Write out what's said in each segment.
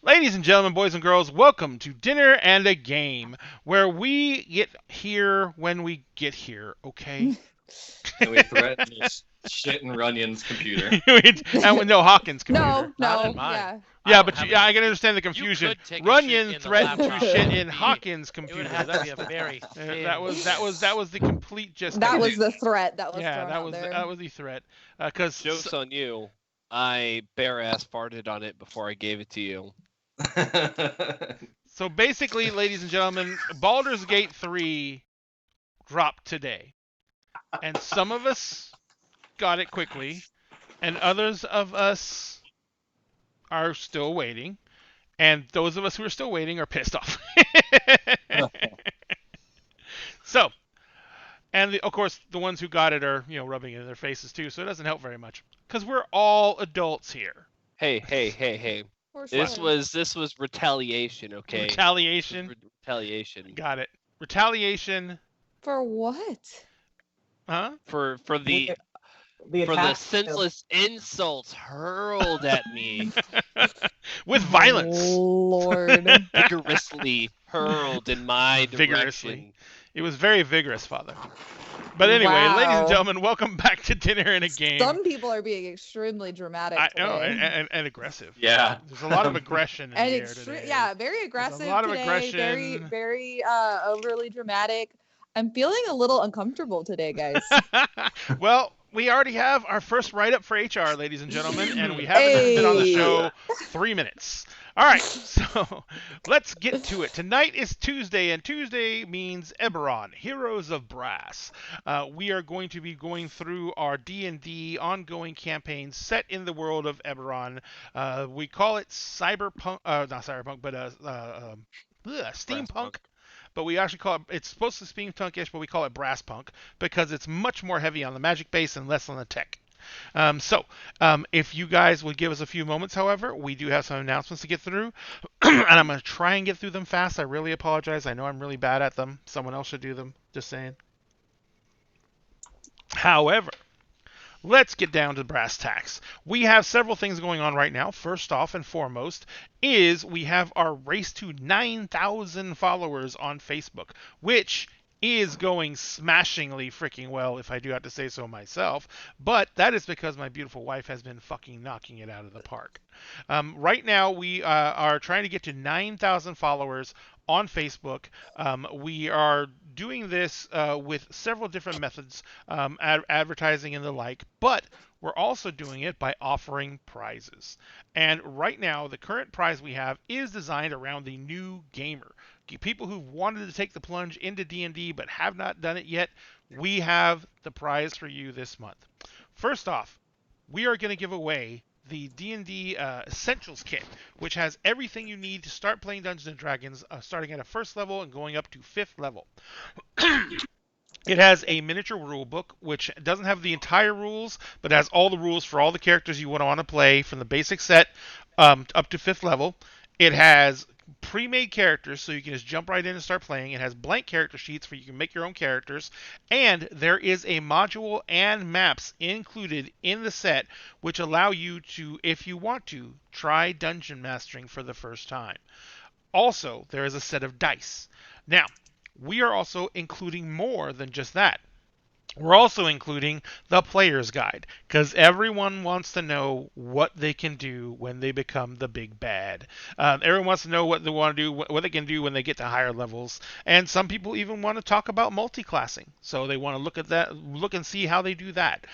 Ladies and gentlemen, boys and girls, welcome to Dinner and a Game, where we get here when we get here, okay? And we threaten this shit in Runyon's computer. And no, Hawkins' computer. Not in No, mine. yeah. I Yeah, don't but have I a can computer. understand the You confusion. could take a shit Runyon in the threatened to laptop, shit but in Hawkins' it would computer. have to be a very thin. That was the complete gist of That it. was the threat that was Yeah, thrown out there. that was the threat. Because Joke's on you. I bare ass farted on it before I gave it to you. so basically, ladies and gentlemen, Baldur's Gate 3 dropped today, and some of us got it quickly, and others of us are still waiting, and those of us who are still waiting are pissed off. So, and of course, the ones who got it are rubbing it in their faces too, so it doesn't help very much because we're all adults here. Hey. We're This sorry. was retaliation, okay? Retaliation. Retaliation. Got it. Retaliation. For what? Huh? For the attack senseless insults hurled at me. With violence. Lord. Vigorously hurled in my Vigorously. direction. It was very vigorous, Father. But anyway, ladies and Wow. gentlemen, welcome back to Dinner and a Game. Some people are being extremely dramatic I today. know, and aggressive. Yeah. There's a lot of aggression in And the air today. yeah, very aggressive lot of today. aggression. Very overly dramatic. I'm feeling a little uncomfortable today, guys. Well, we already have our first write-up for HR, ladies and gentlemen, and we haven't even been on the Hey. show 3 minutes. All right, so let's get to it. Tonight is Tuesday, and Tuesday means Eberron, Heroes of Brass. We are going to be going through our D&D ongoing campaign set in the world of Eberron. We call it cyberpunk, not cyberpunk, but steampunk. But we actually call it's supposed to be steampunk-ish, but we call it brass punk because it's much more heavy on the magic base and less on the tech. If you guys would give us a few moments, however, we do have some announcements to get through, and I'm going to try and get through them fast. I really apologize. I know I'm really bad at them. Someone else should do them. Just saying. However, let's get down to brass tacks. We have several things going on right now. First off and foremost is we have our race to 9,000 followers on Facebook, which is going smashingly freaking well, if I do have to say so myself. But that is because my beautiful wife has been fucking knocking it out of the park. Right now, we are trying to get to 9,000 followers on Facebook. We are doing this with several different methods, advertising and the like, but we're also doing it by offering prizes. And right now, the current prize we have is designed around the new gamer. People who've wanted to take the plunge into D&D but have not done it yet, we have the prize for you this month. First off, we are going to give away the D&D Essentials Kit, which has everything you need to start playing Dungeons & Dragons, starting at a first level and going up to 5th level. It has a miniature rule book, which doesn't have the entire rules, but has all the rules for all the characters you want to play from the basic set up to 5th level. It has pre-made characters, so you can just jump right in and start playing. It has blank character sheets where you can make your own characters, and there is a module and maps included in the set which allow you to, if you want to, try dungeon mastering for the first time. Also, there is a set of dice. Now, we are also including more than just that. We're also including the player's guide, because everyone wants to know what they can do when they become the big bad. Everyone wants to know what they want to do, what they can do when they get to higher levels, and some people even want to talk about multi-classing. So they want to look at that, look and see how they do that.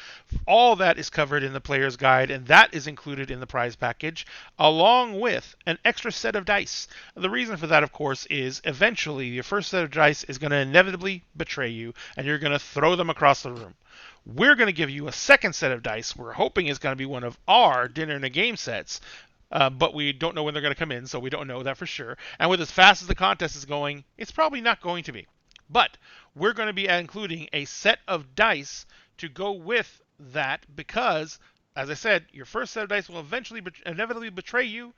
All that is covered in the player's guide, and that is included in the prize package, along with an extra set of dice. The reason for that, of course, is eventually your first set of dice is going to inevitably betray you, and you're going to throw them across the room. We're going to give you a second set of dice. We're hoping it's going to be one of our Dinner and a Game sets, but we don't know when they're going to come in, so we don't know that for sure. And with as fast as the contest is going, it's probably not going to be. But we're going to be including a set of dice to go with that because, as I said, your first set of dice will eventually inevitably betray you,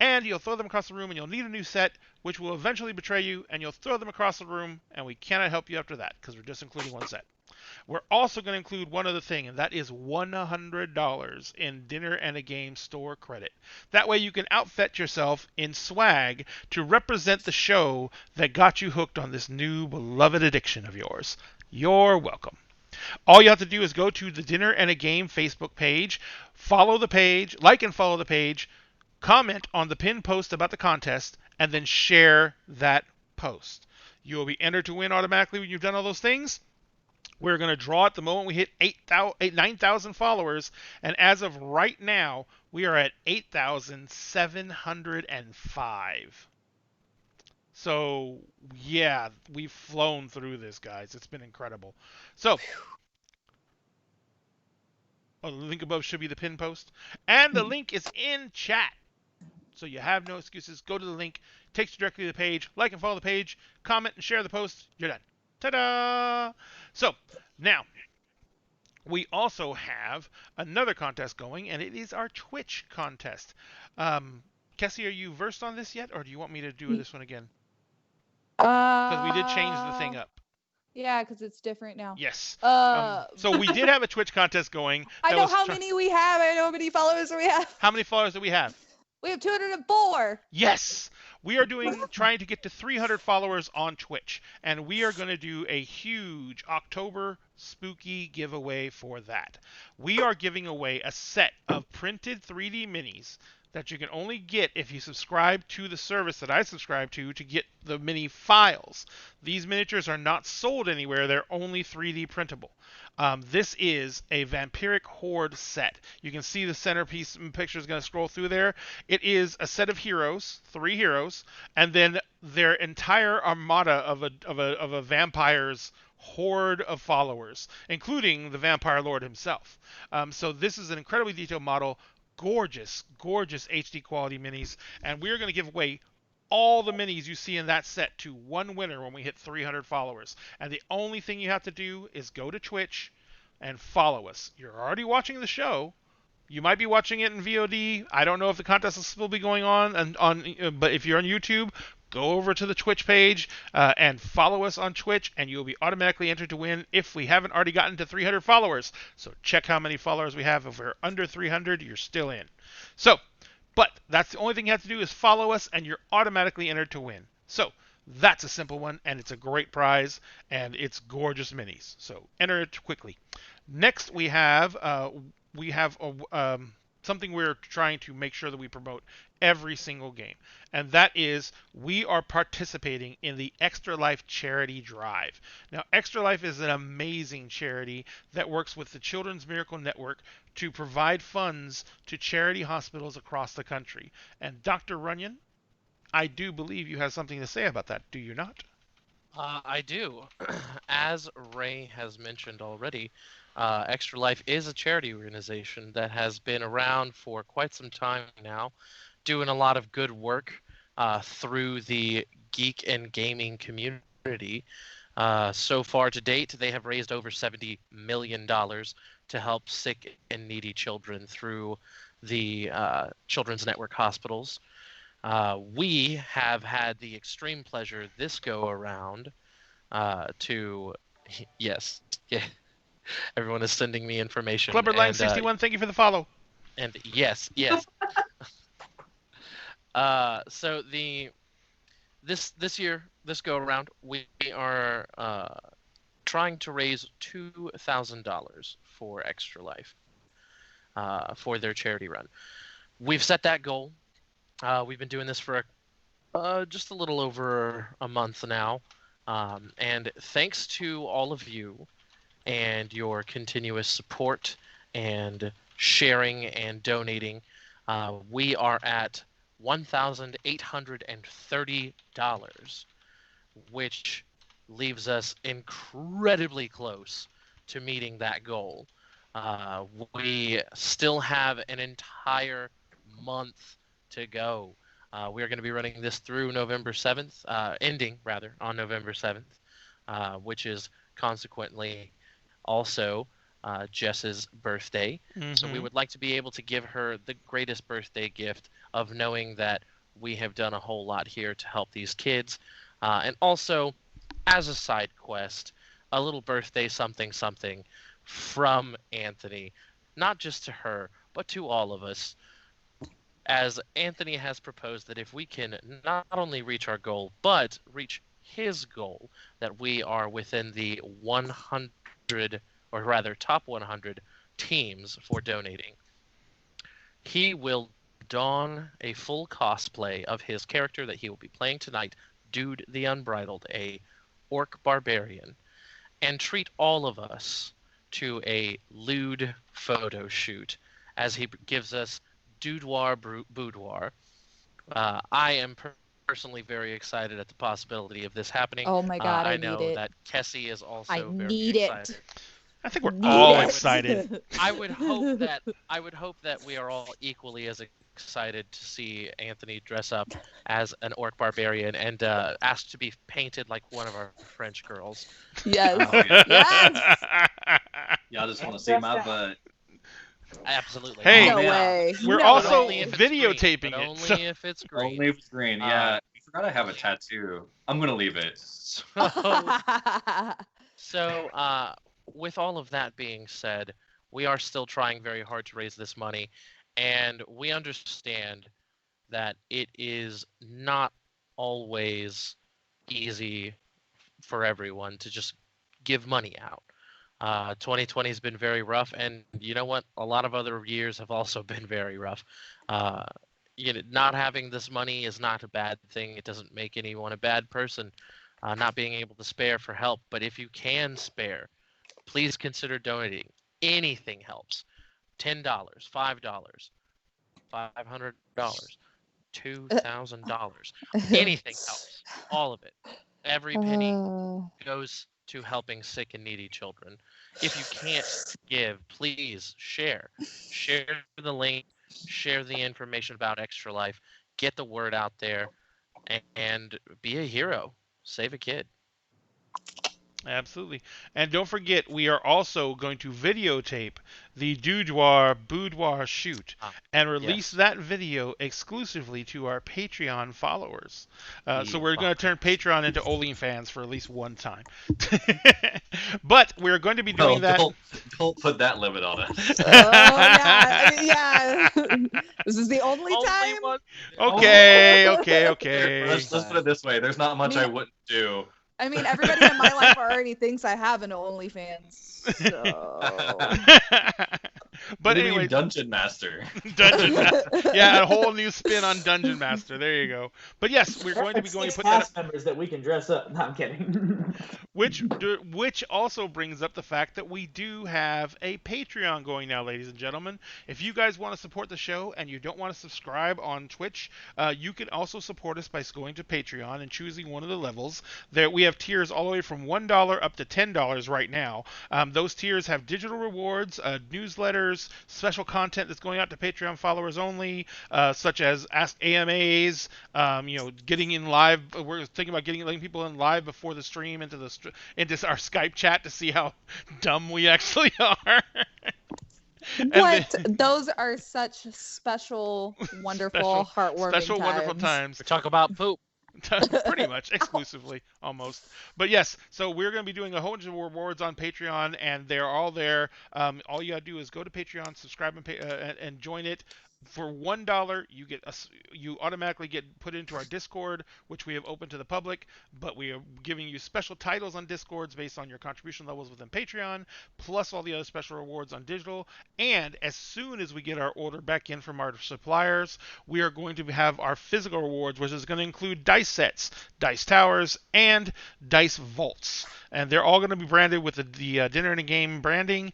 and you'll throw them across the room, and you'll need a new set, which will eventually betray you, and you'll throw them across the room, and we cannot help you after that because we're just including one set. We're also going to include one other thing, and that is $100 in dinner and a game store credit. That way you can outfit yourself in swag to represent the show that got you hooked on this new beloved addiction of yours. You're welcome. All you have to do is go to the Dinner and a Game Facebook page, follow the page, like and follow the page, comment on the pinned post about the contest, and then share that post. You will be entered to win automatically when you've done all those things. We're going to draw at the moment we hit 9,000 followers, and as of right now, we are at 8,705. So, yeah, we've flown through this, guys. It's been incredible. So, the link above should be the pin post, and the link is in chat. So you have no excuses. Go to the link, takes you directly to the page, like and follow the page, comment and share the post. You're done. Ta-da! So, now, we also have another contest going, and it is our Twitch contest. Kessie, are you versed on this yet, or do you want me to do this one again? Because we did change the thing up. Yeah, because it's different now. Yes. So we did have a Twitch contest going. I know how many we have. I know how many followers we have. How many followers do we have? We have 204. Yes. We are trying to get to 300 followers on Twitch, and we are going to do a huge October spooky giveaway for that. We are giving away a set of printed 3D minis that you can only get if you subscribe to the service that I subscribe to get the mini files. These miniatures are not sold anywhere. They're only 3D printable. This is a Vampiric Horde set. You can see the centerpiece picture is going to scroll through there. It is a set of heroes, 3 heroes, and then their entire armada of a vampire's horde of followers, including the Vampire Lord himself. So this is an incredibly detailed model. Gorgeous HD quality minis, and we're going to give away all the minis you see in that set to one winner when we hit 300 followers. And the only thing you have to do is go to Twitch and follow us. You're already watching the show. You might be watching it in VOD. I don't know if the contest will still be going on, but if you're on YouTube, go over to the Twitch page and follow us on Twitch, and you'll be automatically entered to win if we haven't already gotten to 300 followers. So check how many followers we have. If we're under 300, you're still in. So, but that's the only thing you have to do is follow us, and you're automatically entered to win. So that's a simple one, and it's a great prize, and it's gorgeous minis. So enter it quickly. Next, we have something we're trying to make sure that we promote every single game, and that is we are participating in the Extra Life charity drive. Now, Extra Life is an amazing charity that works with the Children's Miracle Network to provide funds to charity hospitals across the country. And Dr. Runyon, I do believe you have something to say about that, do you not? I do. As Ray has mentioned already, Extra Life is a charity organization that has been around for quite some time now, doing a lot of good work through the geek and gaming community. So far to date, they have raised over $70 million to help sick and needy children through the Children's Network hospitals. We have had the extreme pleasure this go around to, yes, yeah, everyone is sending me information. Clubberline61, thank you for the follow. And yes. So this year, this go around, we are trying to raise $2,000 for Extra Life for their charity run. We've set that goal. We've been doing this for just a little over a month now, and thanks to all of you and your continuous support and sharing and donating, we are at $1,830, which leaves us incredibly close to meeting that goal. We still have an entire month to go. We are going to be running this through November 7th, ending rather on November 7th, which is consequently also Jess's birthday. Mm-hmm. So we would like to be able to give her the greatest birthday gift of knowing that we have done a whole lot here to help these kids. And also, as a side quest, a little birthday something something from Anthony, not just to her, but to all of us, as Anthony has proposed that if we can not only reach our goal, but reach his goal, that we are within the 100, or rather top 100 teams for donating, he will don a full cosplay of his character that he will be playing tonight, Dude the Unbridled, a orc barbarian, and treat all of us to a lewd photo shoot as he gives us boudoir. I am personally very excited at the possibility of this happening. Oh my god, I I need know it. that Kessie is I also very need excited. it. I think we're Need all it. excited. I would hope that we are all equally as excited to see Anthony dress up as an orc barbarian and asked to be painted like one of our French girls. Yes. Oh, yeah. Yes. Y'all just want to see my butt. Absolutely. Hey, No man. way. We're No also way. Only if it's green, videotaping but it, only so- if it's green. Only if it's green. Yeah, I forgot I have a tattoo. I'm gonna leave it. So, with all of that being said, we are still trying very hard to raise this money, and we understand that it is not always easy for everyone to just give money out. 2020 has been very rough, and you know what? A lot of other years have also been very rough. Uh, not having this money is not a bad thing. It doesn't make anyone a bad person. Not being able to spare for help, but if you can spare, please consider donating. Anything helps. $10, $5, $500, $2,000. Anything helps. All of it. Every penny goes to helping sick and needy children. If you can't give, please share. Share the link, share the information about Extra Life, get the word out there, and be a hero. Save a kid. Absolutely. And don't forget, we are also going to videotape the boudoir shoot and release Yes. that video exclusively to our Patreon followers. So Yeah. we're going to turn Patreon into OnlyFans for at least one time. But we're going to be doing that. Don't put that limit on us. Oh yeah, yeah. This is the only time. one. Okay. Let's put it this way. There's not much I wouldn't do. I mean, everybody in my life already thinks I have an OnlyFans. So. But What do you mean, anyway, Dungeon Master. Dungeon Master. Yeah, a whole new spin on Dungeon Master. There you go. But yes, we're going to be going to put that cast members that we can dress up. No, I'm kidding. which also brings up the fact that we do have a Patreon going now, ladies and gentlemen. If you guys want to support the show and you don't want to subscribe on Twitch, you can also support us by going to Patreon and choosing one of the levels. There we have tiers all the way from $1 up to $10 right now. Those tiers have digital rewards, newsletters, special content that's going out to Patreon followers only, such as Ask AMAs, getting in live. We're thinking about letting people in live before the stream into our Skype chat to see how dumb we actually are. What? Those are such special, wonderful, heartwarming special, times. wonderful times. We talk about poop. Pretty much exclusively, almost. But yes, so we're going to be doing a whole bunch of rewards on Patreon, and they're all there. All you got to do is go to Patreon, subscribe, and join it. For $1, you automatically get put into our Discord, which we have open to the public. But we are giving you special titles on Discords based on your contribution levels within Patreon, plus all the other special rewards on digital. And as soon as we get our order back in from our suppliers, we are going to have our physical rewards, which is going to include dice sets, dice towers, and dice vaults. And they're all going to be branded with the Dinner and a Game branding,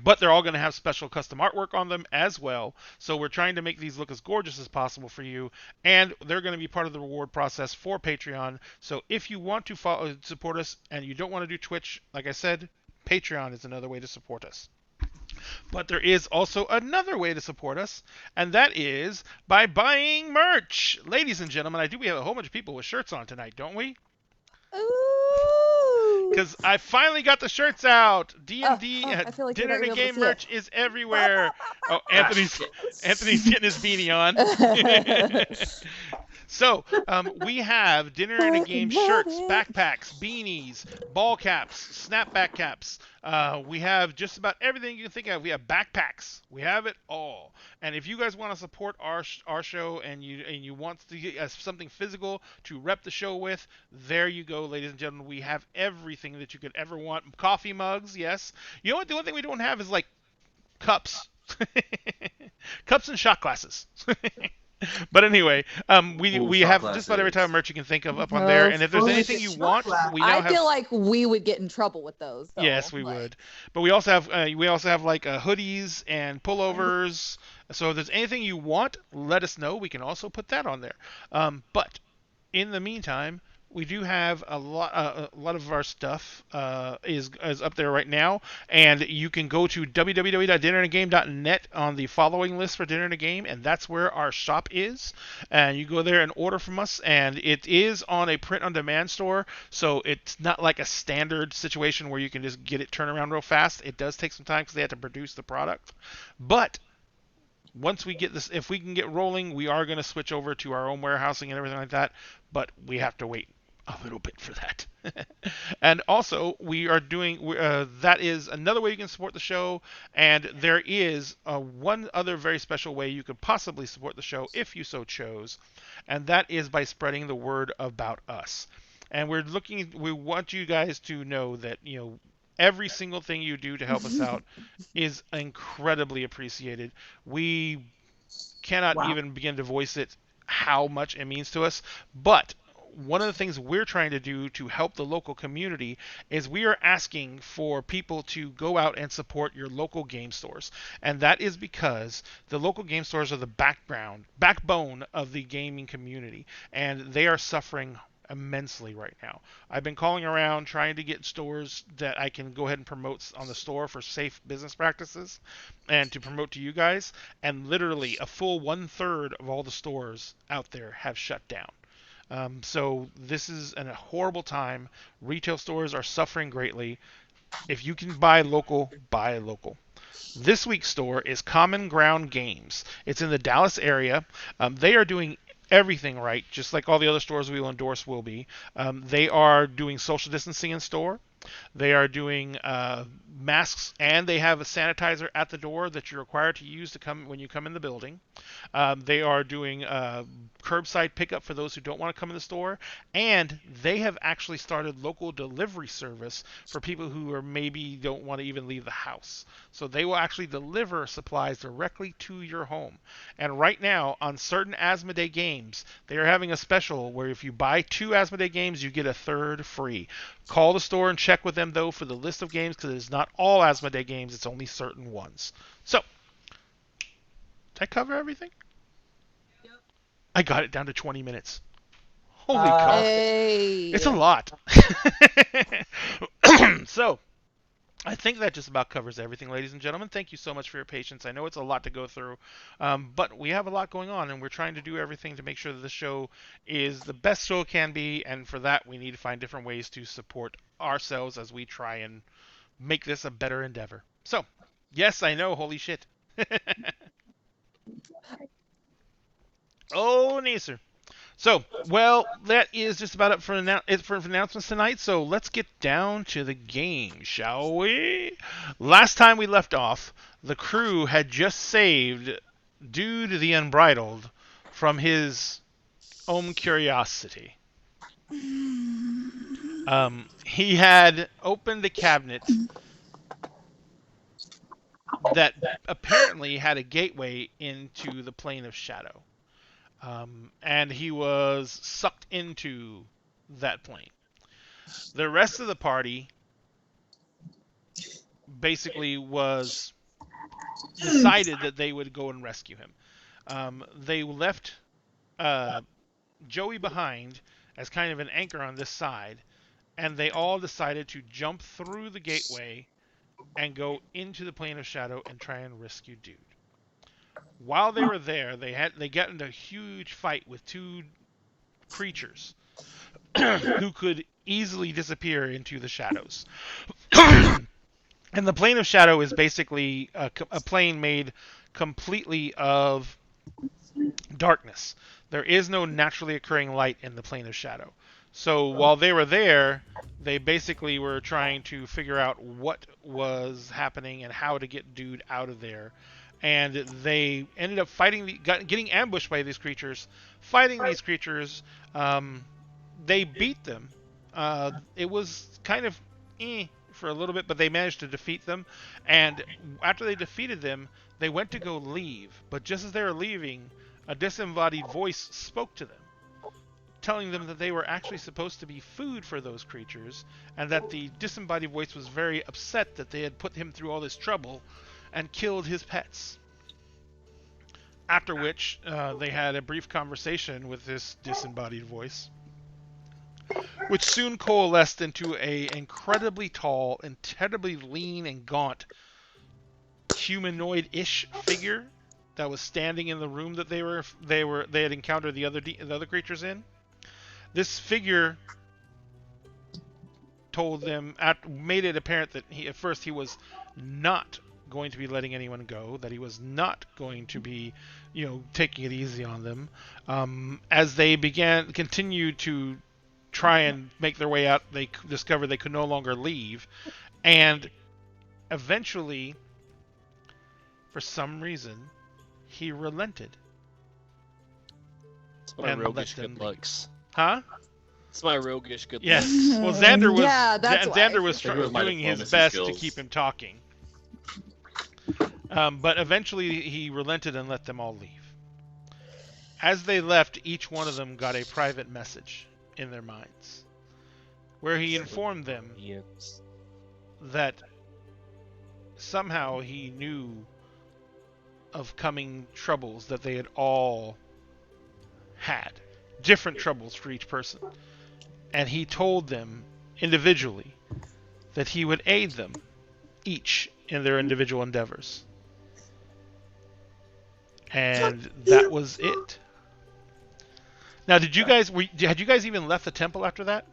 but they're all going to have special custom artwork on them as well. So we're trying to make these look as gorgeous as possible for you, and they're going to be part of the reward process for Patreon. So if you want to support us and you don't want to do Twitch, like I said, Patreon is another way to support us. But there is also another way to support us, and that is by buying merch. Ladies and gentlemen, we have a whole bunch of people with shirts on tonight, don't we? Ooh. Because I finally got the shirts out. D&D I feel like Dinner you're and a not gonna be able Game to see merch is everywhere. Oh, Anthony's getting his beanie on. So we have dinner and a game shirts, backpacks, beanies, ball caps, snapback caps. We have just about everything you can think of. We have backpacks. We have it all. And if you guys want to support our show and you want to get something physical to rep the show with, there you go, ladies and gentlemen. We have everything that you could ever want. Coffee mugs, yes. You know what? The only thing we don't have is like cups. Cups and shot glasses. But anyway, we shot have just about every type of glasses. merch you can think of up on there. And if there's Oh, anything you shot want, glass. we now I have. feel like we would get in trouble with those. Though. Yes, we Like, would. But we also have like hoodies and pullovers. So if there's anything you want, let us know. We can also put that on there. But in the meantime, we do have a lot of our stuff is up there right now, and you can go to www.dinnerandagame.net on the following list for Dinner and a Game, and that's where our shop is. And you go there and order from us, and it is on a print-on-demand store, so it's not like a standard situation where you can just get it turned around real fast. It does take some time because they have to produce the product, but once we get this, if we can get rolling, we are going to switch over to our own warehousing and everything like that, but we have to wait a little bit for that. And also, we are doing, that is another way you can support the show, and there is one other very special way you could possibly support the show if you so chose, and that is by spreading the word about us. And we want you guys to know that, every single thing you do to help us out is incredibly appreciated. We cannot even begin to voice it how much it means to us. But one of the things we're trying to do to help the local community is we are asking for people to go out and support your local game stores. And that is because the local game stores are the backbone of the gaming community, and they are suffering immensely right now. I've been calling around trying to get stores that I can go ahead and promote on the store for safe business practices and to promote to you guys, and literally a full 1/3 of all the stores out there have shut down. So this is a horrible time. Retail stores are suffering greatly. If you can buy local, buy local. This week's store is Common Ground Games. It's in the Dallas area. They are doing everything right, just like all the other stores we will endorse will be. They are doing social distancing in store. They are doing masks, and they have a sanitizer at the door that you're required to use to come when you come in the building. They are doing curbside pickup for those who don't want to come in the store, and they have actually started local delivery service for people who are maybe don't want to even leave the house. So they will actually deliver supplies directly to your home. And right now, on certain Asmodee games, they are having a special where if you buy 2 Asmodee games, you get a 3rd free. Call the store and check with them, though, for the list of games, because it's not all Asmodee games, it's only certain ones. So, did I cover everything? Yep. I got it down to 20 minutes. Holy cow. Hey. It's a lot. So, I think that just about covers everything, ladies and gentlemen. Thank you so much for your patience. I know it's a lot to go through, but we have a lot going on, and we're trying to do everything to make sure that the show is the best show it can be, and for that, we need to find different ways to support ourselves as we try and make this a better endeavor. So, yes, I know, holy shit. Oh, Neeser. So, well, that is just about it for announcements tonight. So let's get down to the game, shall we? Last time we left off, the crew had just saved Dude the Unbridled from his own curiosity. He had opened a cabinet that apparently had a gateway into the plane of shadow. And he was sucked into that plane. The rest of the party basically was decided that they would go and rescue him. They left Joey behind as kind of an anchor on this side, and they all decided to jump through the gateway and go into the plane of shadow and try and rescue Dude. While they were there, they got into a huge fight with 2 creatures who could easily disappear into the shadows. And the plane of shadow is basically a plane made completely of darkness. There is no naturally occurring light in the plane of shadow. So while they were there, they basically were trying to figure out what was happening and how to get dude out of there. And they ended up getting ambushed by these creatures, fighting these creatures. They beat them. It was kind of for a little bit, but they managed to defeat them. And after they defeated them, they went to go leave. But just as they were leaving, a disembodied voice spoke to them, telling them that they were actually supposed to be food for those creatures, and that the disembodied voice was very upset that they had put him through all this trouble and killed his pets. After which, they had a brief conversation with this disembodied voice, which soon coalesced into a incredibly tall and terribly lean and gaunt humanoid-ish figure that was standing in the room that they had encountered the other creatures in. This figure told them, made it apparent that at first he was not going to be letting anyone go, that he was not going to be, taking it easy on them. As they continued to try and make their way out, they discovered they could no longer leave, and eventually, for some reason, he relented. It's my roguish good looks. Huh? It's my roguish good Yes. looks. Well, Xander was. Yeah, that's Xander why. was Maybe with my doing his diplomacy best skills. to keep him talking. But eventually, he relented and let them all leave. As they left, each one of them got a private message in their minds, where he informed them Yes. that somehow he knew of coming troubles that they had all had. Different troubles for each person. And he told them individually that he would aid them, each in their individual endeavors. And that was it. Now, had you guys even left the temple after that?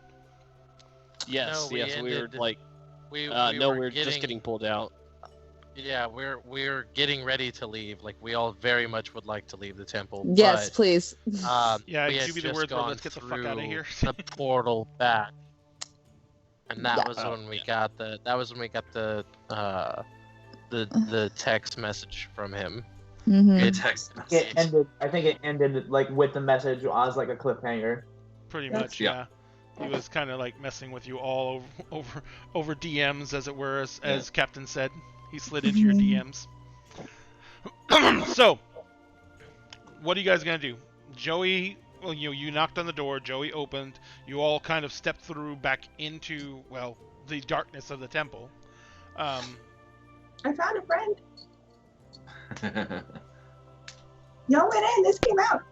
Yes, No, yes, we were ended- like, We no, were we're just getting pulled out. Yeah, we're getting ready to leave. Like, we all very much would like to leave the temple. Yes, but, please. Yeah, we give had me the just words where gone let's get the fuck outta through here. the portal back, and that Yeah. was when we got the text message from him. Mhm. A text message. I think it ended like with the message as like a cliffhanger. Pretty That's- much, yeah. He was kind of like messing with you all over DMs, as it were, as Captain said. He slid into your DMs. So, what are you guys gonna do? Joey, well, you knocked on the door. Joey opened. You all kind of stepped through back into the darkness of the temple. I found a friend. Y'all went in. This came out.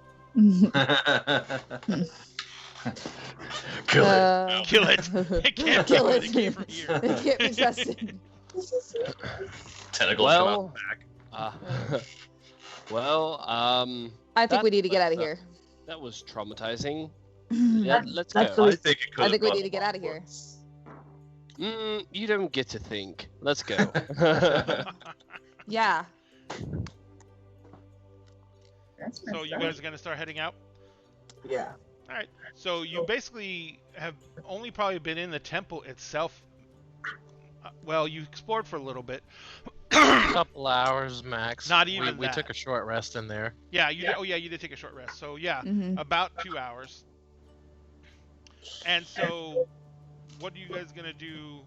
Kill it. Kill it. It can't Kill be it. it came from here. It can't be trusted. Tentacles Well, come out back. I think we need to get was, out of here. that was traumatizing. Yeah, let's That's go. the- I think it could. I think we need to get out of here. You don't get to think. Let's go. Yeah. That's So you guys are gonna start heading out. Yeah. All right. So you basically have only probably been in the temple itself. You explored for a little bit. A couple hours max. Not even we that. took a short rest in there. Yeah, you did. Oh yeah, you did take a short rest. So yeah, Mhm. about 2 hours. And so, what are you guys gonna do?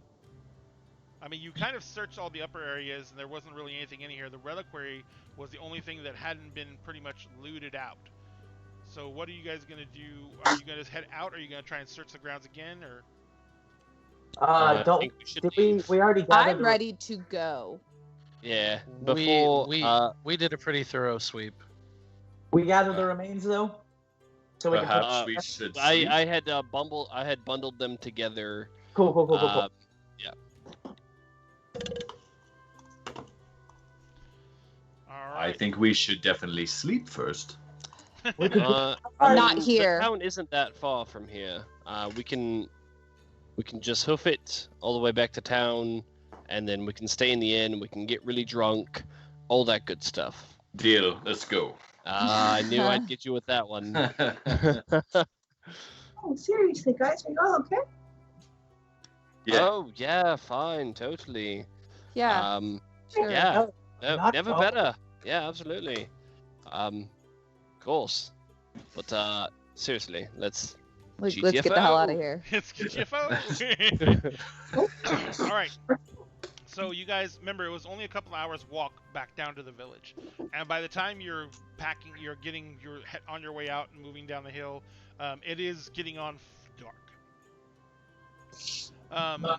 I mean, you kind of searched all the upper areas, and there wasn't really anything in here. The reliquary was the only thing that hadn't been pretty much looted out. So what are you guys gonna do? Are you gonna head out? Or are you gonna try and search the grounds again, or? I Don't think we should did leave. we already gathered I'm ready to go. Yeah, before we did a pretty thorough sweep. we gathered the remains though? So we can Perhaps we should. I had bundled them together. Cool. Yeah. All I right. think we should definitely sleep first. We could Not here. The town isn't that far from here. We can just hoof it all the way back to town, and then we can stay in the inn. We can get really drunk, all that good stuff. Deal. Let's go. I knew I'd get you with that one. Oh, seriously, guys, are you all okay? Yeah. Oh, yeah, fine, totally. Yeah. Sure. Yeah, no, Not never so. better. Yeah, absolutely. Of course. But seriously, let's Let's get the hell out of here. It's GTFO. All right. So you guys remember it was only a couple hours walk back down to the village, and by the time you're packing, you're on your way out and moving down the hill, it is getting on dark.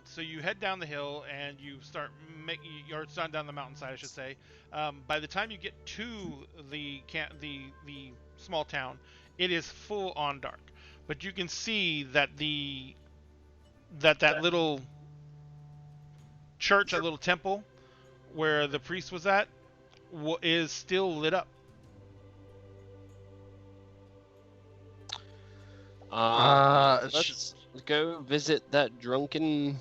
So you head down the hill and you start or it's down the mountainside, I should say. By the time you get to the small town, it is full on dark. But you can see that that little church, that little temple where the priest was at, is still lit up. Let's go visit that drunken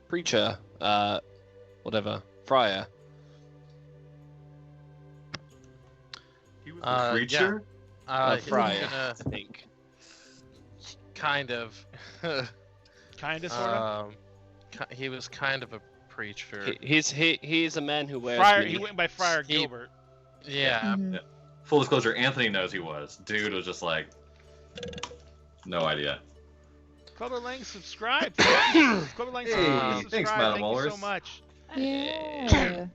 preacher, whatever, friar. He was a preacher? Friar, I think. Kind of. Kind of, sort of. He was kind of a preacher. He's a man who wears Friar. many He went by Friar Gilbert. Yeah. Mhm. Full disclosure, Anthony knows he was. Dude was just like, no idea. Clubber Lang, subscribe. Clubber Lang, subscribe. Thanks, Madam Thank you Walrus. so much. Yeah.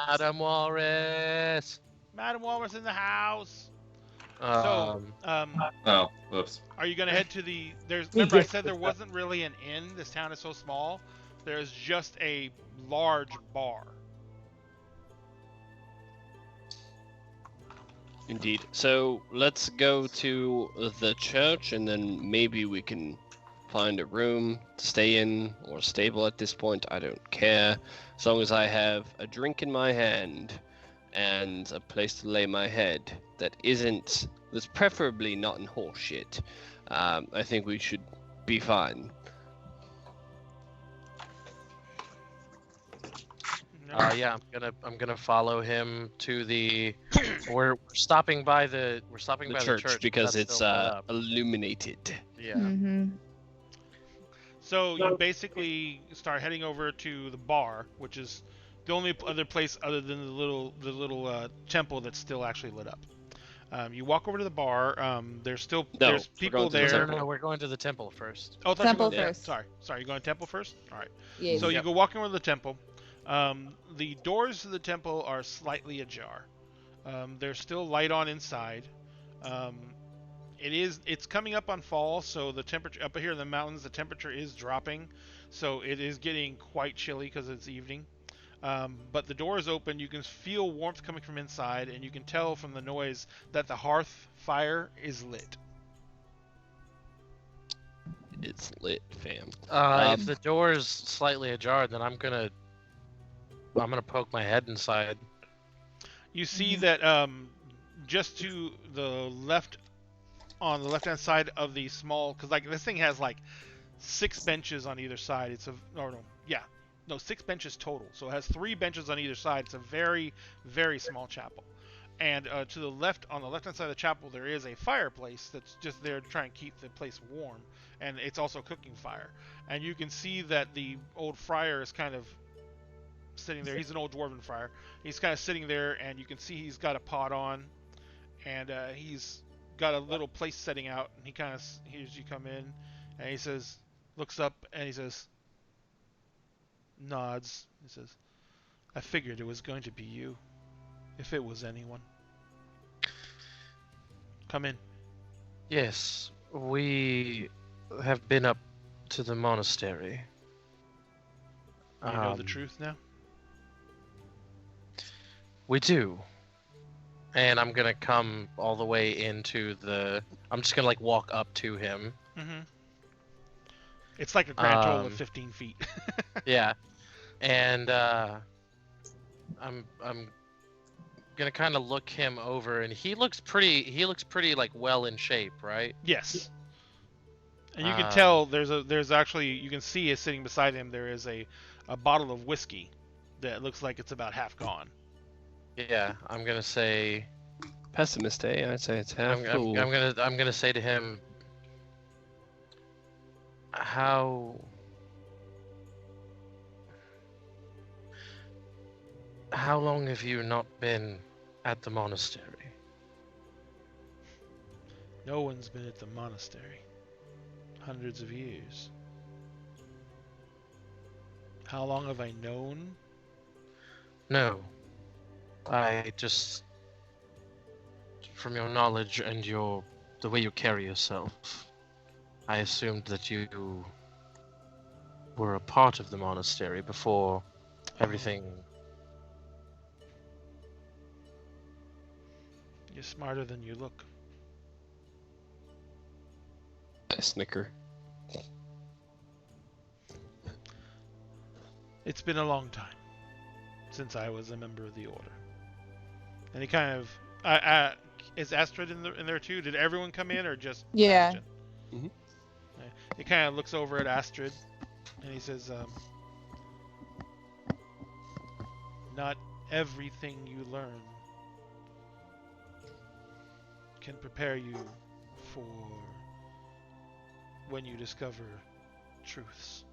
Adam Walrus. Madam Walrus in the house. Um, Oh, whoops. Are you gonna head to the? Remember I said there wasn't really an inn. This town is so small. There's just a large bar. Indeed. So let's go to the church, and then maybe we can find a room to stay in, or stable at this point. I don't care, as long as I have a drink in my hand and a place to lay my head that's preferably not in horse shit. I think we should be fine. No. yeah, I'm gonna follow him to the. We're stopping by the church because that's it's still lit up. illuminated. Yeah. Mm-hmm. So you basically start heading over to the bar, which is the only other place other than the little temple that's still actually lit up. You walk over to the bar. There's people going to the there. No, we're going to the temple first. Oh, I thought you were Temple going- first. Sorry, you're going to temple first. All right. Yeah. So you go walking over to the temple. The doors to the temple are slightly ajar. There's still light on inside. It's coming up on fall, so the temperature up here in the mountains, the temperature is dropping, so it is getting quite chilly because it's evening. But the door is open. You can feel warmth coming from inside, and you can tell from the noise that the hearth fire is lit. It's lit, fam. If the door's slightly ajar, then I'm gonna poke my head inside. You see that just to the left, on the left-hand side of the small, because like this thing has like 6 benches on either side. Six benches total. So it has 3 benches on either side. It's a very, very small chapel. And to the left, on the left-hand side of the chapel, there is a fireplace that's just there to try and keep the place warm. And it's also cooking fire. And you can see that the old friar is kind of sitting there. He's an old dwarven friar. He's kind of sitting there, and you can see he's got a pot on, and he's got a little place setting out. And he kind of hears you come in, and he says, looks up, and he says, nods. He says, "I figured it was going to be you, if it was anyone. Come in." Yes, we have been up to the monastery. You know the truth now? We do. And I'm gonna come all the way into the. I'm just gonna like walk up to him. Mm-hmm. It's like a grand total of 15 feet. Yeah, and I'm gonna kind of look him over, and he looks pretty like well in shape, right? Yes. And you can tell there's actually, you can see is sitting beside him, there is a bottle of whiskey that looks like it's about half gone. Yeah, I'm gonna say, pessimist, eh? I'd say it's half I'm full. gonna say to him, how long have you not been at the monastery? No one's been at the monastery. Hundreds of years. How long have I known? No. I just, from your knowledge and the way you carry yourself, I assumed that you were a part of the monastery before everything. You're smarter than you look. I snicker. It's been a long time since I was a member of the order. And he kind of, is Astrid in there too? Did everyone come in or just Yeah. Bastion? Mhm. He kind of looks over at Astrid and he says, not everything you learn can prepare you for when you discover truths.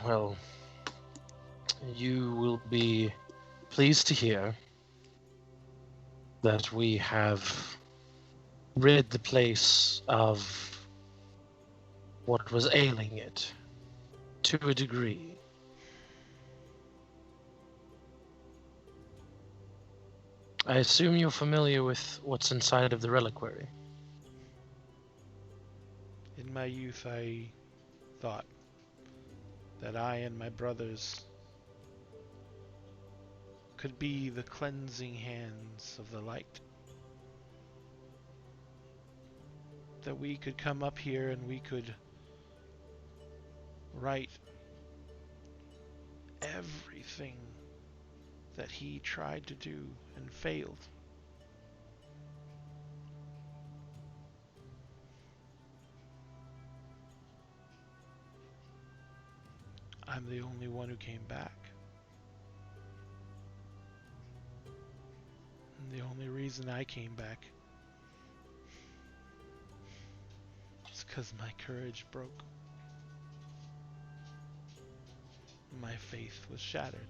Well, you will be pleased to hear that we have rid the place of what was ailing it to a degree. I assume you're familiar with what's inside of the reliquary. In my youth, I thought that I and my brothers could be the cleansing hands of the light. That we could come up here and we could right everything that he tried to do and failed. I'm the only one who came back. And the only reason I came back is because my courage broke. My faith was shattered.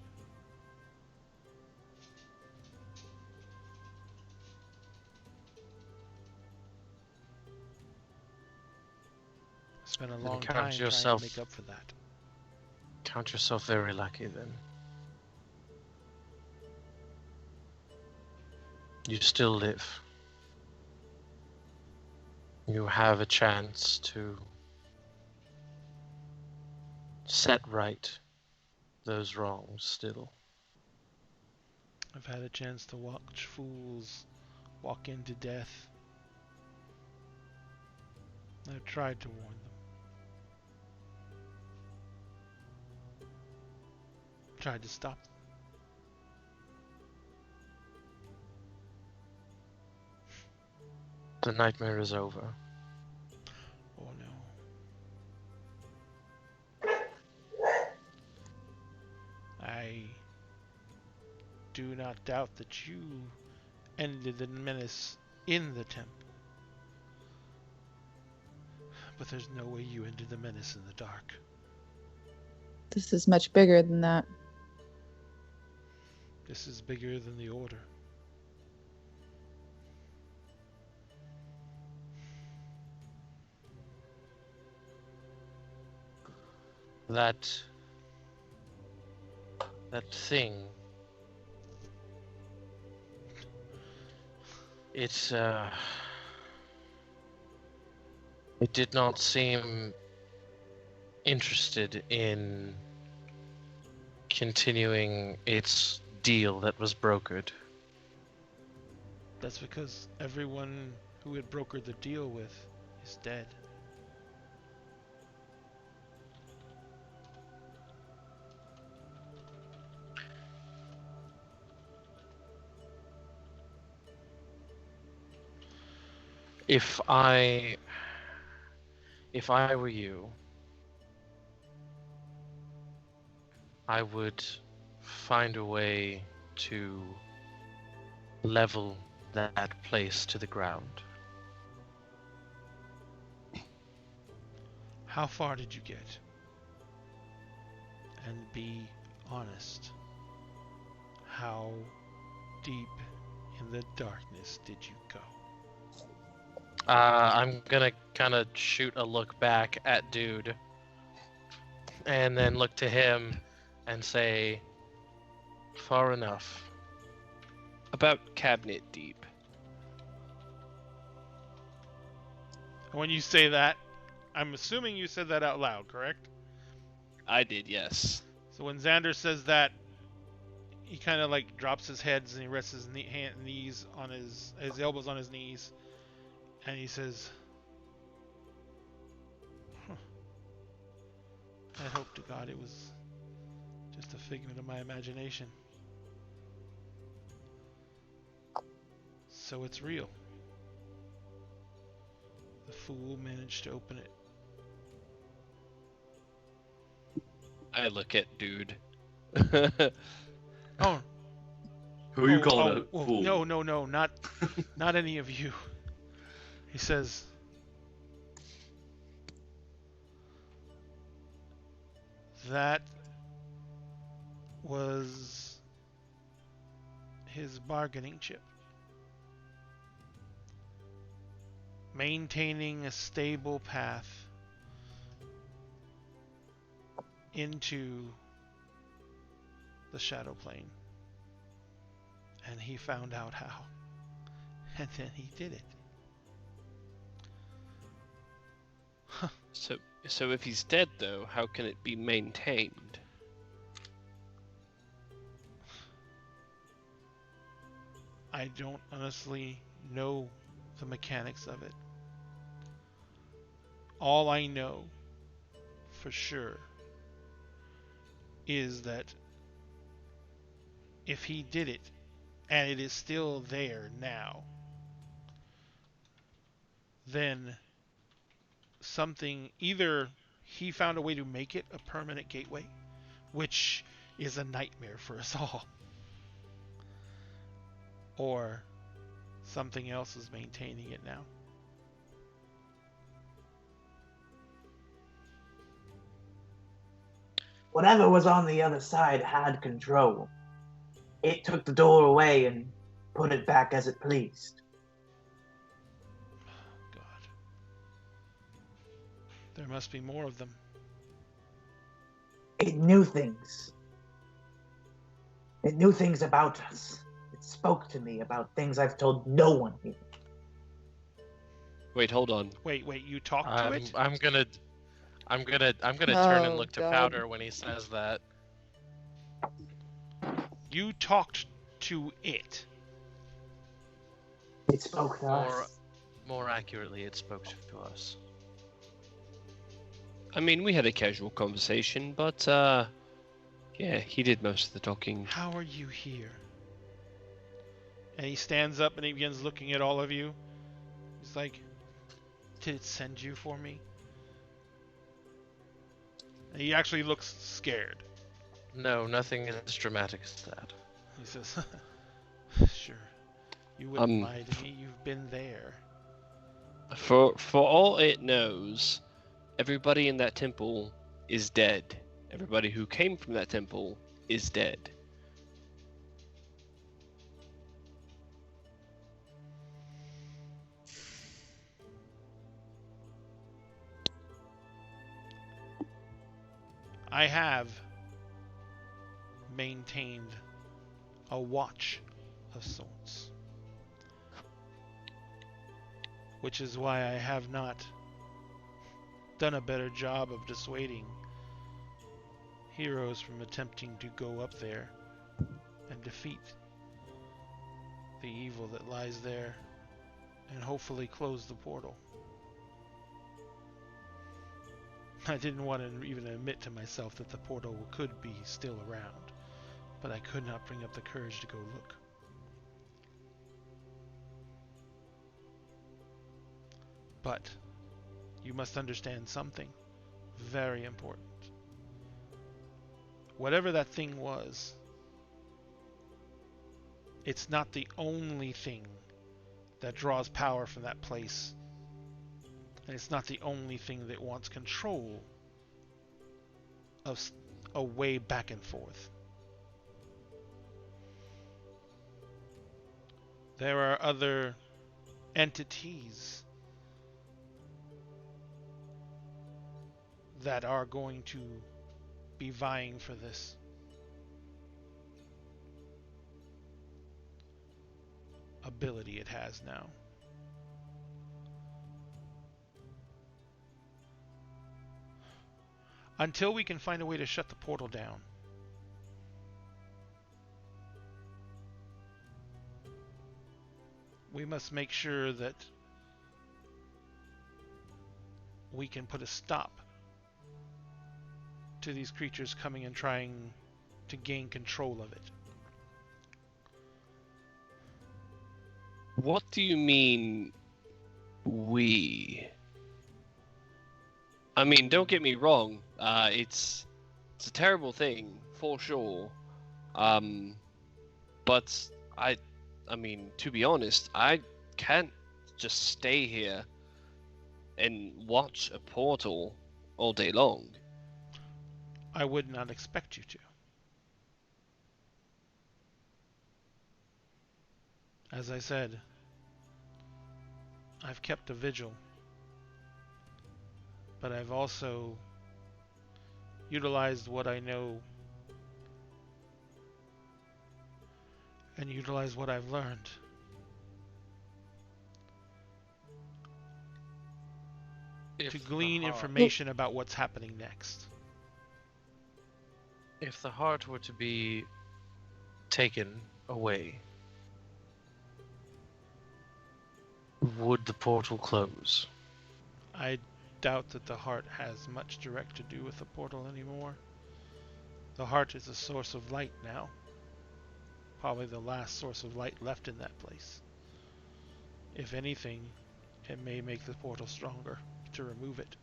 Spent a long count time trying yourself- to make up for that. Count yourself very lucky then. You still live. You have a chance to set right those wrongs still. I've had a chance to watch fools walk into death. I've tried to warn them. Tried to stop them. The nightmare is over. Oh no. I do not doubt that you ended the menace in the temple. But there's no way you ended the menace in the dark. This is much bigger than that. This is bigger than the order. That thing. It did not seem interested in continuing its deal that was brokered. That's because everyone who had brokered the deal with is dead. If I were you, I would find a way to level that place to the ground. How far did you get? And be honest. How deep in the darkness did you go? I'm gonna kind of shoot a look back at Dude, and then look to him and say, far enough. About cabinet deep. When you say that, I'm assuming you said that out loud, correct? I did, yes. So when Xander says that, he kind of like drops his heads and he rests his knees on his elbows on his knees, and he says, huh. I hope to God it was just a figment of my imagination. So it's real. The fool managed to open it. I look at Dude. Oh. Who are you calling a fool? No, not any of you. He says, that was his bargaining chip. Maintaining a stable path into the shadow plane. And he found out how. And then he did it. So if he's dead, though, how can it be maintained? I don't honestly know the mechanics of it. All I know for sure is that if he did it and it is still there now, then something, either he found a way to make it a permanent gateway, which is a nightmare for us all, or something else is maintaining it now. Whatever was on the other side had control. It took the door away and put it back as it pleased. God. There must be more of them. It knew things. It knew things about us. It spoke to me about things I've told no one here. Wait, hold on. Wait, you talked to it? I'm gonna turn and Oh, look to God. Powder when he says that. You talked to it. It spoke to us. More accurately, it spoke to us. I mean, we had a casual conversation, but, yeah, he did most of the talking. How are you here? And he stands up and he begins looking at all of you. He's like, did it send you for me? And he actually looks scared. No, nothing as dramatic as that. He says, sure. You wouldn't lie to me. You've been there. For all it knows, everybody in that temple is dead. Everybody who came from that temple is dead. I have maintained a watch of sorts. Which is why I have not done a better job of dissuading heroes from attempting to go up there and defeat the evil that lies there and hopefully close the portal. I didn't want to even admit to myself that the portal could be still around, but I could not bring up the courage to go look. But you must understand something very important. whatever that thing was, it's not the only thing that draws power from that place. And it's not the only thing that wants control of a way back and forth. There are other entities that are going to be vying for this. Ability it has now. Until we can find a way to shut the portal down, we must make sure that we can put a stop to these creatures coming and trying to gain control of it. What do you mean, we? I mean, don't get me wrong. It's a terrible thing for sure. But I mean, to be honest, I can't just stay here and watch a portal all day long. I would not expect you to. As I said, I've kept a vigil, but I've also utilized what I know and utilized what I've learned. To glean information about what's happening next. If the heart were to be taken away, would the portal close? I doubt that the heart has much direct to do with the portal anymore. The heart is a source of light now. Probably the last source of light left in that place. If anything, it may make the portal stronger to remove it.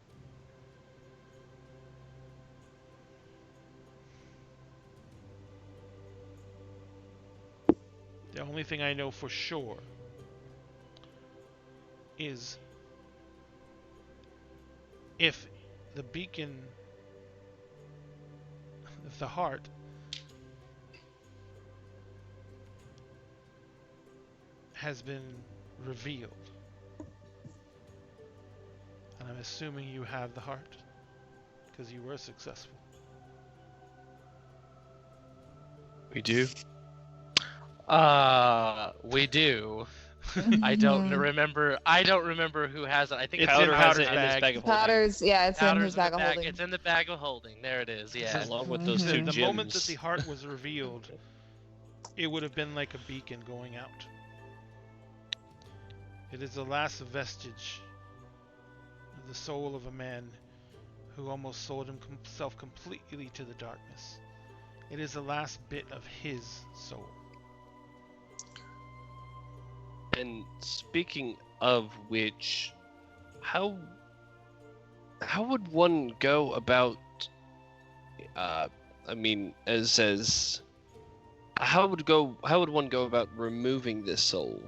The only thing I know for sure is if the beacon, if the heart has been revealed, and I'm assuming you have the heart because you were successful. We do. We do. I don't remember. I don't remember who has it. I think It's Powder in has Powder's it in his bag. bag of holding. Powder's, yeah, it's in Powder's his bag of bag. holding. It's in the bag of holding. There it is. Yeah. Along with those two The gems. moment that the heart was revealed, it would have been like a beacon going out. It is the last vestige of the soul of a man who almost sold himself completely to the darkness. It is the last bit of his soul. And speaking of which, how would one go about? I mean, how would one go about removing this soul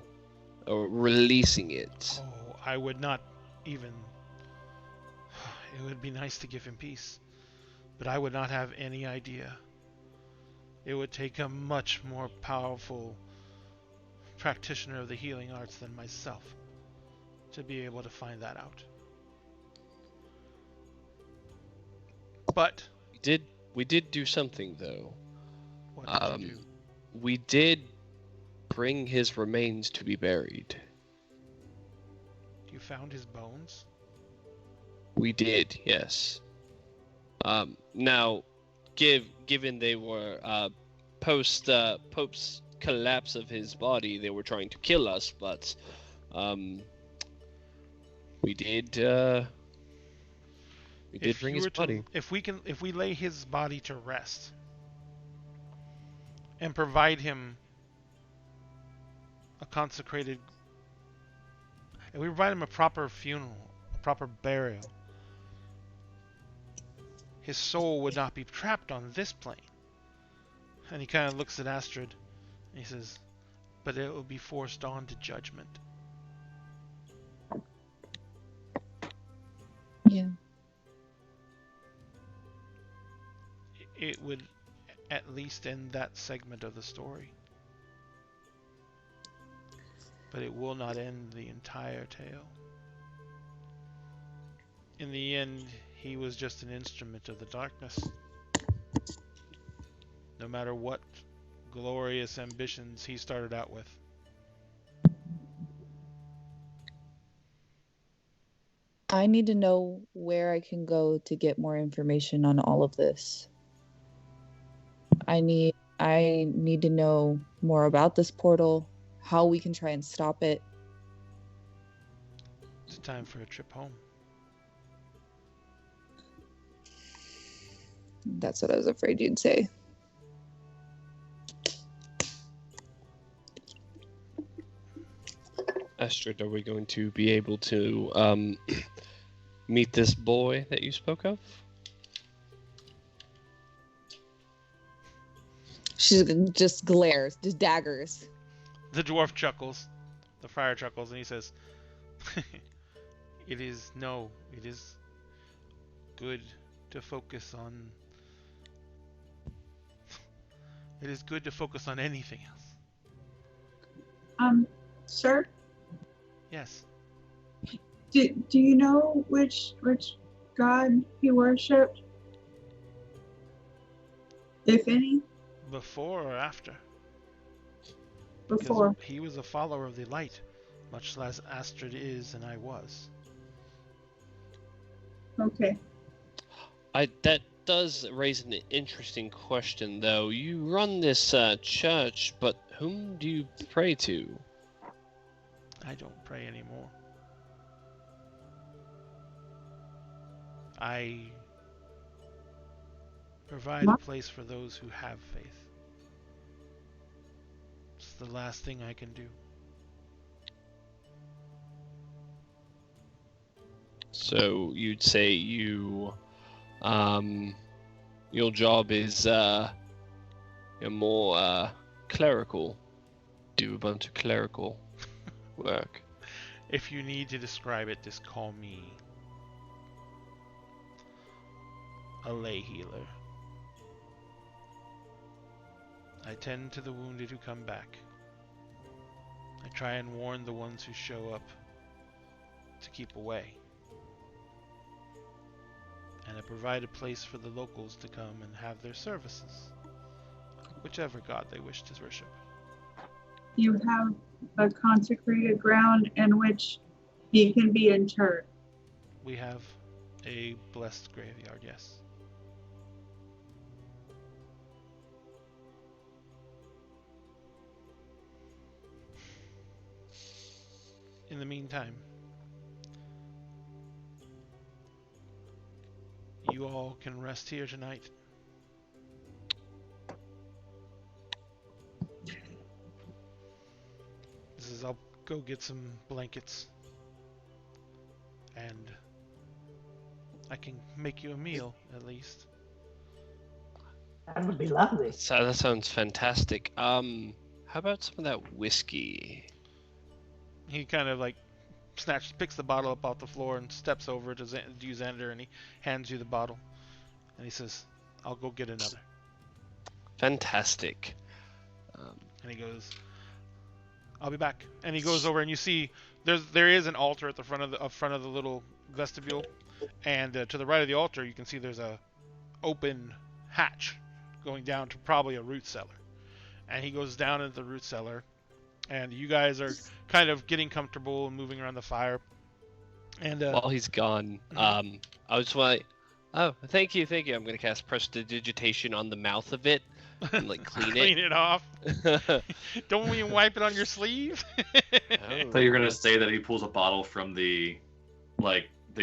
or releasing it? Oh, I would not even. It would be nice to give him peace, but I would not have any idea. It would take a much more powerful practitioner of the healing arts than myself to be able to find that out. But We did do something though. what did you do? We did bring his remains to be buried. You found his bones? We did, yes. Now, given they were post Pope's collapse of his body, they were trying to kill us, but we did bring his body. If we lay his body to rest and provide him a consecrated, and we provide him a proper funeral, a proper burial, his soul would not be trapped on this plane. And he kind of looks at Astrid. And he says, but it will be forced on to judgment. Yeah. It would at least end that segment of the story. But it will not end the entire tale. In the end, he was just an instrument of the darkness. No matter what glorious ambitions he started out with. I need to know where I can go to get more information on all of this. I need to know more about this portal, how we can try and stop it. It's time for a trip home. That's what I was afraid you'd say. Astrid, are we going to be able to meet this boy that you spoke of? She just glares, just daggers. The dwarf chuckles. The friar chuckles and he says, it is good to focus on... It is good to focus on anything else. Sir, Yes. do you know which god he worshipped? If any? Before or after? Before. Because he was a follower of the light, much as Astrid is and I was. Okay. That does raise an interesting question, though. You run this church, but whom do you pray to? I don't pray anymore. I provide a place for those who have faith. It's the last thing I can do. So you'd say your job is more clerical. Do a bunch of clerical work. If you need to describe it, just call me a lay healer. I tend to the wounded who come back. I try and warn the ones who show up to keep away. And I provide a place for the locals to come and have their services, whichever god they wish to worship. You have a consecrated ground in which he can be interred. We have a blessed graveyard, yes. In the meantime, you all can rest here tonight. I'll go get some blankets. And I can make you a meal, at least. That would be lovely. So that sounds fantastic. How about some of that whiskey? He kind of like picks the bottle up off the floor and steps over to you, Xander, and he hands you the bottle. And he says, I'll go get another. Fantastic. And he goes, I'll be back. And he goes over and you see there is an altar at the front of the little vestibule. And to the right of the altar, you can see there's a open hatch going down to probably a root cellar. And he goes down into the root cellar. And you guys are kind of getting comfortable and moving around the fire. And while he's gone, I was like, oh, thank you. I'm going to cast prestidigitation on the mouth of it and like clean it off. Don't even wipe it on your sleeve. I thought you were gonna say that he pulls a bottle from the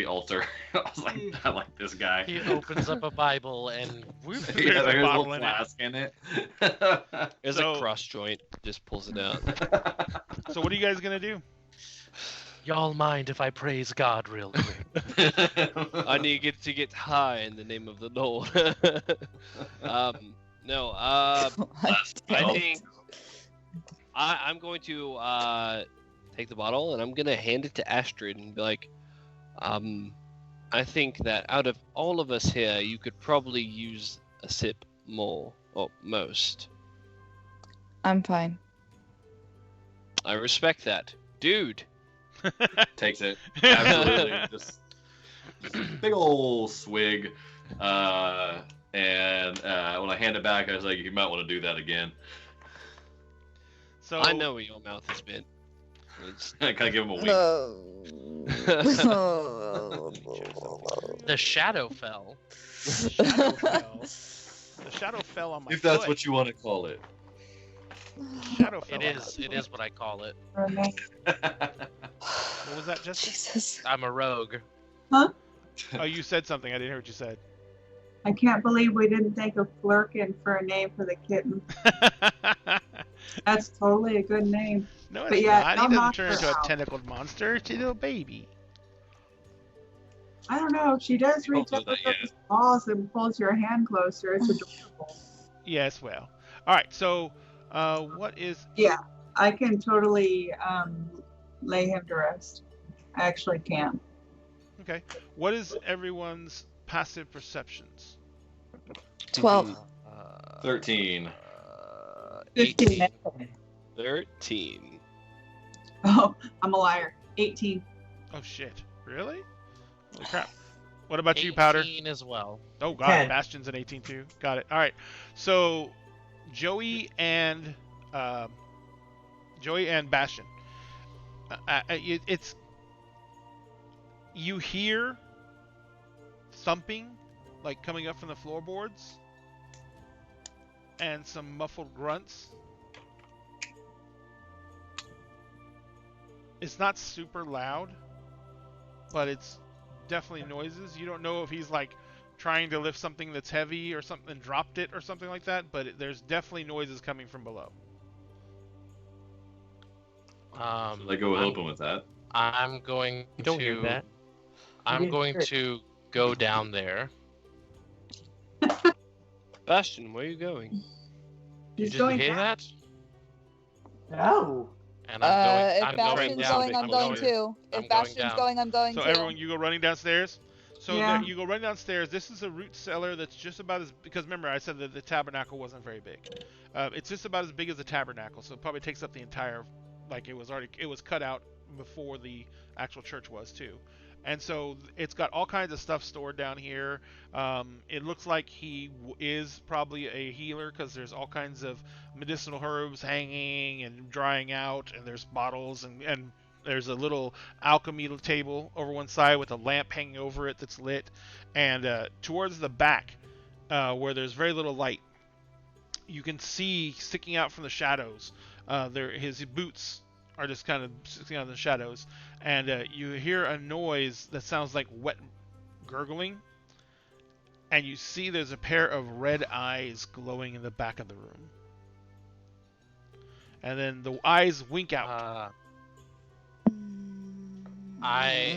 altar. I was like, I like this guy. He opens up a Bible and there's there's a a bottle little in flask in it. There's a cross joint, just pulls it out. So what are you guys gonna do? y'all mind if I praise God real quick? I need to get high in the name of the Lord. No, Left. I Oh. think I'm going to take the bottle and I'm gonna hand it to Astrid and be like, I think that out of all of us here, you could probably use a sip more, or most. I'm fine. I respect that, dude. Takes it. Absolutely. Just big ol' swig. And when I hand it back, I was like, you might want to do that again. So I know where your mouth has been. It's- I kind of give him a wink. The shadow fell. the shadow fell. The shadow fell on my If that's foot. what you want to call it. Shadow fell. It on is. It is what I call it. Renee. What was that, Jessica? Jesus. I'm a rogue. Oh, you said something. I didn't hear what you said. I can't believe we didn't think of Flurkin for a name for the kitten. That's totally a good name. No, But it's yeah, not. He don't doesn't knock turn her into a out. tentacled monster. It's a little baby. I don't know. She does reach Don't up do with that those paws and pulls your hand closer. It's adorable. Yes, well. All right. So, what is? Yeah, I can totally lay him to rest. I actually can. Okay. What is everyone's passive perceptions? 12. 13. 15. 13. Oh, I'm a liar. 18. Oh shit! Really? Holy crap! What about you, Powder? 18 as well. Oh god, 10. Bastion's an 18 too. Got it. All right. So, Joey and Bastion. It's you hear thumping, like coming up from the floorboards, and some muffled grunts. It's not super loud, but it's definitely noises. You don't know if he's like trying to lift something that's heavy or something and dropped it or something like that, but there's definitely noises coming from below. So they go help him with that. I'm going You don't hear to. that. I'm didn't going hear it. to go down there. Bastion, where are you going? You He's didn't going hear down. that? No. And I'm going. If I'm Bastion's down. going, I'm going too. I'm If going Bastion's down. going, I'm going So too. everyone, you go running downstairs. So Yeah. you go running downstairs. This is a root cellar that's just about as, because remember I said that the tabernacle wasn't very big. It's just about as big as the tabernacle, so it probably takes up the entire, like it was cut out before the actual church was too. And so it's got all kinds of stuff stored down here. It looks like he is probably a healer because there's all kinds of medicinal herbs hanging and drying out, and there's bottles and there's a little alchemy table over one side with a lamp hanging over it that's lit. And towards the back, where there's very little light, you can see sticking out from the shadows. His boots are just kind of sticking out of the shadows, and you hear a noise that sounds like wet gurgling, and you see there's a pair of red eyes glowing in the back of the room, and then the eyes wink out. I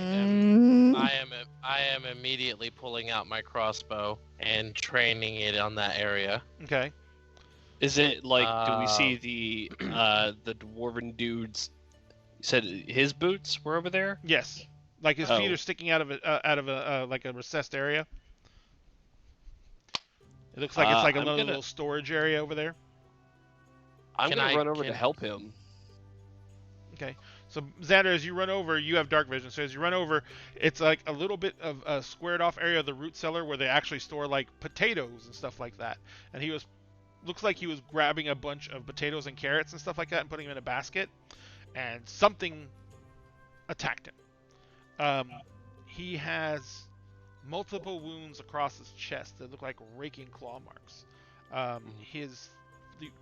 am immediately pulling out my crossbow and training it on that area. Okay. Is it like, do we see the dwarven dude's? You said his boots were over there? Yes. Like his feet are sticking out of a like a recessed area. It looks like it's like a little storage area over there. I'm Can gonna I- run over can- to help him. Okay. So Xander, as you run over, you have dark vision. So as you run over, it's like a little bit of a squared off area of the root cellar where they actually store like potatoes and stuff like that. And looks like he was grabbing a bunch of potatoes and carrots and stuff like that and putting them in a basket. And something attacked him. He has multiple wounds across his chest that look like raking claw marks.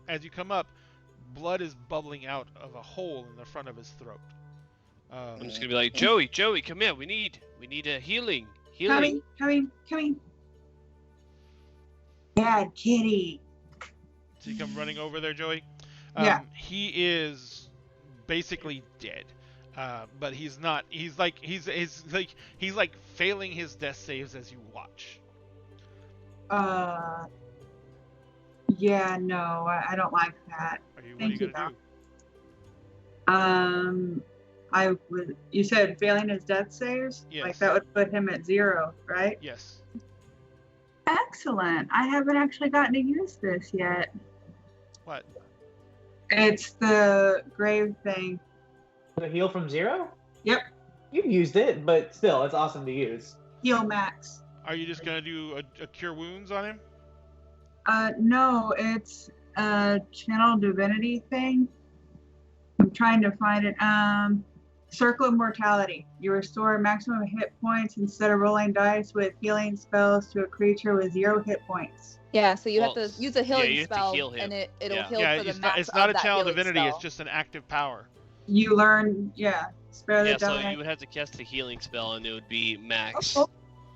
As you come up, blood is bubbling out of a hole in the front of his throat. I'm just gonna be like, Joey, come here. We need a healing. Coming. Bad kitty. So you come running over there, Joey. Yeah. He is basically dead, but he's not. He's like failing his death saves as you watch. Yeah, no, I don't like that. What are Thank you you, gonna do? I would. You said failing his death saves? Yes. Like that would put him at 0, right? Yes. Excellent. I haven't actually gotten to use this yet. What? It's the grave thing. The heal from 0? Yep. You've used it, but still, it's awesome to use. Heal max. Are you just gonna do a cure wounds on him? No, it's a channel divinity thing. I'm trying to find it. Circle of Mortality. You restore maximum hit points instead of rolling dice with healing spells to a creature with 0 hit points. Yeah, so you Well, have to use a healing you have to spell, heal him. and it'll Yeah. heal Yeah, for the it's max not. It's not of a that channel healing divinity. spell. It's just an active power. You learn, spare the Yeah, so die. you would have to cast a healing spell, and it would be max. Oh,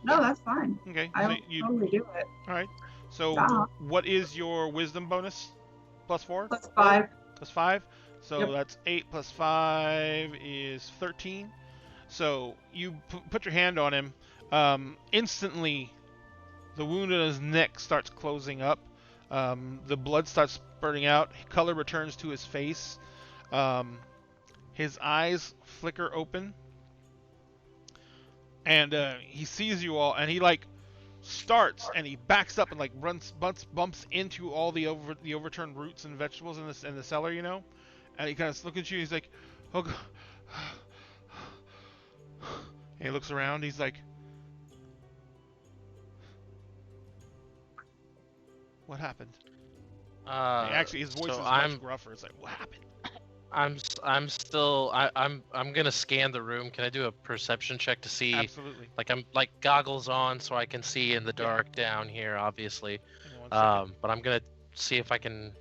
no, that's fine. Okay. I So will you. totally do it. All right. So Yeah. what is your wisdom bonus? +4. +5. +5. So Yep. that's 8 + 5 is 13. So you put your hand on him. Instantly, the wound in his neck starts closing up. The blood starts spurting out. Color returns to his face. His eyes flicker open. And he sees you all, and he starts, and he backs up and bumps into all the overturned roots and vegetables in the cellar, And he kind of looks at you. He's like, "Oh God." And he looks around. He's like, "What happened?" Actually, his voice is much gruffer. It's like, "What happened?" I'm still I'm gonna scan the room. Can I do a perception check to see? Absolutely. I'm goggles on so I can see in the dark down here, obviously. Hang on 1 second. But I'm gonna see if I can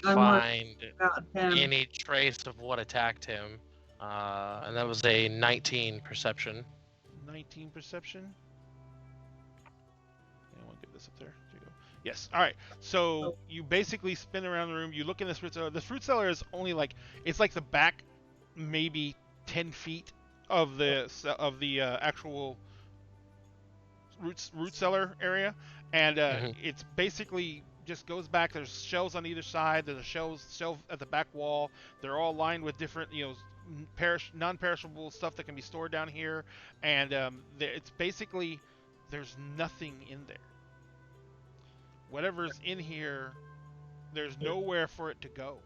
I'm find About him. any trace of what attacked him. And that was a 19 perception. 19 perception. I want to get this up there. There you go. Yes. All right. So you basically spin around the room. You look in this fruit cellar. The fruit cellar is only it's like the back, maybe 10 feet of the actual root cellar area, and it's basically just goes back. There's shelves on either side. There's a shelf at the back wall. They're all lined with different non-perishable stuff that can be stored down here, and it's basically there's nothing in there. Whatever's in here, there's nowhere for it to go.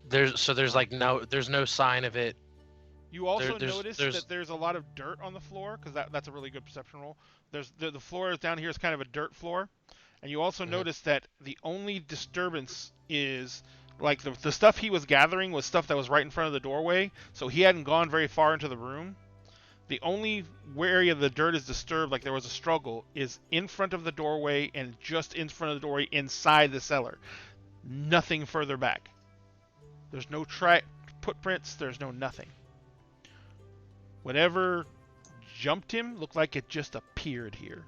There's no sign of it. You also There's- notice there's- that there's a lot of dirt on the floor, because that's a really good perception roll. There's the floor is down here is kind of a dirt floor, and you also notice that the only disturbance is the stuff he was gathering was stuff that was right in front of the doorway, so he hadn't gone very far into the room. The only area the dirt is disturbed, like there was a struggle, is in front of the doorway and just in front of the doorway inside the cellar. Nothing further back. There's no footprints. There's no nothing. Whatever jumped him looked like it just appeared here.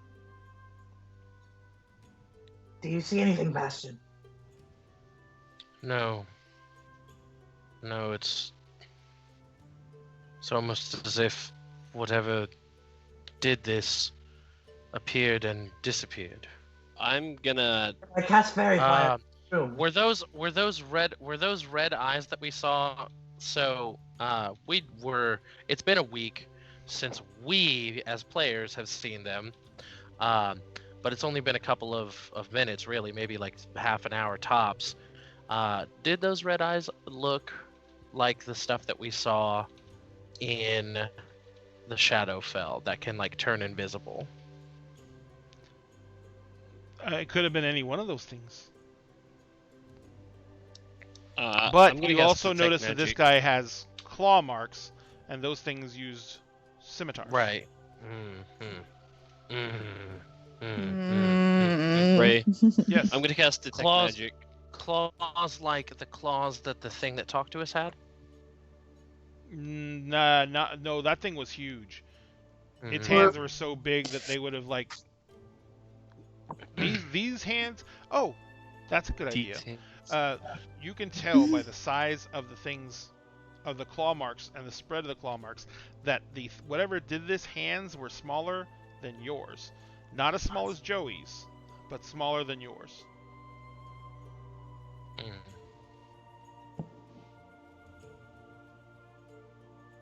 Do you see anything, Bastion? No, it's almost as if whatever did this appeared and disappeared. I'm gonna. I cast fairy fire. Room. Were those red eyes that we saw? So it's been a week since we as players have seen them, but it's only been a couple of minutes, really, maybe like half an hour tops. Did those red eyes look like the stuff that we saw in the Shadowfell that can turn invisible? It could have been any one of those things. I'm But gonna you cast also Detect notice that this Magic. guy has claw marks, and those things used scimitars. Right. Ray, Yes. I'm gonna cast Detect Claws. Magic. Claws like the claws that the thing that talked to us had? No, that thing was huge. Its Mhm. hands were so big that they would have these hands. Oh, that's a good idea. You can tell by the size of the things of the claw marks and the spread of the claw marks, that the whatever did this hands were smaller than yours. Not as small as Joey's, but smaller than yours. Mm.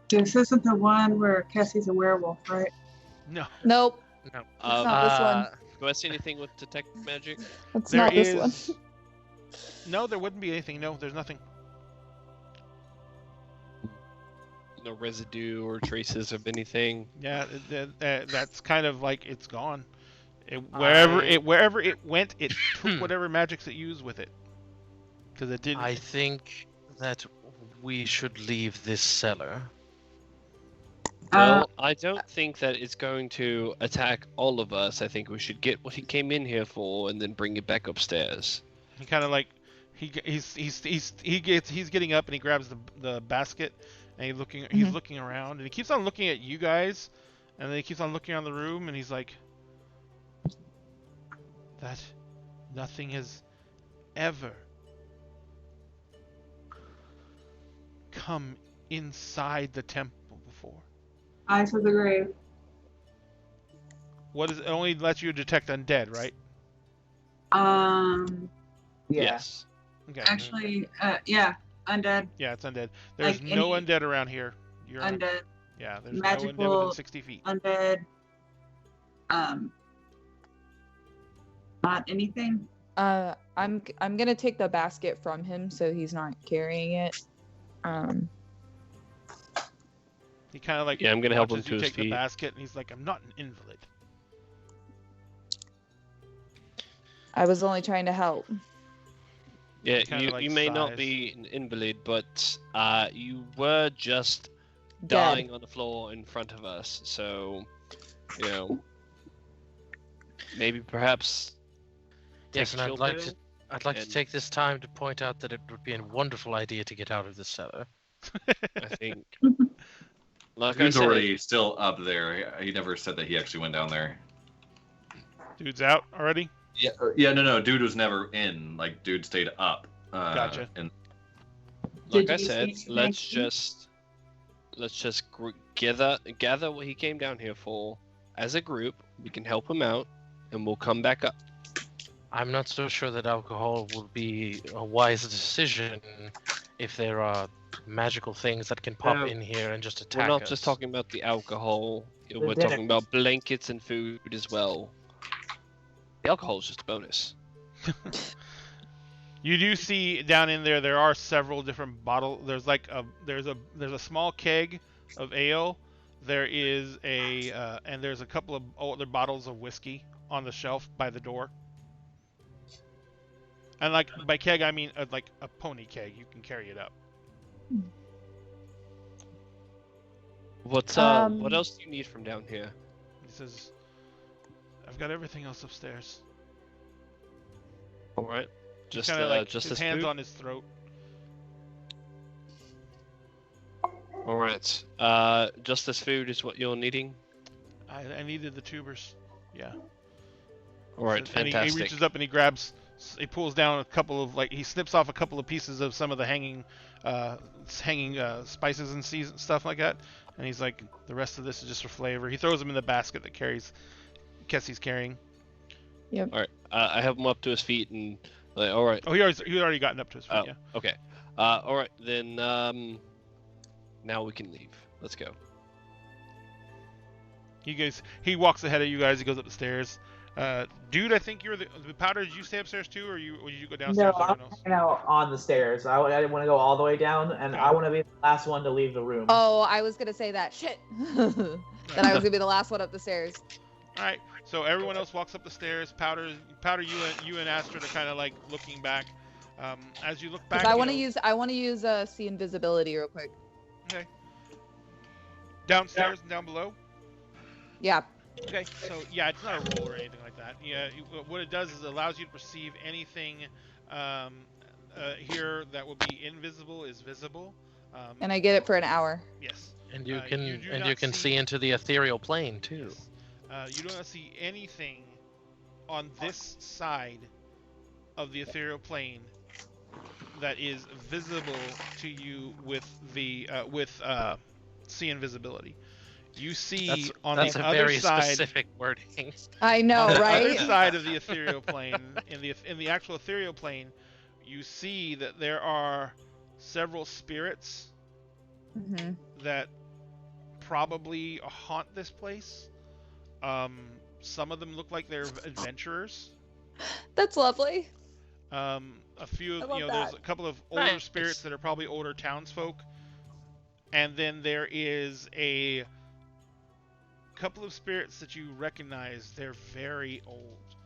This isn't the one where Kessie's a werewolf, right? No. Nope. No. It's not this one. Do I see anything with detect magic? It's There not this one. is. No, there wouldn't be anything. No, there's nothing. No residue or traces of anything. Yeah, that's kind of like it's gone. I- Wherever it went, it took whatever magics it used with it. Because it didn't. I think that we should leave this cellar. Well, I don't think that it's going to attack all of us. I think we should get what he came in here for and then bring it back upstairs. He kind of like he's getting up and he grabs the basket and he's looking around and he keeps on looking at you guys and then he keeps on looking around the room and he's like, that nothing has ever come inside the temple before. Eyes of the Grave. What is it? Only lets you detect undead, right? Yeah. Yes. Okay. Actually, yeah, undead, Yeah, it's undead. There's like no any- undead around here. You're undead, Yeah, there's no undead magical- within 60 feet. undead. Not anything. I'm gonna take the basket from him so he's not carrying it. He kind of like Yeah, I'm gonna help him watches to you his take the feet. basket and he's like, I'm not an invalid. I was only trying to help. Yeah, Kinda you, like you may not size. be an invalid, but you were just Dead. dying on the floor in front of us. So, maybe perhaps. Yes, take and a I'd like chill to. pill? I'd like to and- take this time to point out that it would be a wonderful idea to get out of this cellar. I think. Like I Dude's said, already still up there. He never said that he actually went down there. Dude's out already? Yeah, no. Dude was never in. Like, dude stayed up. Gotcha. And like Did I you said, see let's anything? just gather what he came down here for as a group. We can help him out, and we'll come back up. I'm not so sure that alcohol would be a wise decision if there are magical things that can pop No, in here and just attack We're not us. just talking about the alcohol. We're dinner. talking about blankets and food as well. The alcohol is just a bonus. You do see down in there are several different bottles. There's like there's a small keg of ale. There is and there's a couple of other bottles of whiskey on the shelf by the door. And like by keg I mean like a pony keg. You can carry it up. What Um, else do you need from down here? He says, I've got everything else upstairs. All right, just Kind of like just his this hands food? on his throat. All right, just this food is what you're needing. I needed the tubers. Yeah. All right, And he fantastic. reaches up and he pulls down a couple of he snips off a couple of pieces of some of the hanging spices and stuff like that, and he's like, the rest of this is just for flavor. He throws them in the basket that Kessie's carrying. All right, I have him up to his feet and like, all right. Oh, he already gotten up to his feet. Oh, Yeah. okay. All right, then now we can leave. Let's go. He walks ahead of you guys. He goes up the stairs. Dude, I think you're the Powder. Did you stay upstairs too, or did you go downstairs? No, with I'm everyone else? hanging out on the stairs. I didn't want to go all the way down, and Okay. I want to be the last one to leave the room. Oh, I was gonna say that. Shit. That I was gonna be the last one up the stairs. All right. So everyone else walks up the stairs. Powder, you and Astrid are kind of like looking back. As you look back, Because I you want to use see invisibility real quick. Okay. Downstairs and down below. Yeah. Okay, so yeah, it's not a roll or anything like that. Yeah, what it does is it allows you to perceive anything here that would be invisible is visible. And I get it for an hour. Yes. And you you can do and not you can see into the ethereal plane too. Yes. You do not see anything on this side of the ethereal plane that is visible to you with the see invisibility. You see on That's the a other very side, specific wording. I know, on the right? other side of the ethereal plane, in the actual ethereal plane, you see that there are several spirits Hmm. that probably haunt this place. Some of them look like they're adventurers. That's lovely. A few I of love there's that. a couple of older Nice. spirits that are probably older townsfolk, and then there is a couple of spirits that you recognize. They're very old,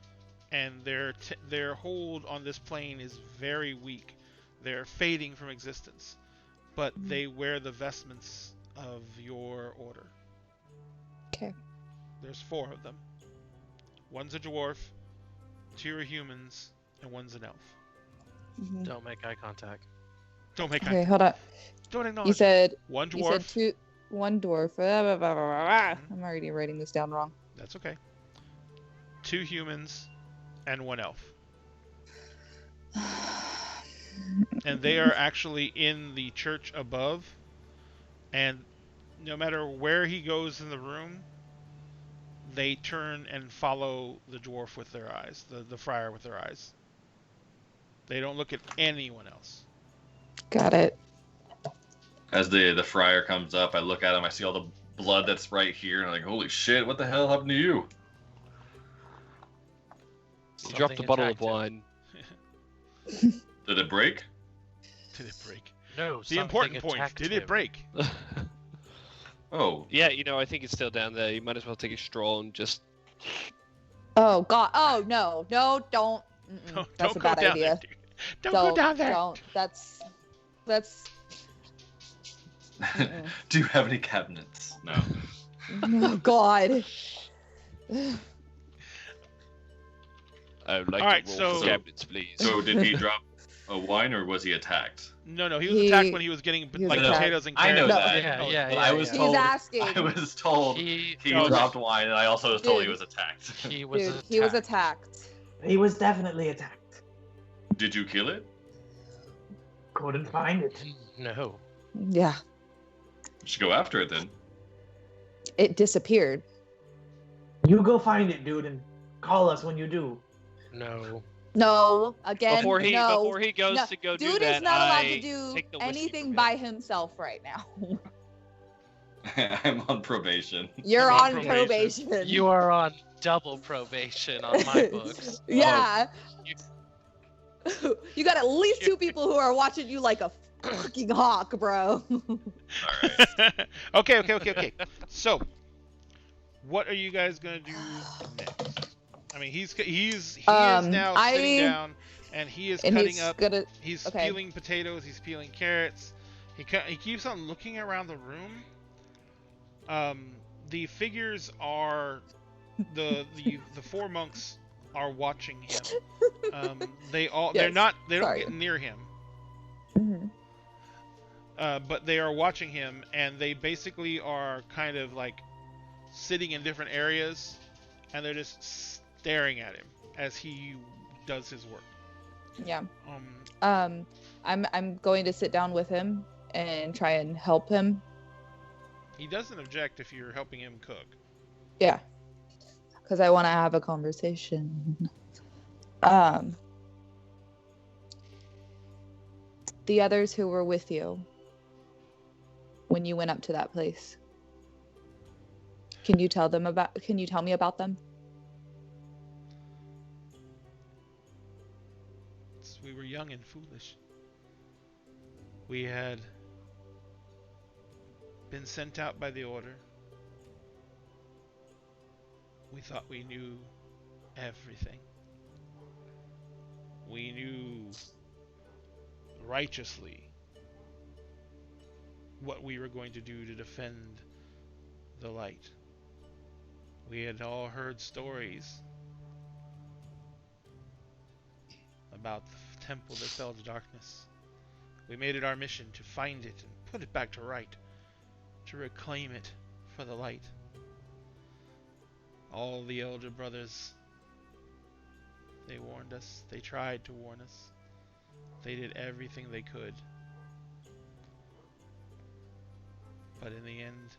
and their hold on this plane is very weak. They're fading from existence, but they wear the vestments of your order. Okay. There's 4 of them. One's a dwarf, 2 are humans, and one's an elf. Mhm. Don't make eye contact. Don't make Okay, eye. hold on. Don't acknowledge. You said one you said dwarf. one dwarf. I'm already writing this down wrong. That's okay. 2 humans and 1 elf. And they are actually in the church above. And no matter where he goes in the room, they turn and follow the dwarf with their eyes, the friar with their eyes. They don't look at anyone else. Got it. As the friar comes up, I look at him. I see all the blood that's right here, and I'm like, "Holy shit! What the hell happened to you?" You dropped a Something bottle of attractive. wine. Did it break? Did it break? No, The important point. Did it break? Oh, Yeah, I think it's still down there. You might as well take a straw and just. Oh God. Oh no. No. Don't. Don't That's a go bad down idea. there, dude. Don't go down there. Don't. That's. Mm-mm. do you have any cabinets? No. Oh God. I would like All right, to roll so- for cabinets, please. So did he drop a wine, or was he attacked? No, he was attacked when he was getting he was like attacked. potatoes and I carrots. know No. that. Yeah, Oh, yeah, But yeah. I was yeah. told. He's asking. I was told He dropped wine, and I also was told he Dude. was attacked. he was Dude, attacked. he was attacked. He was definitely attacked. Did you kill it? Couldn't find it. No. Yeah. You should go after it then. It disappeared. You go find it, dude, and call us when you do. No. No. Again. Before he no. goes No. to go Dude do that, is not allowed I to do take the whiskey anything from by him. himself right now. I'm on probation. You're I'm on on probation. You are on double probation on my books. Yeah. You- You got at least 2 people who are watching you like a fucking hawk, bro. All right. Okay. So, what are you guys gonna do next? I mean, he is now sitting down, and he is And cutting he's up. gonna. He's okay. peeling potatoes. He's peeling carrots. He keeps on looking around the room. The figures are the 4 monks are watching him. They Yes, they don't sorry. get near him. Mhm. But they are watching him, and they basically are kind of like sitting in different areas, and they're just staring at him as he does his work. Yeah. I'm going to sit down with him and try and help him. He doesn't object if you're helping him cook. Yeah. Because I want to have a conversation. The others who were with you when you went up to that place. Can you tell me about them? We were young and foolish. We had been sent out by the order. We thought we knew everything. We knew righteously what we were going to do to defend the light. We had all heard stories about the temple that fell to darkness. We made it our mission to find it and put it back to right, to reclaim it for the light. All the elder brothers, they warned us, they tried to warn us, They did everything they could. But in the end,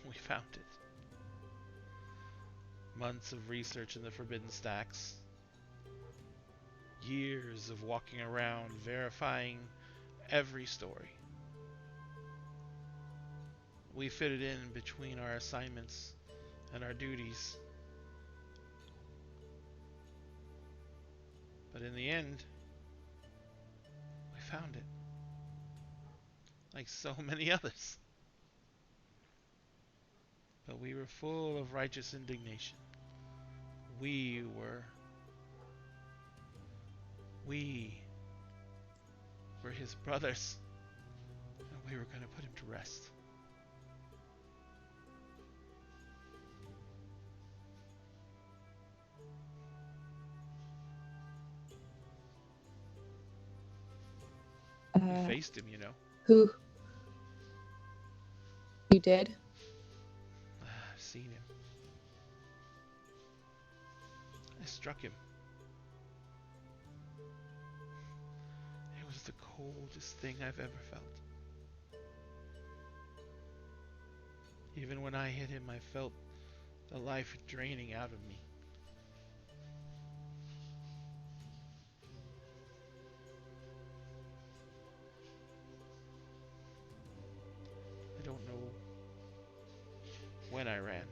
we found it. Months of research in the Forbidden Stacks. Years of walking around, verifying every story. We fit it in between our assignments and our duties. But in the end, we found it. Like so many others. But we were full of righteous indignation. We were his brothers, and we were going to put him to rest. We faced him, you know. Who? You did? I've seen him. I struck him. It was the coldest thing I've ever felt. Even when I hit him, I felt the life draining out of me. I don't know when I ran.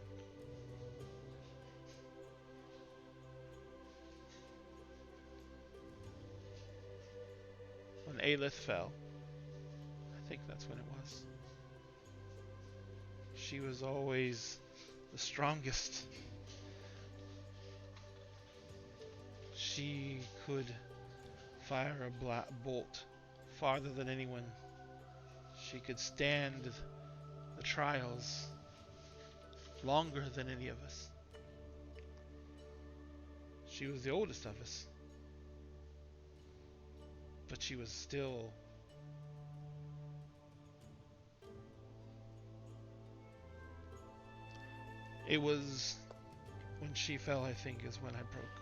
When Aelith fell, I think that's when it was. She was always the strongest. She could fire a bolt farther than anyone. She could stand the trials longer than any of us. She was the oldest of us. But she was still it was when she fell, I think, is when I broke.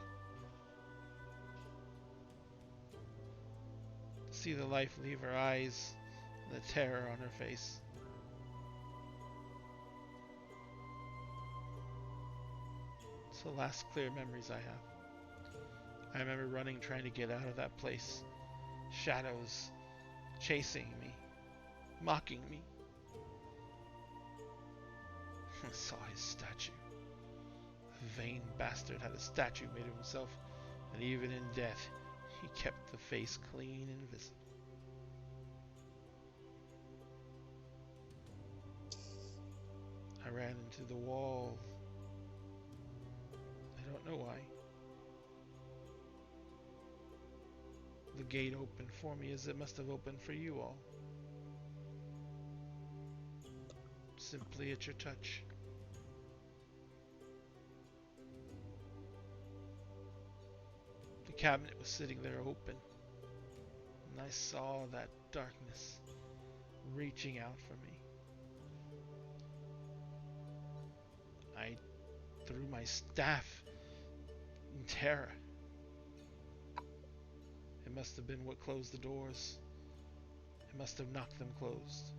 See the life leave her eyes, the terror on her face. It's the last clear memories I have. I remember running, trying to get out of that place. Shadows chasing me, mocking me. I saw his statue. The vain bastard had a statue made of himself, and even in death, he kept the face clean and visible. I ran into the wall. I don't know why. The gate opened for me as it must have opened for you all. Simply at your touch. The cabinet was sitting there open, and I saw that darkness reaching out for me. I threw my staff in terror. It must have been what closed the doors. It must have knocked them closed.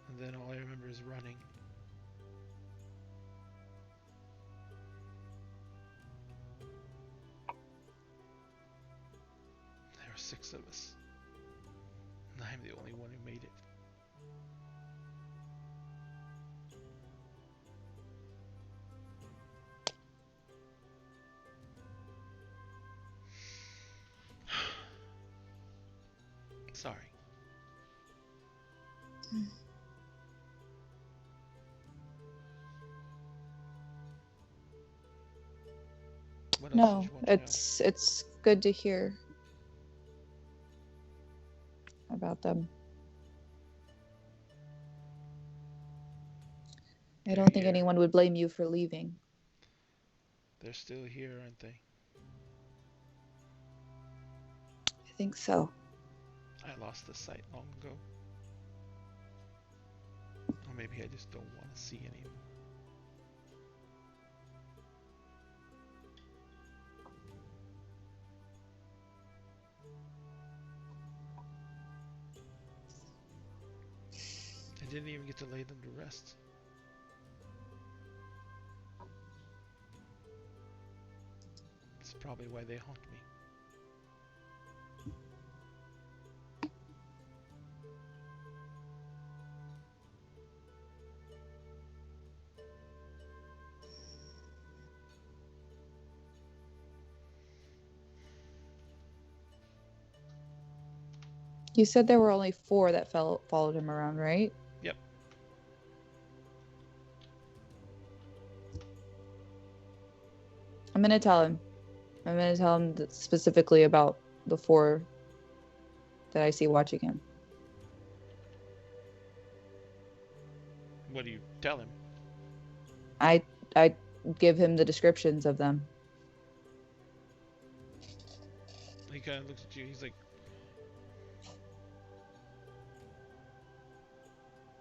And then all I remember is running. There were 6 of us. And I'm the only one who made it. Sorry. What else did No, you want to know? it's good to hear about them. I They're don't think here. anyone would blame you for leaving. They're still here, aren't they? I think so. I lost the sight long ago. Or maybe I just don't want to see anymore. didn't even get to lay them to rest. That's probably why they haunt me. You said there were only 4 that followed him around, right? Yep. I'm gonna tell him. I'm gonna tell him specifically about the 4 that I see watching him. What do you tell him? I give him the descriptions of them. He kind of looks at you. He's like,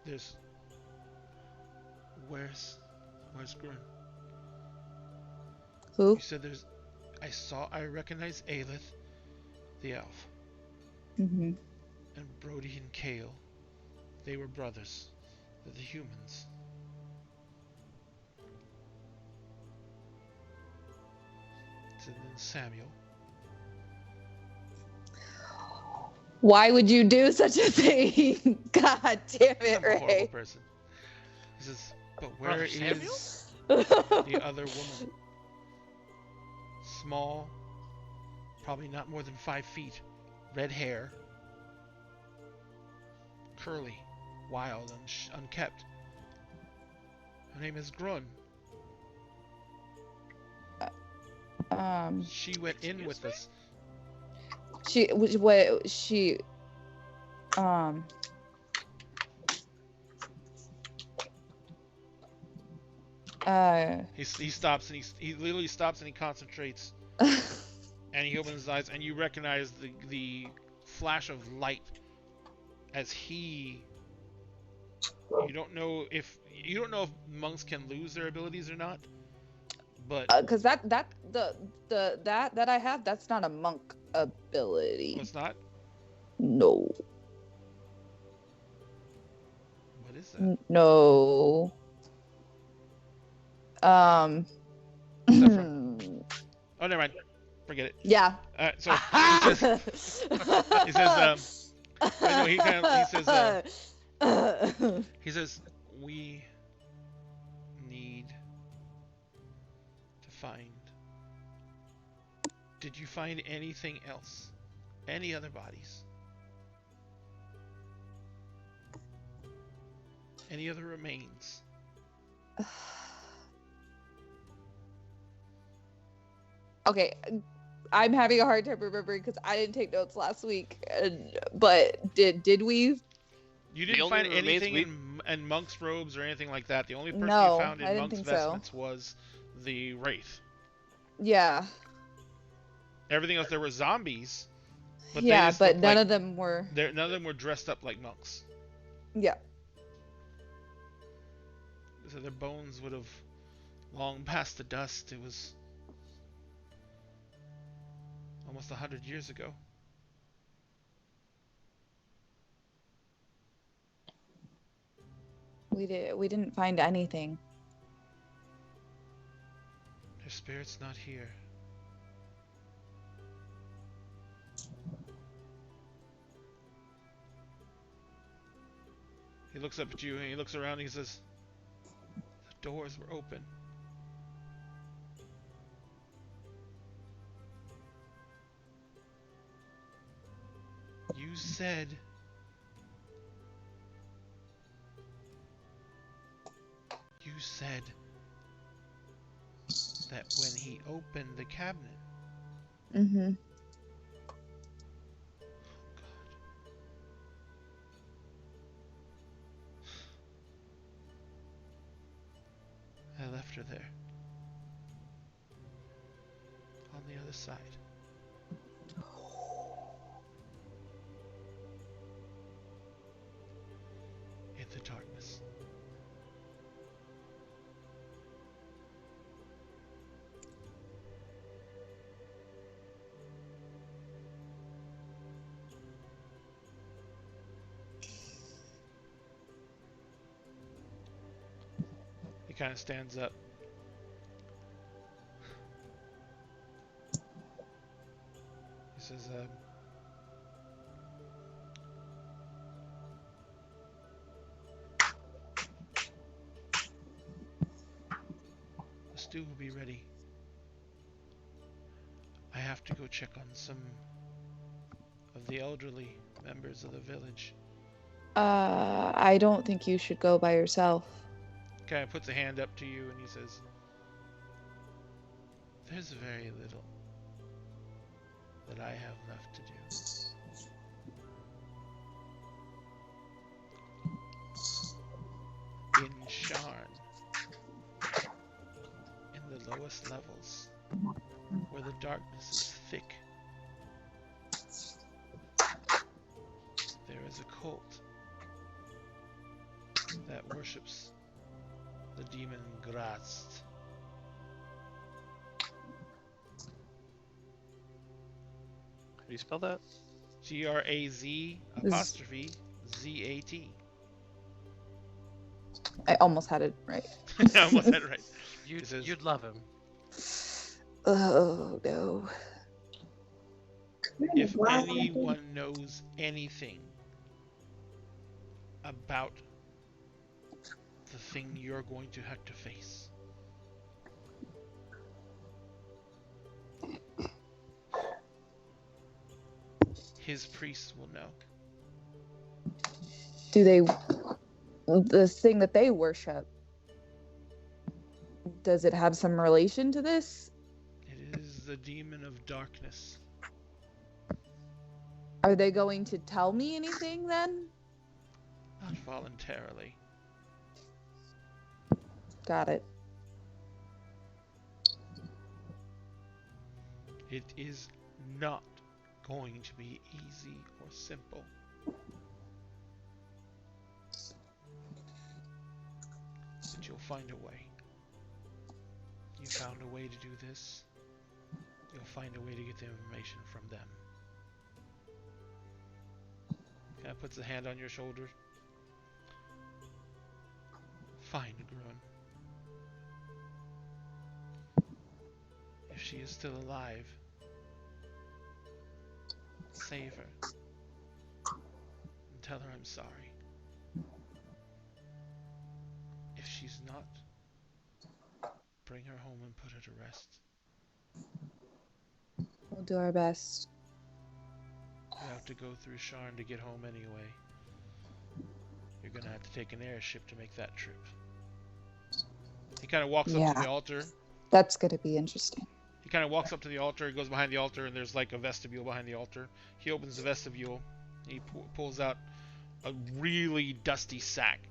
"There's. Where's Grun? Who? You said there's. I recognize Aelith, the elf, Mm-hmm. and Brody and Kale. They were brothers. They're the humans. And then Samuel. Why would you do such a thing? God damn it, I'm a horrible Ray. person." He says, "But where Brother is Samuel? the other woman? Small, probably not more than 5 feet, red hair, curly, wild, unkept. Her name is Grun. She went in with us. He stops and he literally stops and he concentrates and he opens his eyes and you recognize the flash of light as he. You don't know if monks can lose their abilities or not, but because that I have, that's not a monk ability. it's not. No. What is that? No. What's that from? Oh, never mind. Forget it. Yeah. So he says we need to find. Did you find anything else? Any other bodies? Any other remains? Okay, I'm having a hard time remembering because I didn't take notes last week. But did we? You didn't find anything in monk's robes or anything like that. The only person No, you found I in didn't monk's think so. vestments was the wraith. Yeah. Everything else, there were zombies. But Yeah, they just but looked none like, of them were. none of them were dressed up like monks. Yeah. So their bones would have long passed the dust. It was almost 100 years ago. We didn't find anything. Their spirit's not here. He looks up at you and he looks around and he says, "The doors were open. You said that when he opened the cabinet." Mm-hmm. I left her there. On the other side. In the darkness. kind of stands up. He says, the stew will be ready. I have to go check on some of the elderly members of the village. I don't think you should go by yourself. Kind of puts a hand up to you and he says, there's very little that I have left to do. In Sharn, in the lowest levels, where the darkness is thick, there is a cult that worships the demon Grast. How do you spell that? Graz''Z''ZAT. I almost had it right. I almost had it right. You'd love him. Oh no. If anyone knows anything about the thing you're going to have to face, his priests will know. Do they? The thing that they worship, does it have some relation to this? It is the demon of darkness. Are they going to tell me anything then? Not voluntarily. Got it. It is not going to be easy or simple. But you'll find a way. You found a way to do this. You'll find a way to get the information from them. Kind of puts a hand on your shoulder. Find Grun. If she is still alive, save her. And tell her I'm sorry. If she's not, bring her home and put her to rest. We'll do our best. You have to go through Sharn to get home anyway. You're gonna have to take an airship to make that trip. He kind of walks up to the altar. That's gonna be interesting. He kind of walks up to the altar, he goes behind the altar, and there's like a vestibule behind the altar. He opens the vestibule, he pulls out a really dusty sack.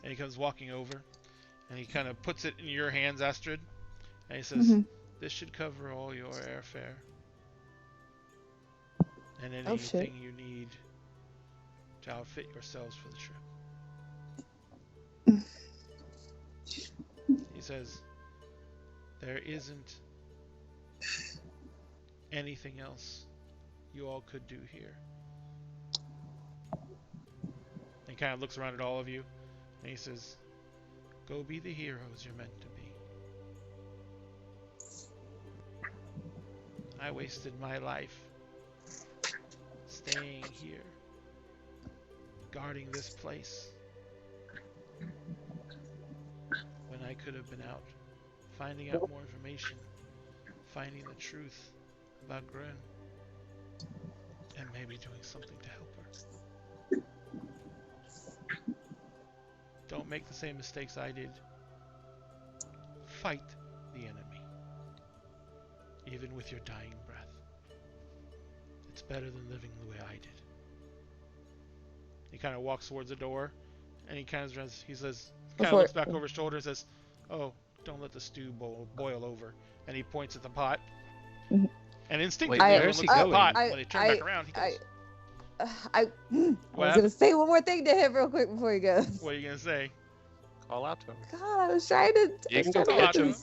And he comes walking over, and he kind of puts it in your hands, Astrid. And he says, this should cover all your airfare. And anything you need to outfit yourselves for the trip. He says, there isn't anything else you all could do here. And he kind of looks around at all of you, and he says, go be the heroes you're meant to be. I wasted my life staying here, guarding this place, when I could have been out, finding out more information, finding the truth about Gren, and maybe doing something to help her. Don't make the same mistakes I did. Fight the enemy, even with your dying breath. It's better than living the way I did. He kind of walks towards the door, and he kind of looks back over his shoulder and says, "Oh, don't let the stew boil over." And he points at the pot. And instinctively, everyone looks at the pot. When they turn back around, he goes, I was gonna say one more thing to him real quick before he goes. What are you gonna say? Call out to him. God, I was trying to. You can go catch him.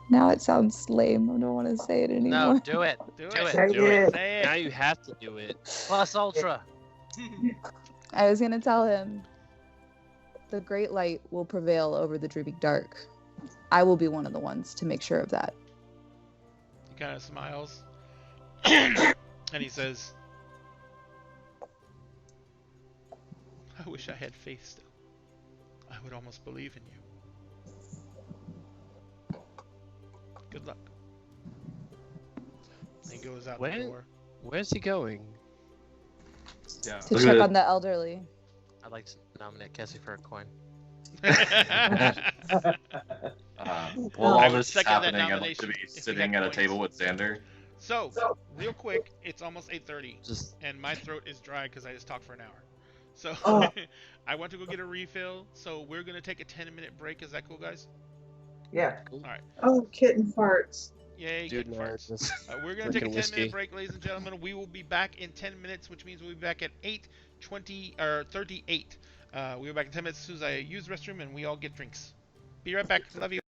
Now it sounds lame. I don't want to say it anymore. No, do it. Do it. Say it. Now you have to do it. Plus Ultra. I was gonna tell him, the great light will prevail over the drooping dark. I will be one of the ones to make sure of that. He kind of smiles. And he says, I wish I had faith still. I would almost believe in you. Good luck. And he goes out the door. Where's he going? Yeah. To check on the elderly. I'd like to nominate Cassie for a coin. While all this is second that happening, I'd like to nomination, be if we sitting got at a points. table with Xander. So, real quick, it's almost 8:30, Just and my throat is dry because I just talked for an hour. So, Oh. I went to go get a refill, so we're going to take a 10-minute break. Is that cool, guys? Yeah. Oh, kitten farts. Yay, dude, kitten no, farts. just We're going to take a 10-minute drinking whiskey. break, ladies and gentlemen. We will be back in 10 minutes, which means we'll be back at 8:38. We'll be back in 10 minutes as soon as I use the restroom and we all get drinks. Be right back. Love you.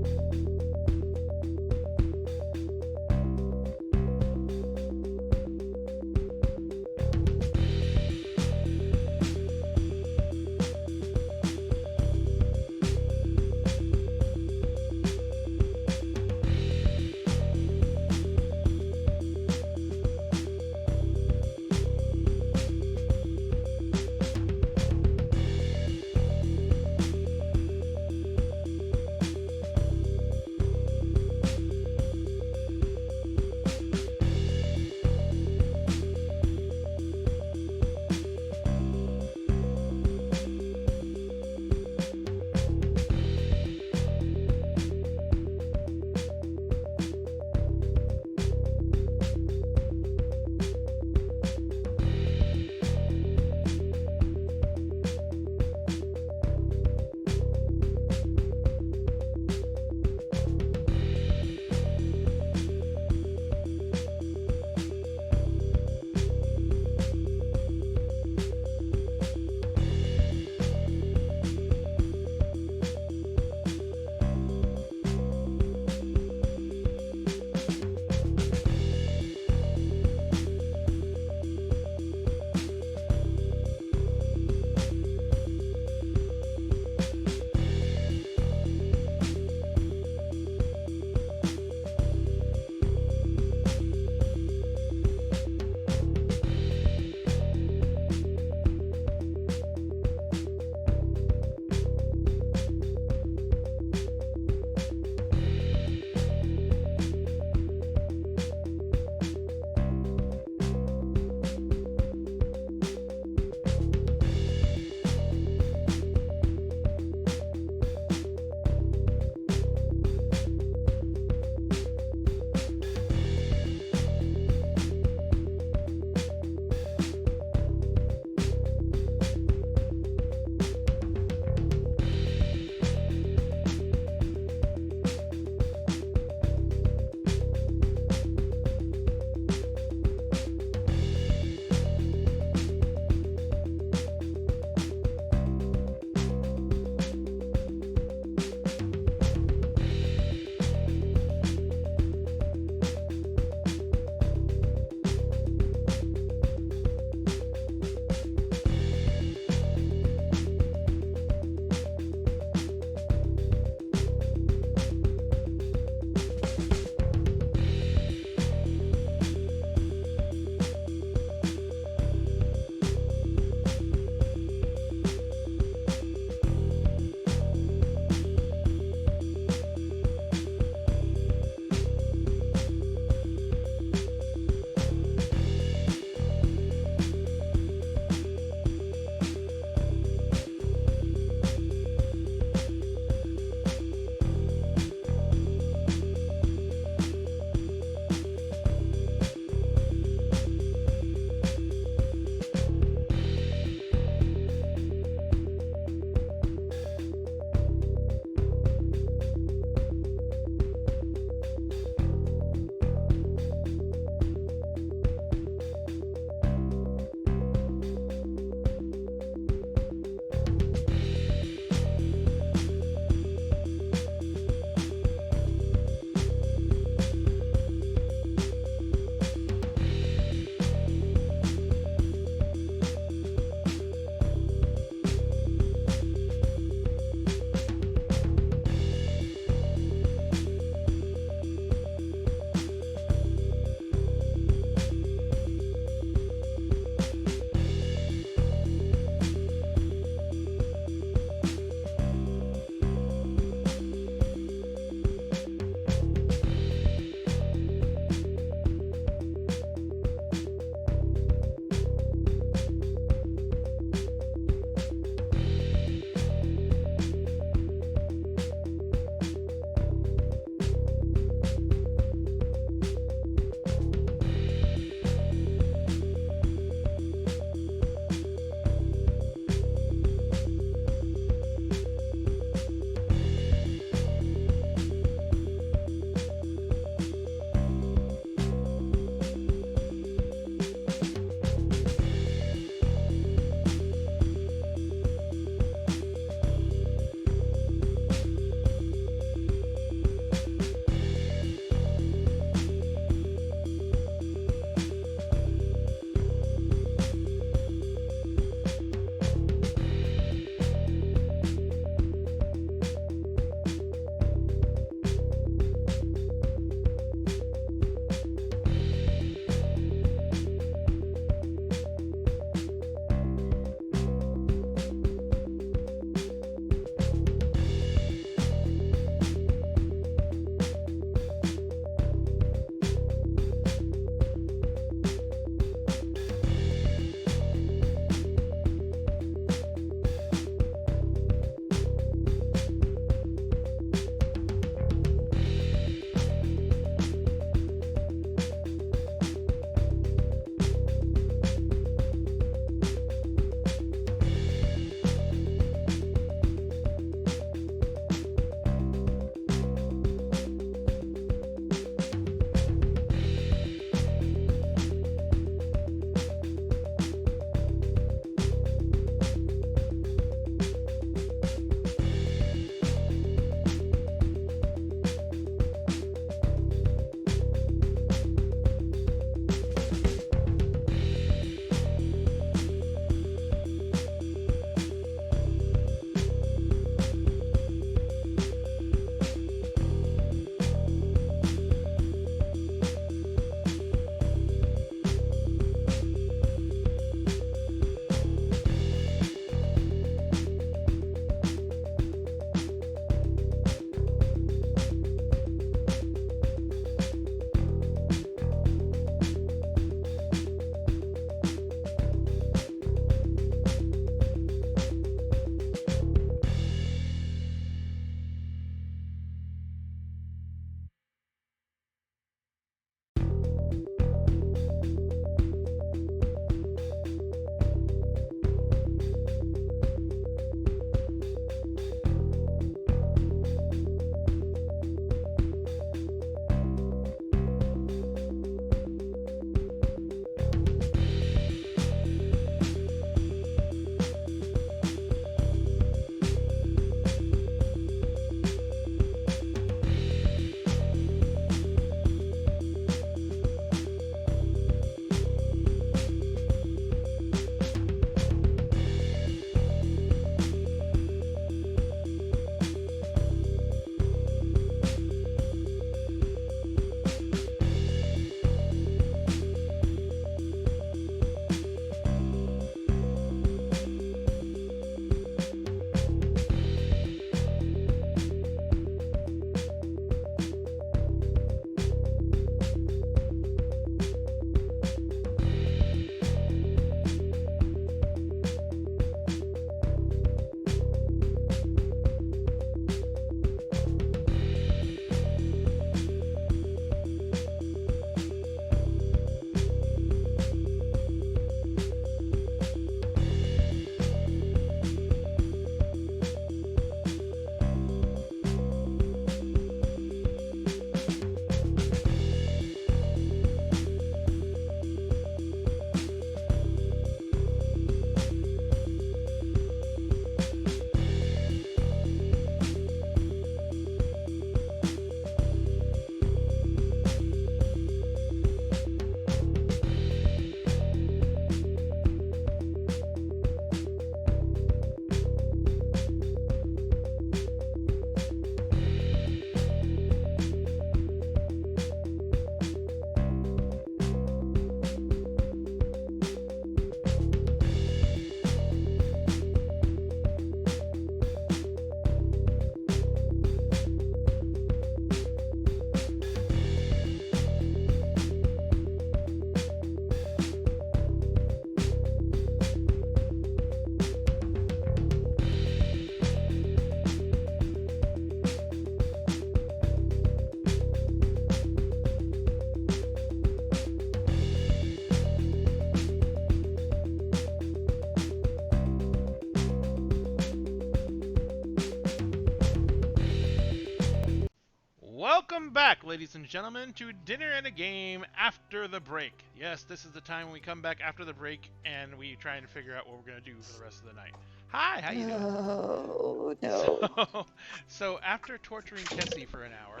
ladies and gentlemen, to Dinner and a Game after the break. Yes, this is the time when we come back after the break and we try and figure out what we're going to do for the rest of the night. Hi, how you doing? Oh, no. So after torturing Kessie for an hour,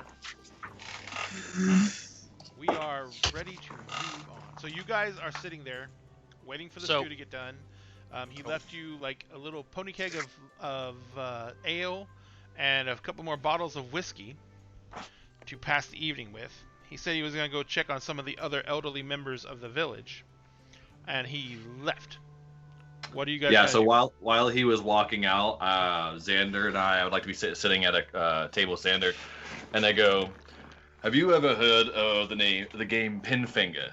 we are ready to move on. So you guys are sitting there, waiting for the stew to get done. He left you like a little pony keg of ale and a couple more bottles of whiskey to pass the evening with. He said he was going to go check on some of the other elderly members of the village, and he left. What are you guys? Yeah. So do? while he was walking out, Xander and I would like to be sitting at a table with Xander, and I go, "Have you ever heard of the game Pinfinger?"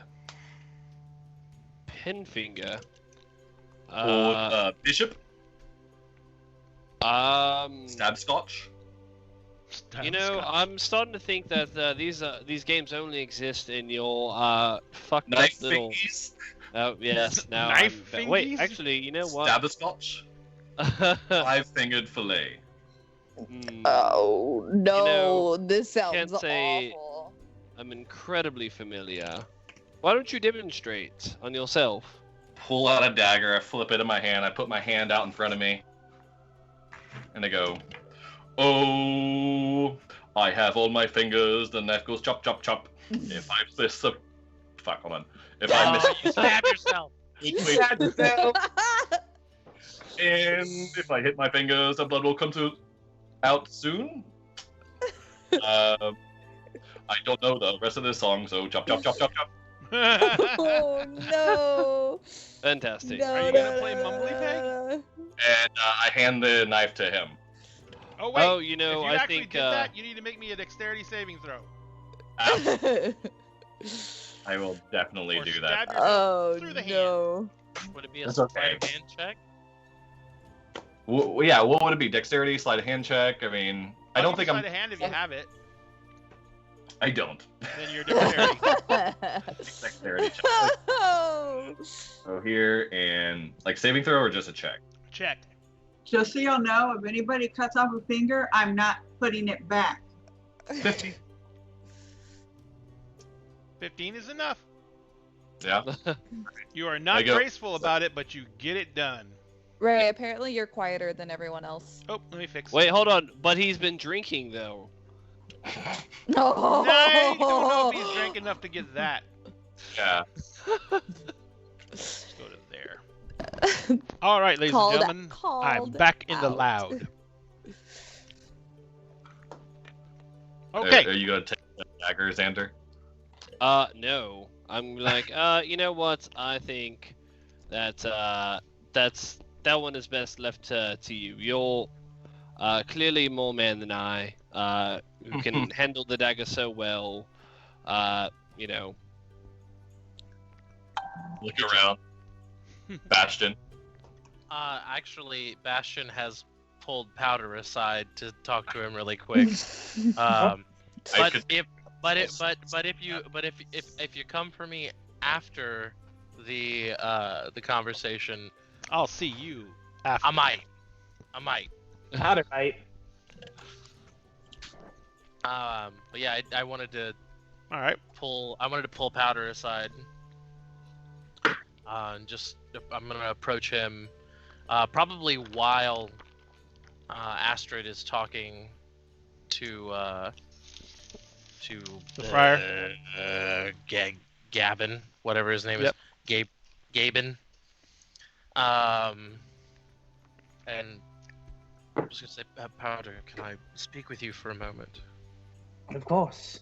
Pinfinger. Or Bishop? Stabscotch? You know, I'm starting to think that these games only exist in your fucked Knife up little. fingies? Oh yes, now. Knife Wait, fingies? actually, you know what? Stabscotch? Five-fingered fillet. Oh, no. This sounds can't say- awful. I'm incredibly familiar. Why don't you demonstrate on yourself? Pull out a dagger, I flip it in my hand, I put my hand out in front of me, and I go, "Oh, I have all my fingers." The knife goes chop, chop, chop. If I miss the... Fuck, hold on. If I miss... You stab yourself. And if I hit my fingers, the blood will come out soon. I don't know the rest of this song, so chop, chop, chop, chop, chop. Oh, no. Fantastic. No, Are you no, gonna play no, Mumbly no, Peg? no, no. And I hand the knife to him. Oh wait. Oh, you know, if you I actually think did that, you need to make me a dexterity saving throw. I will definitely Or do stab that. yourself Oh, through the hand. no. Would it be a That's sleight okay. of hand check? Yeah, what would it be? Dexterity, sleight of hand check? I mean, I don't think I'm... Sleight of hand if you have it. I don't. Then you're dexterity. Dexterity check. Oh. So here, and like saving throw or just a check? Check. Just so you'll know, if anybody cuts off a finger, I'm not putting it back. 50. 15 is enough. Yeah. You are not I go- graceful about it, but you get it done. Ray, apparently you're quieter than everyone else. Oh, let me fix it. Wait, hold on. But he's been drinking though. No. I don't know if he's drank enough to get that. Yeah. Let's go to there. All right, ladies and gentlemen, I'm back in the loud. Okay. Are you gonna take the dagger, Xander? No. I'm like, you know what? I think that that one is best left to you. You're clearly more man than I, who can handle the dagger so well. You know. Look around. Bastion. Actually, Bastion has pulled Powder aside to talk to him really quick. But if you come for me after the conversation, I'll see you after. I might. Powder right. But yeah, I wanted to All right. pull Powder aside. And just I'm gonna approach him, probably while Astrid is talking to The friar? Gavin, whatever his name Yep. is, Gabin. And I'm just gonna say, Powder, can I speak with you for a moment? Of course.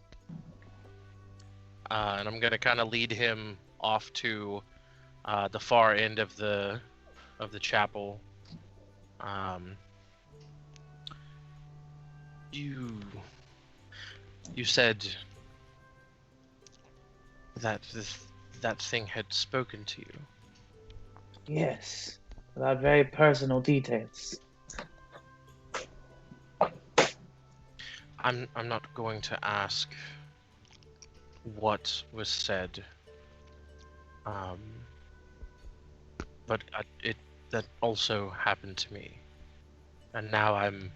And I'm gonna kind of lead him off to the far end of the chapel. You said that that thing had spoken to you. Yes. Without very personal details. I'm not going to ask what was said. But that also happened to me, and now I'm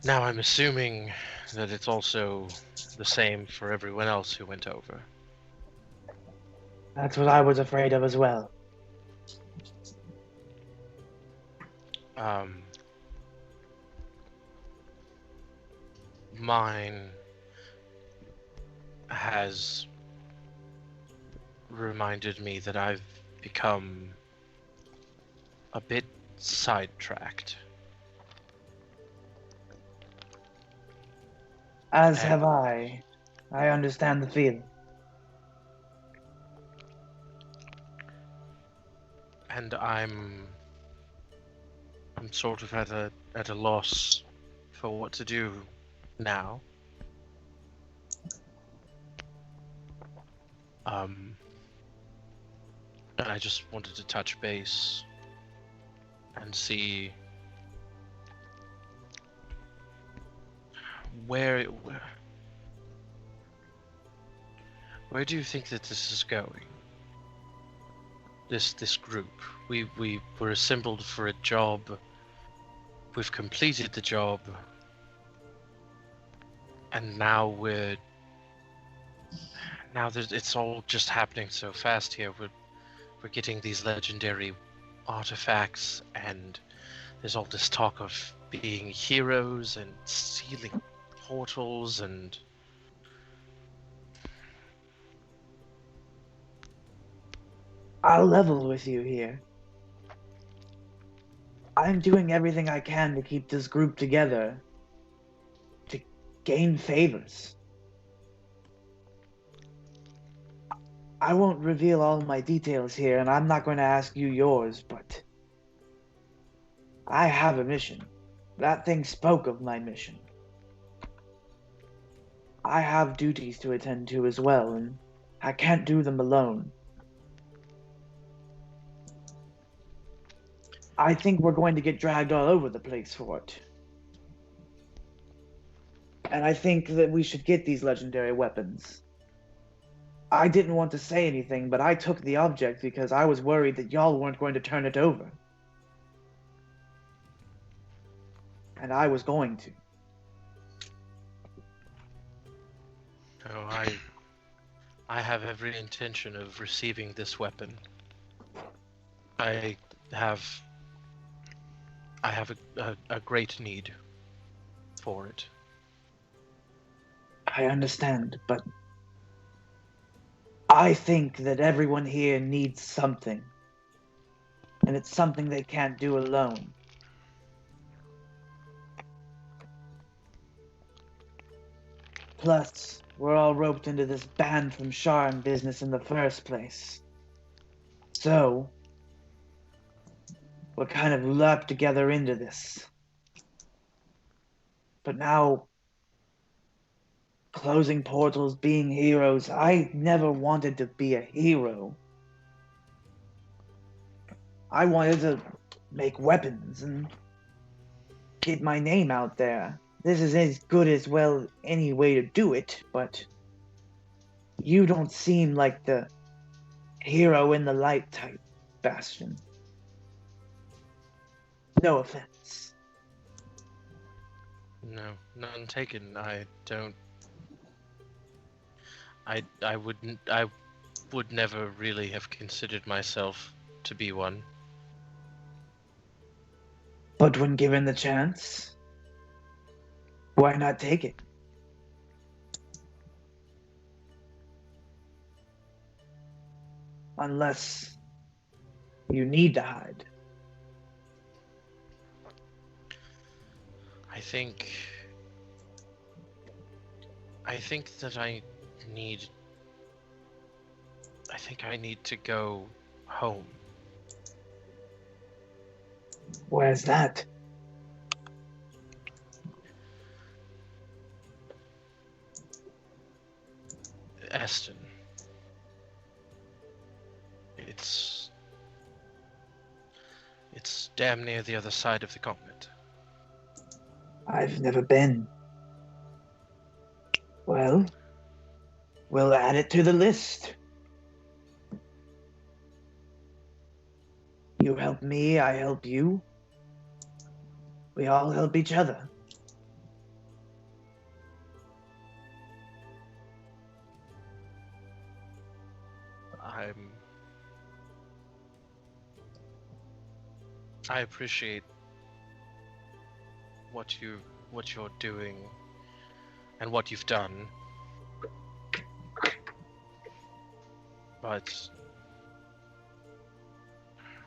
Now I'm assuming that it's also the same for everyone else who went over. That's what I was afraid of as well. Mine has reminded me that I've become a bit sidetracked. As And- have I. I understand the feeling. And I'm sort of at a loss for what to do now. And I just wanted to touch base and see where do you think that this is going? This group. We were assembled for a job. We've completed the job. And now it's all just happening so fast here. We're getting these legendary artifacts, and there's all this talk of being heroes and sealing portals and I'll level with you here. I'm doing everything I can to keep this group together, to gain favors. I won't reveal all my details here, and I'm not going to ask you yours, but I have a mission. That thing spoke of my mission. I have duties to attend to as well, and I can't do them alone. I think we're going to get dragged all over the place for it. And I think that we should get these legendary weapons. I didn't want to say anything, but I took the object because I was worried that y'all weren't going to turn it over. And I was going to. oh, I have every intention of receiving this weapon. I have a great need for it. I understand, but I think that everyone here needs something. And it's something they can't do alone. Plus, we're all roped into this banned from Sharn business in the first place. So, we're kind of lumped together into this. But now, closing portals, being heroes, I never wanted to be a hero. I wanted to make weapons and get my name out there. This is as good as well any way to do it, but you don't seem like the hero in the light type, Bastion. No offense. No, none taken. I don't. I would never really have considered myself to be one. But when given the chance, why not take it? Unless you need to hide. I think that I need to go home. Where's that? Eston. It's damn near the other side of the continent. I've never been. Well, we'll add it to the list. You help me, I help you. We all help each other. I appreciate what you're doing and what you've done. But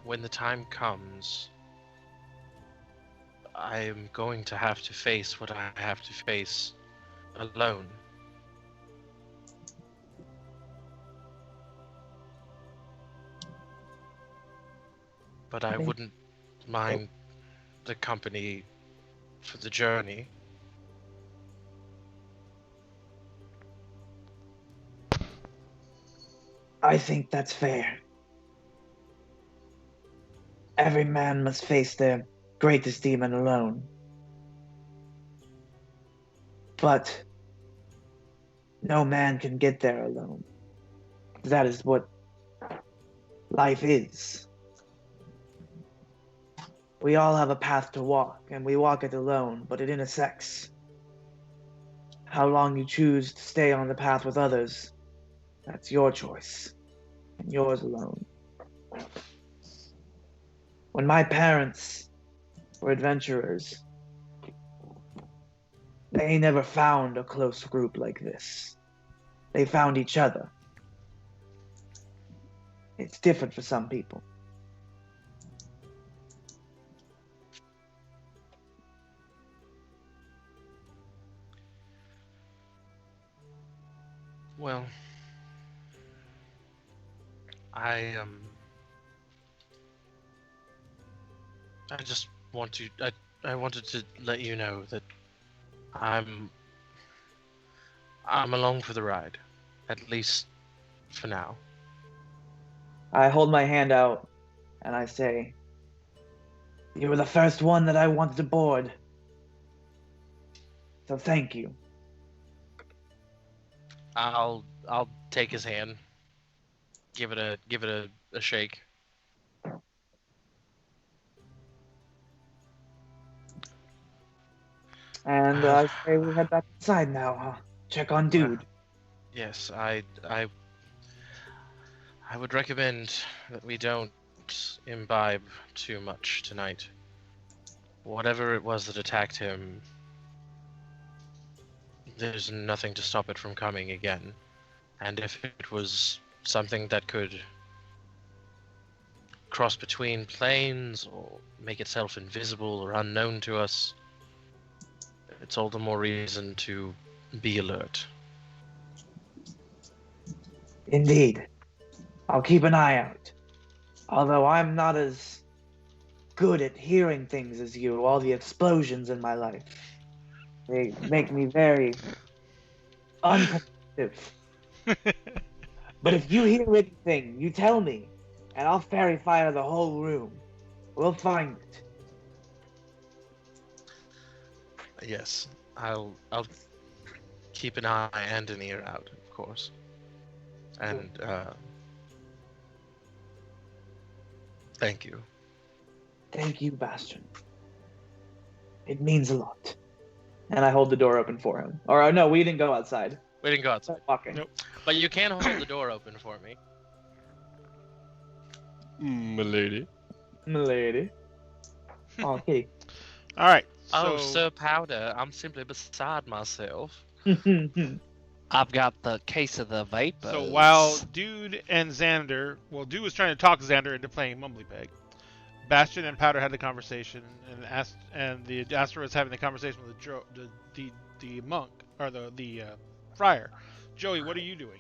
when the time comes, I am going to have to face what I have to face alone. But I wouldn't mind the company for the journey. I think that's fair. Every man must face their greatest demon alone. But no man can get there alone. That is what life is. We all have a path to walk, and we walk it alone, but it intersects. How long you choose to stay on the path with others, that's your choice, and yours alone. When my parents were adventurers, they never found a close group like this. They found each other. It's different for some people. Well, I just want to I wanted to let you know that I'm along for the ride, at least for now. I hold my hand out and I say, you were the first one that I wanted aboard. So thank you. I'll take his hand, give it a shake. And I say we head back inside now, huh? Check on dude. Yes, I would recommend that we don't imbibe too much tonight. Whatever it was that attacked him, there's nothing to stop it from coming again. And if it was something that could cross between planes or make itself invisible or unknown to us, it's all the more reason to be alert. Indeed. I'll keep an eye out. Although I'm not as good at hearing things as you, all the explosions in my life. They make me very unperceptive. But if you hear anything, you tell me, and I'll fairy fire the whole room. We'll find it. Yes, I'll keep an eye and an ear out, of course. And thank you. Thank you, Bastion. It means a lot. And I hold the door open for him. Or no, we didn't go outside. We didn't go outside. Walking. Nope. But you can hold the door open for me. Milady. Milady. Oh, kitty. All right. Oh, So, Sir Powder, I'm simply beside myself. I've got the case of the vapors. so while Dude and Xander, well, Dude was trying to talk Xander into playing Mumblypeg. Bastion and Powder had the conversation, and the Astra was having the conversation with the monk or the friar. Joey, what are you doing?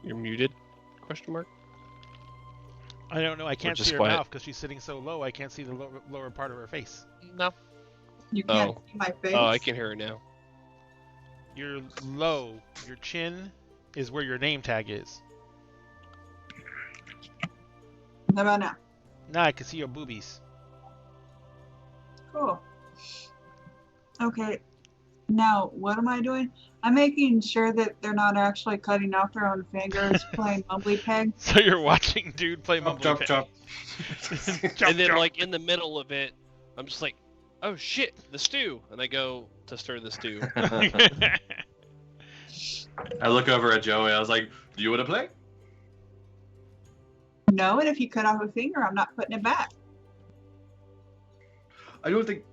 You're muted? Question mark. I don't know. I can't just see her quiet. mouth because she's sitting so low. I can't see the lower part of her face. No. You can't Oh. see my face. Oh, I can hear her now. You're low. Your chin is where your name tag is. How about now? Now I can see your boobies. Cool. Okay. Now, what am I doing? I'm making sure that they're not actually cutting off their own fingers playing Mumbly Peg. So you're watching Dude play Chop, Mumblypeg. chop, chop. And then, like, in the middle of it, I'm just like, oh shit, the stew. And I go to stir the stew. I look over at Joey. I was like, "Do you want to play?" No, and if you cut off a finger, I'm not putting it back. I don't think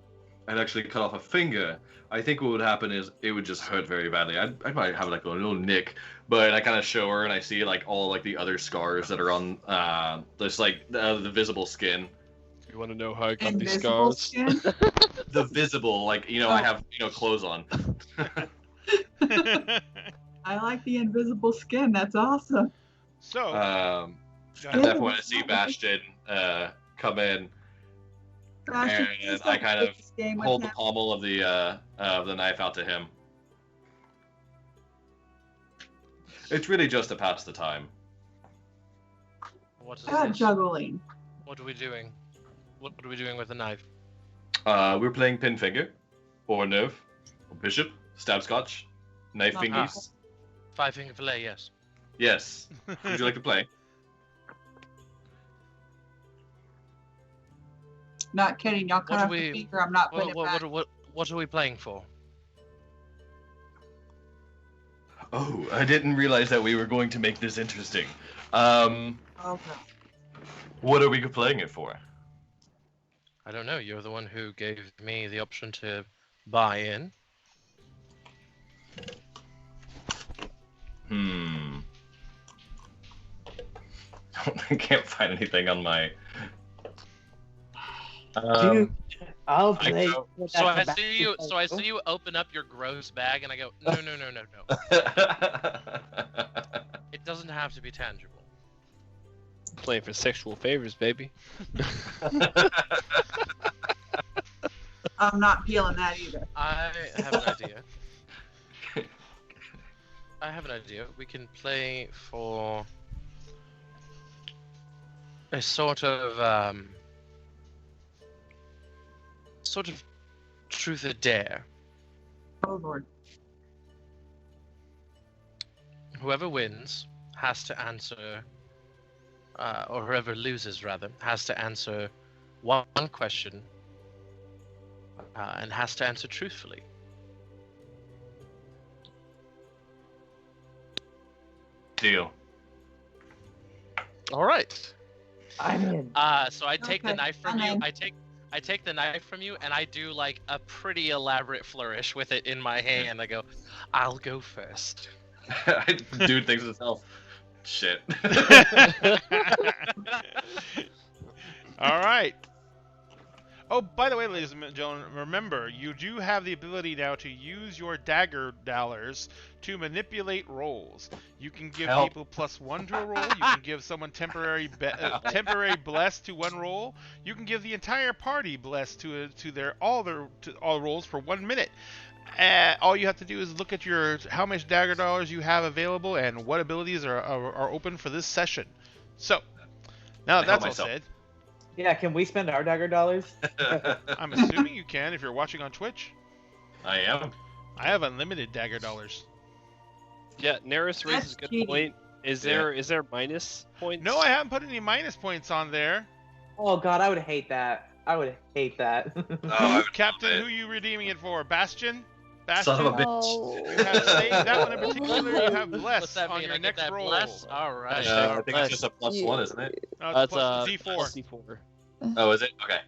I'd actually cut off a finger. I think what would happen is it would just hurt very badly. I might have like a little nick, but I kind of show her and I see like all like the other scars that are on just like the visible skin. You want to know how I got these Invisible scars? skin. The visible, like I have clothes on. I like the invisible skin. That's awesome. So, At that point, I see Bastion come in, Bastion, and please I don't kind play of this game with hold the him. pommel of the knife out to him. It's really just to pass the time. What is Not this? juggling. What are we doing? What are we doing with the knife? We're playing pin finger, or nerve, or bishop, stabscotch, knife Uh-huh. fingies. 5-finger fillet, yes. Yes. Would you like to play? Not kidding. Y'all cut What off do we- the finger. I'm not putting it back. What are we playing for? Oh, I didn't realize that we were going to make this interesting. Okay. What are we playing it for? I don't know. You're the one who gave me the option to buy in. I can't find anything on my. Dude, I'll I play. go- with So that I see you. So I basketball. see you open up your gross bag, and I go, no. It doesn't have to be tangible. Playing for sexual favors, baby. I'm not peeling that either. I have an idea. I have an idea. We can play for a sort of truth or dare. Oh Lord. Whoever wins has to answer, or whoever loses rather, has to answer one question, and has to answer truthfully. Deal. All right. I'm in. So I take the Okay, knife from I'm you. in. I take the knife from you, and I do like a pretty elaborate flourish with it in my hand. I go, I'll go first. Dude thinks to himself, shit. all right. Oh, by the way, ladies and gentlemen, remember, you do have the ability now to use your dagger dollars to manipulate rolls. You can give Help. people +1 to a roll. You can give someone temporary bless to one roll. You can give the entire party bless to all rolls for 1 minute. All you have to do is look at how much dagger dollars you have available and what abilities are open for this session. So, now that I help that's all myself. said, Yeah, can we spend our dagger dollars? I'm assuming you can if you're watching on Twitch. I am. I have unlimited dagger dollars. Yeah, Neris raises a That's good cheating. point. Is there minus points? No, I haven't put any minus points on there. Oh God, I would hate that. I would hate that. I would Captain, love who it. are you redeeming it for? Bastion? Son of a bitch. Oh. You have saved that one in particular. You have What's bless that on mean? your I get next that roll. bless? All right. I think it's just a +1, isn't it? No, it's That's plus D4. D4. D4. Oh, is it? Okay.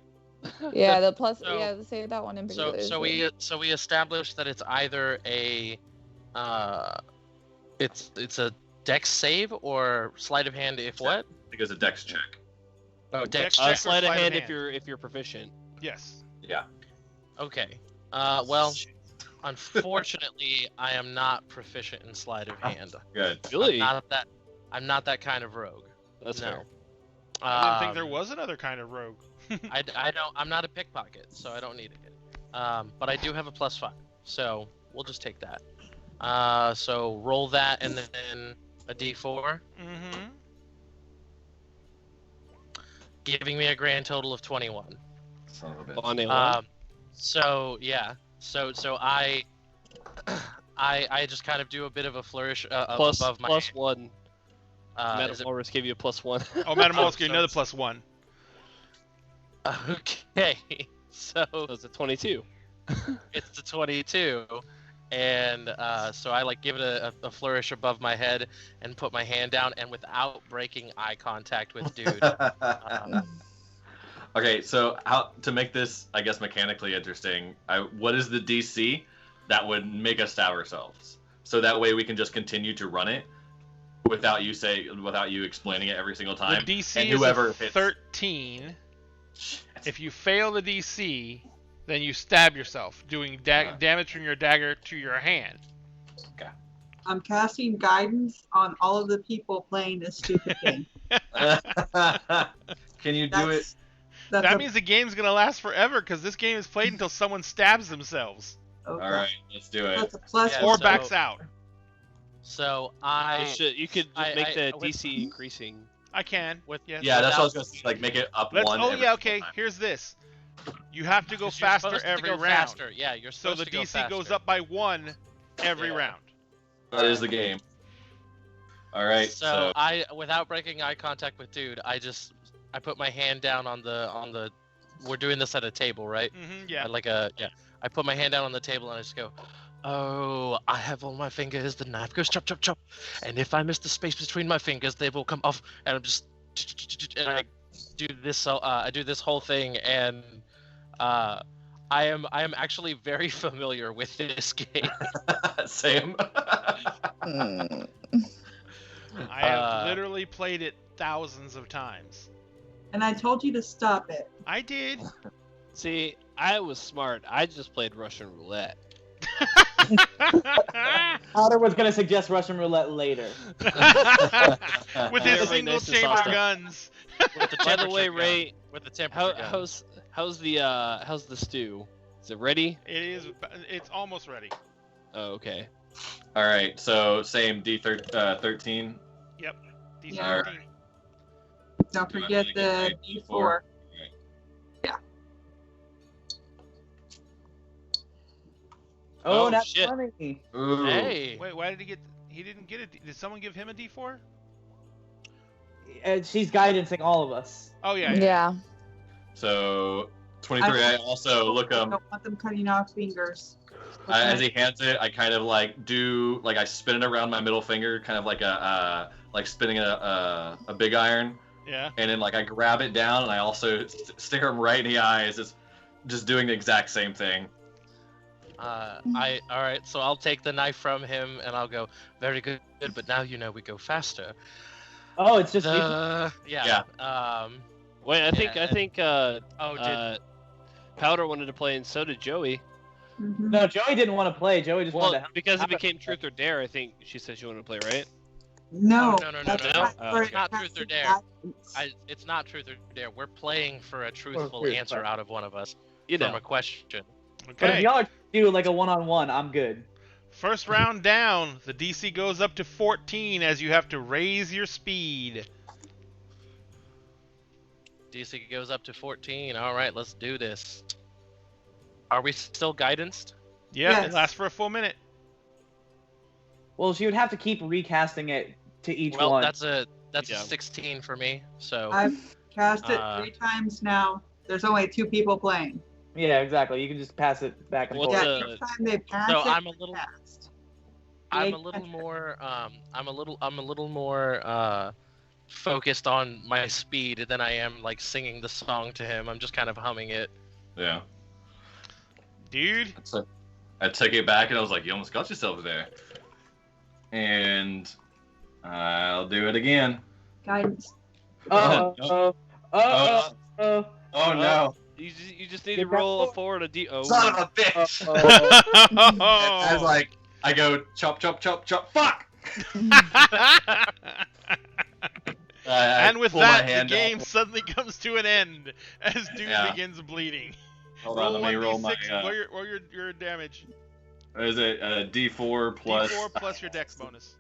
Yeah, the plus. So- yeah, say that one in particular. So we established that it's either a it's a dex save or sleight of hand if what? I think it's a dex check. Oh, dex check or check. Sleight of sleight of hand hand? if you're proficient. Yes. Yeah. Okay. Well, unfortunately, I am not proficient in sleight of hand. Good. Really? I'm not that kind of rogue. That's No. fair. I didn't think there was another kind of rogue. I don't. I'm not a pickpocket, so I don't need it. But I do have a +5, so we'll just take that. So roll that and then a D4, Mm-hmm. giving me a grand total of 21. Son of a bitch. On a one. So yeah. So I just kind of do a bit of a flourish Plus above my. +1. is Madam it- Walrus gave you a +1. Oh, Madam Oh, Wallace gave so another it's- +1. Okay. So So it's a 22. it's the 22. And so I like give it a flourish above my head and put my hand down, and without breaking eye contact with dude. Okay, so how to make this, I guess, mechanically interesting? What is the DC that would make us stab ourselves? So that way we can just continue to run it without you explaining it every single time. The DC and is whoever a hits... 13. Shit. If you fail the DC, then you stab yourself, doing damage from your dagger to your hand. I'm casting guidance on all of the people playing this stupid game. Can you do it? That means the game's going to last forever, because this game is played until someone stabs themselves. Okay. All right, let's do it. That's a plus Yeah, Or one. backs out. So You could just make the with- DC increasing. I can. With- Yes. Yeah, that's what I was gonna say. Like, make it up one. Oh, every yeah, single okay. time. Here's this. You have to go 'cause you're faster supposed to every go round. Faster. Yeah, you're So supposed the to go DC goes faster. up by 1 every Yeah. round. That is the game. All right. So I, without breaking eye contact with dude, I put my hand down on the. We're doing this at a table, right? Yeah. I put my hand down on the table and I just go, oh, I have all my fingers. The knife goes chop chop chop, and if I miss the space between my fingers, they will come off. And I'm just, and I do this. I do this whole thing, and I am actually very familiar with this game. Same. Mm. I have literally played it thousands of times. And I told you to stop it. I did. See, I was smart. I just played Russian roulette. Powder was gonna suggest Russian roulette later. With his Everybody single nice and chamber soft. guns. With the By the way, temperature gun. Ray, With the temperature gun. how's the stew? Is it ready? It's almost ready. Oh, okay. All right. So same D13. Yep. DC Yeah. 13. Don't Do I forget need to the get my D4. Oh, Oh, that's shit. funny. Ooh. Hey. Wait, why did he get? He didn't get it. Did someone give him a D4? She's guidancing all of us. Oh yeah. Yeah. So 23. I also look I don't want them cutting off fingers. as he hands it, I kind of like I spin it around my middle finger, kind of like like spinning a big iron, Yeah. and then like I grab it down, and I also stare him right in the eyes. It's just doing the exact same thing. All right, so I'll take the knife from him and I'll go, very good, but now you know we go faster. Oh, it's just Yeah. Wait, I think Powder wanted to play, and so did Joey. Mhm. no. Joey didn't want to play. Joey just Well, wanted to. because it became Truth or Dare, I think she said she wanted to play, right? No. no. that's No? not Oh, for okay. Not truth or casting dare. guidance. It's not truth or dare. We're playing for a truthful truth, answer right. out of one of us You from know. a question. But if Okay. y'all are do like a one-on-one, I'm good. First round down. The DC goes up to 14 as you have to raise your speed. DC goes up to 14. All right, let's do this. Are we still guidanced? Yeah. Yes. It lasts for a full minute. Well, she would have to keep recasting it to each Well, one. that's a Yeah. 16 for me. So I've cast it Uh, 3 times now. There's only 2 people playing. Yeah, exactly. You can just pass it back and What's forth. Yeah, each time they pass so it, I'm a little cast. I'm Yeah, a little more I'm a little more focused on my speed than I am like singing the song to him. I'm just kind of humming it. Yeah. Dude. So I took it back, and I was like, "You almost got yourself there." And I'll do it again. Guidance. Oh No! You just need to roll a 4 and a D. Oh, Son of a bitch! As like I go chop chop chop chop. Fuck! I And with pull my that, the hand game off. suddenly comes to an end as dude Yeah. begins bleeding. Hold on, let me roll my. Roll your damage. Is it D4 plus D4 plus your dex bonus.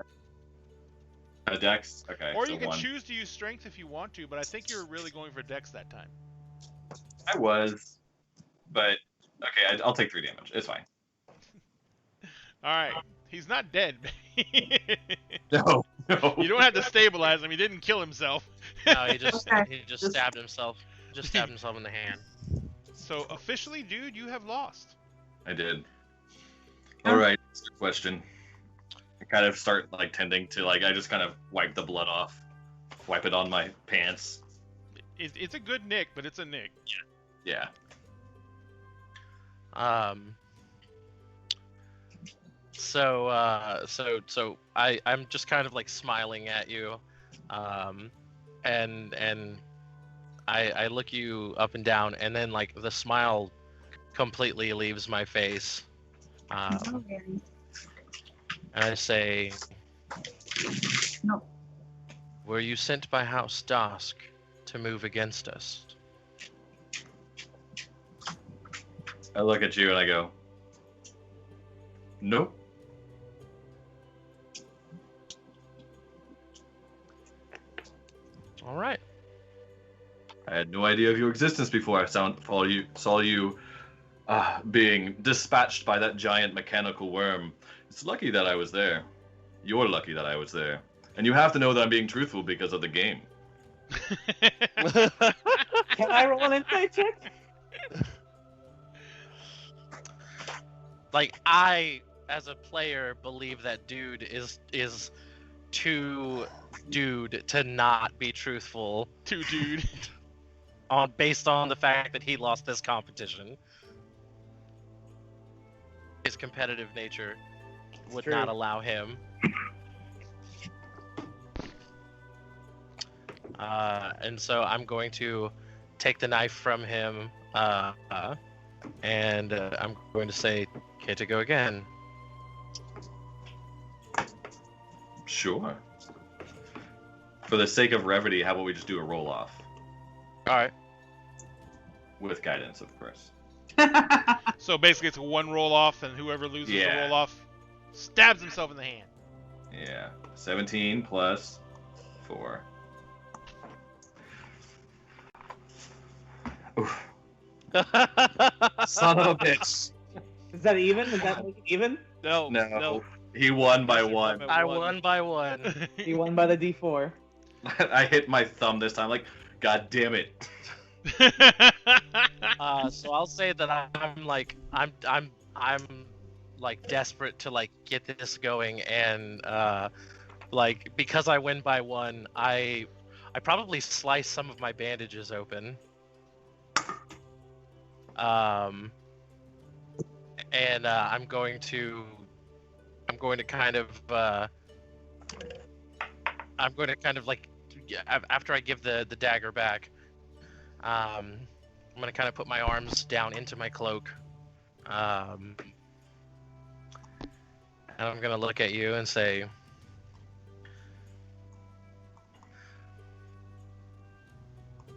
a dex? Okay. Or so you can 1. choose to use strength if you want to, but I think you're really going for dex that time. I was, but okay, I'll take 3 damage. It's fine. Alright. He's not dead. No. You don't have to stabilize him. He didn't kill himself. No, he just Okay. just stabbed himself. Just stabbed himself in the hand. So officially, dude, you have lost. I did. All right, question. I kind of start like tending to I just kind of wipe the blood off, wipe it on my pants. It's a good nick, but it's a nick. Yeah. So I'm just kind of like smiling at you, and I look you up and down, and then like the smile completely leaves my face, Okay. and I say, No. "Were you sent by House Dusk to move against us?" I look at you and I go, nope. All right. I had no idea of your existence before I saw you being dispatched by that giant mechanical worm. It's lucky that I was there. You're lucky that I was there. And you have to know that I'm being truthful because of the game. Can I roll an insight check? Like, I, as a player, believe that dude is too dude to not be truthful. Too dude. Based on the fact that he lost this competition. His competitive nature would True. not allow him. And so I'm going to take the knife from him, and I'm going to say, "Okay, to go again." Sure. For the sake of brevity, how about we just do a roll-off? All right. With guidance, of course. So basically, it's a one roll off, and whoever loses the Yeah. roll off stabs himself in the hand. Yeah. 17 plus 4. Oof. Son of a bitch. Is that even? Does that make it even? No, No. He won by 1. I won by 1. You won by the D4. I hit my thumb this time. Like, God damn it. So I'll say that I'm like desperate to like get this going, and like because I win by 1, I probably slice some of my bandages open. And I'm going to kind of like, after I give the dagger back, I'm gonna kind of put my arms down into my cloak, and I'm gonna look at you and say,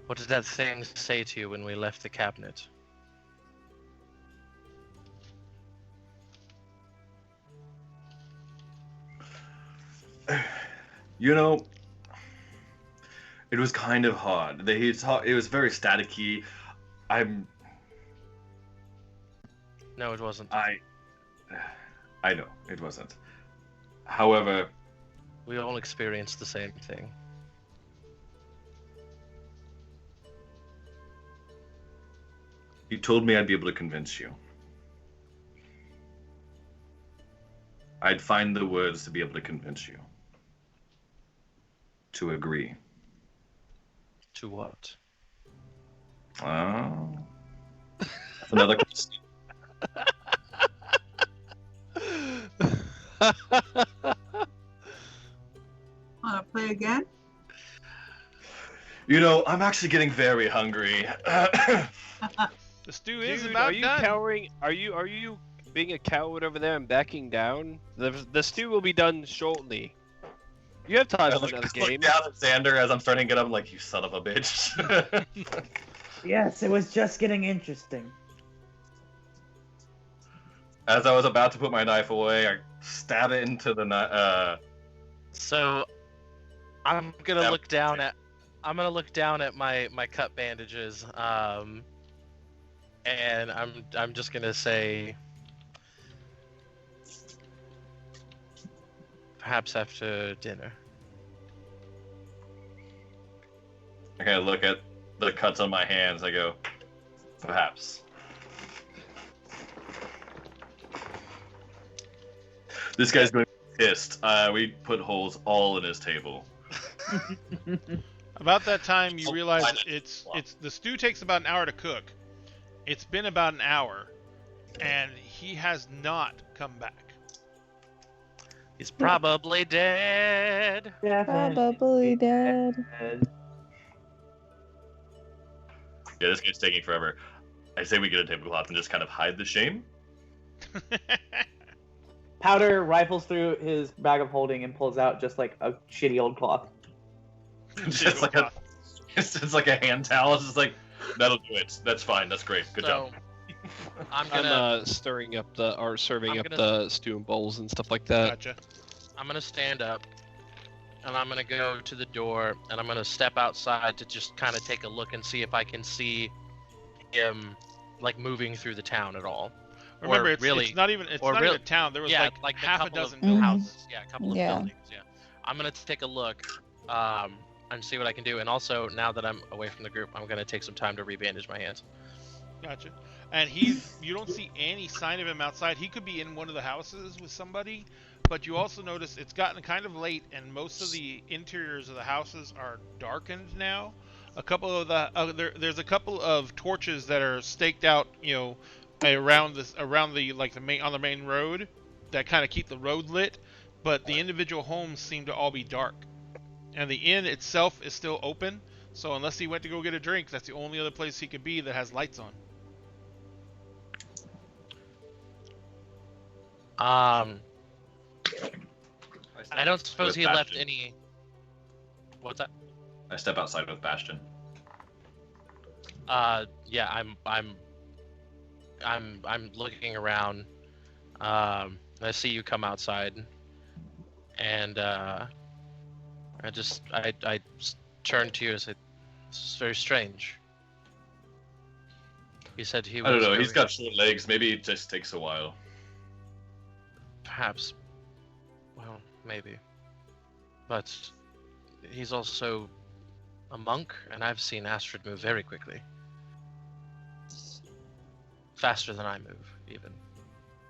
"What did that thing say to you when we left the cabinet?" You know, it was kind of hard. It was very staticky. No, it wasn't. I know it wasn't. However, We all experienced the same thing. you told me I'd be able to convince you. I'd find the words to be able to convince you. To agree. To what? Oh. That's another question. Wanna play again? You know, I'm actually getting very hungry. The stew is Dude, about are you done. cowering? Are you being a coward over there and backing down? The stew will be done shortly. You have time for another game. Look down at Xander as I'm starting to get up. I'm like, you son of a bitch. Yes, it was just getting interesting. As I was about to put my knife away, I stab it into the So, I'm gonna That- look down at my cut bandages, and I'm just gonna say, perhaps after dinner. I kind of look at the cuts on my hands. I go, perhaps. This guy's going to be pissed. We put holes all in his table. About that time, you Oh, realize I know. it's the stew takes about an hour to cook. It's been about an hour, and he has not come back. He's probably dead. Probably dead. Yeah, this guy's taking forever. I say we get a tablecloth and just kind of hide the shame. Powder rifles through his bag of holding and pulls out just like a shitty old cloth. Just like it's like a hand towel. It's just like, that'll do it. That's fine. That's great. Good job. I'm I'm gonna stirring up serving I'm up gonna- the stew and bowls and stuff like that. Gotcha. I'm gonna stand up, and I'm gonna go to the door, and I'm gonna step outside to just kind of take a look and see if I can see him like moving through the town at all. Remember, Or it's really- not even or even real- a town. There was yeah, like the half a couple dozen of buildings. houses. Yeah, a couple of Yeah. buildings. Yeah, I'm gonna take a look, and see what I can do. And also, now that I'm away from the group, I'm gonna take some time to rebandage my hands. Gotcha. And you don't see any sign of him outside. He could be in one of the houses with somebody, but you also notice it's gotten kind of late, and most of the interiors of the houses are darkened now. A couple of there's a couple of torches that are staked out, around the main road that kind of keep the road lit, but the individual homes seem to all be dark. And the inn itself is still open, so unless he went to go get a drink, that's the only other place he could be that has lights on. I don't suppose With he left Bastion. any. What's that? I step outside with Bastion. Yeah, I'm looking around. I see you come outside, and I turned to you and said, "This is very strange." He said he was. I don't know. He's going- got short legs. Maybe it just takes a while. Perhaps. Well, maybe. But he's also a monk, and I've seen Astrid move very quickly. Faster than I move, even,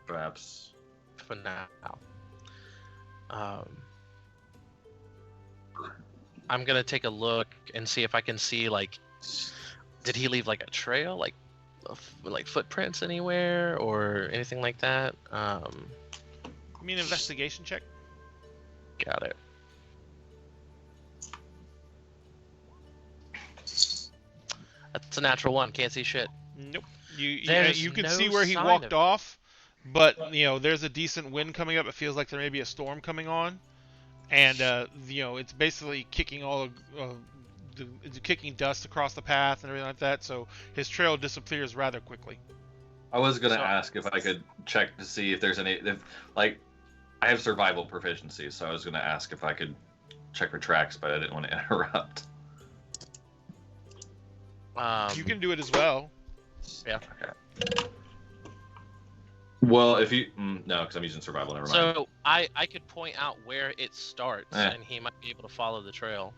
Perhaps. for now. I'm gonna take a look and see if I can see, like, did he leave, like, a trail, like footprints anywhere, or anything like that? You mean investigation check? Got it. That's a natural one. Can't see shit. Nope. You There's can no see where he sign walked of it. off, but there's a decent wind coming up. It feels like there may be a storm coming on, and it's basically kicking it's kicking dust across the path and everything like that. So his trail disappears rather quickly. I was gonna So- ask if I could check to see if there's I have survival proficiency, so I was gonna ask if I could check for tracks, but I didn't want to interrupt. You can do it as well. Yeah. Well, if you no, because I'm using survival. Never mind. So I could point out where it starts, Eh. and he might be able to follow the trail.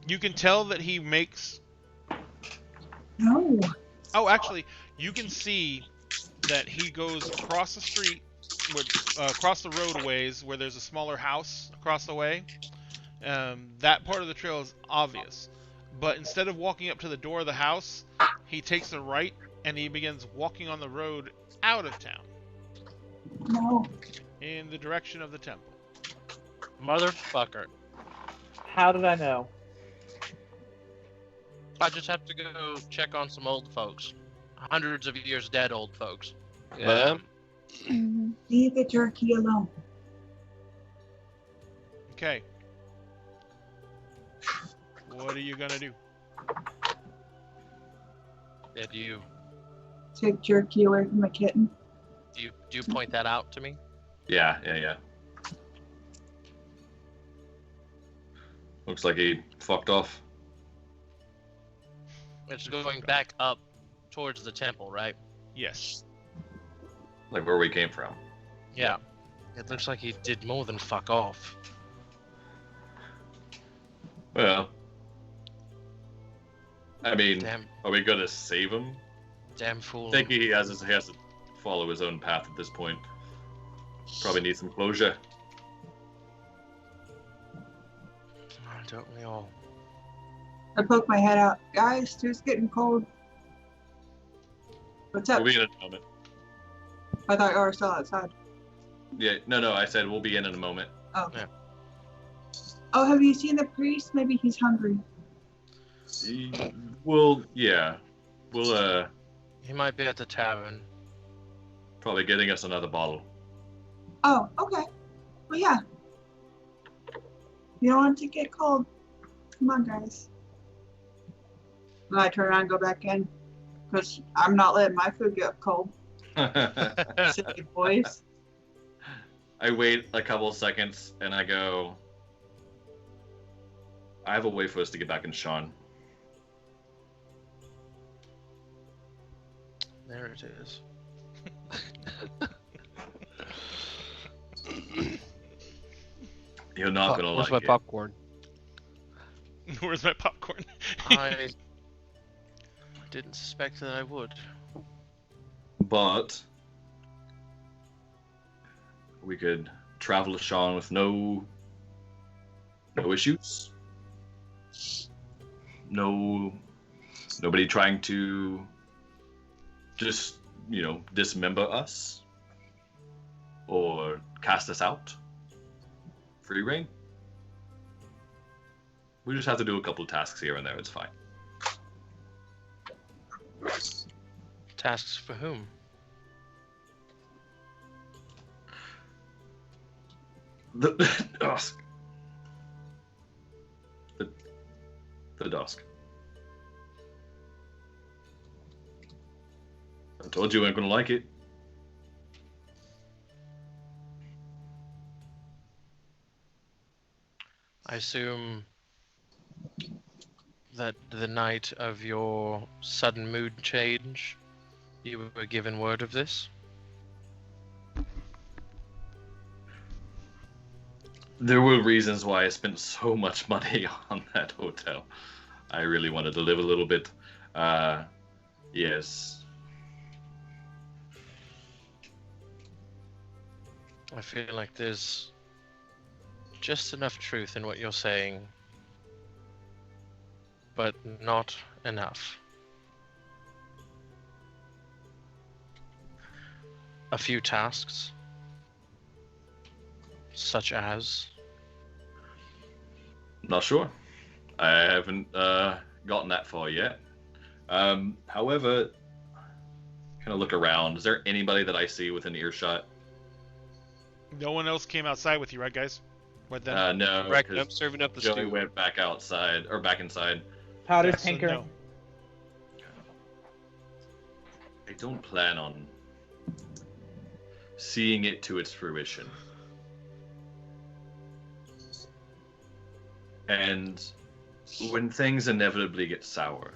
You can tell that he makes. No. Oh, actually, you can see that he goes across the street, across the road a ways, where there's a smaller house across the way. That part of the trail is obvious. But instead of walking up to the door of the house, he takes a right and he begins walking on the road out of town No. in the direction of the temple. Motherfucker. How did I know? I just have to go check on some old folks. Hundreds of years dead old folks. Yeah. Mhm. Leave the jerky alone. Okay. What are you gonna do? Yeah, do you Take jerky away from the kitten. do you point that out to me? Yeah. Looks like he fucked off. It's going back up towards the temple, right? Yes. Like where we came from. Yeah. It looks like he did more than fuck off. Well, I mean, Damn are we gonna save him? damn fool. I think he has to follow his own path at this point. Probably needs some closure. Don't we all? I poke my head out. Guys, it's getting cold. What's up? We'll be in a moment. I thought you were still outside. Yeah, no, I said we'll be in a moment. Oh. Yeah. Oh, have you seen the priest? Maybe he's hungry. We'll He might be at the tavern. probably getting us another bottle. Oh, okay. Well, yeah. You don't want it to get cold. Come on, guys. And I turn around and go back in. Because I'm not letting my food get cold. Silly boys. I wait a couple seconds and I go, I have a way for us to get back in Sean. There it is. You're not gonna Where's like my it. popcorn? Where's my popcorn? I didn't suspect that I would. But we could travel to Sean with no issues. Nobody trying to just, dismember us or cast us out. Free reign. We just have to do a couple tasks here and there. It's fine. Tasks for whom? The dusk. The dusk. I told you I ain't gonna like it. I assume that the night of your sudden mood change, you were given word of this? There were reasons why I spent so much money on that hotel. I really wanted to live a little bit. Yes. I feel like there's just enough truth in what you're saying, but not enough. A few tasks, such as... Not sure. I haven't gotten that far yet. However, kind of look around. Is there anybody that I see within earshot? No one else came outside with you, right, guys? What then? No. Correct, 'cause I'm serving up the Joey stew. went back outside, or back inside. Powder's Yeah, so tinkering. no. I don't plan on seeing it to its fruition. And when things inevitably get sour,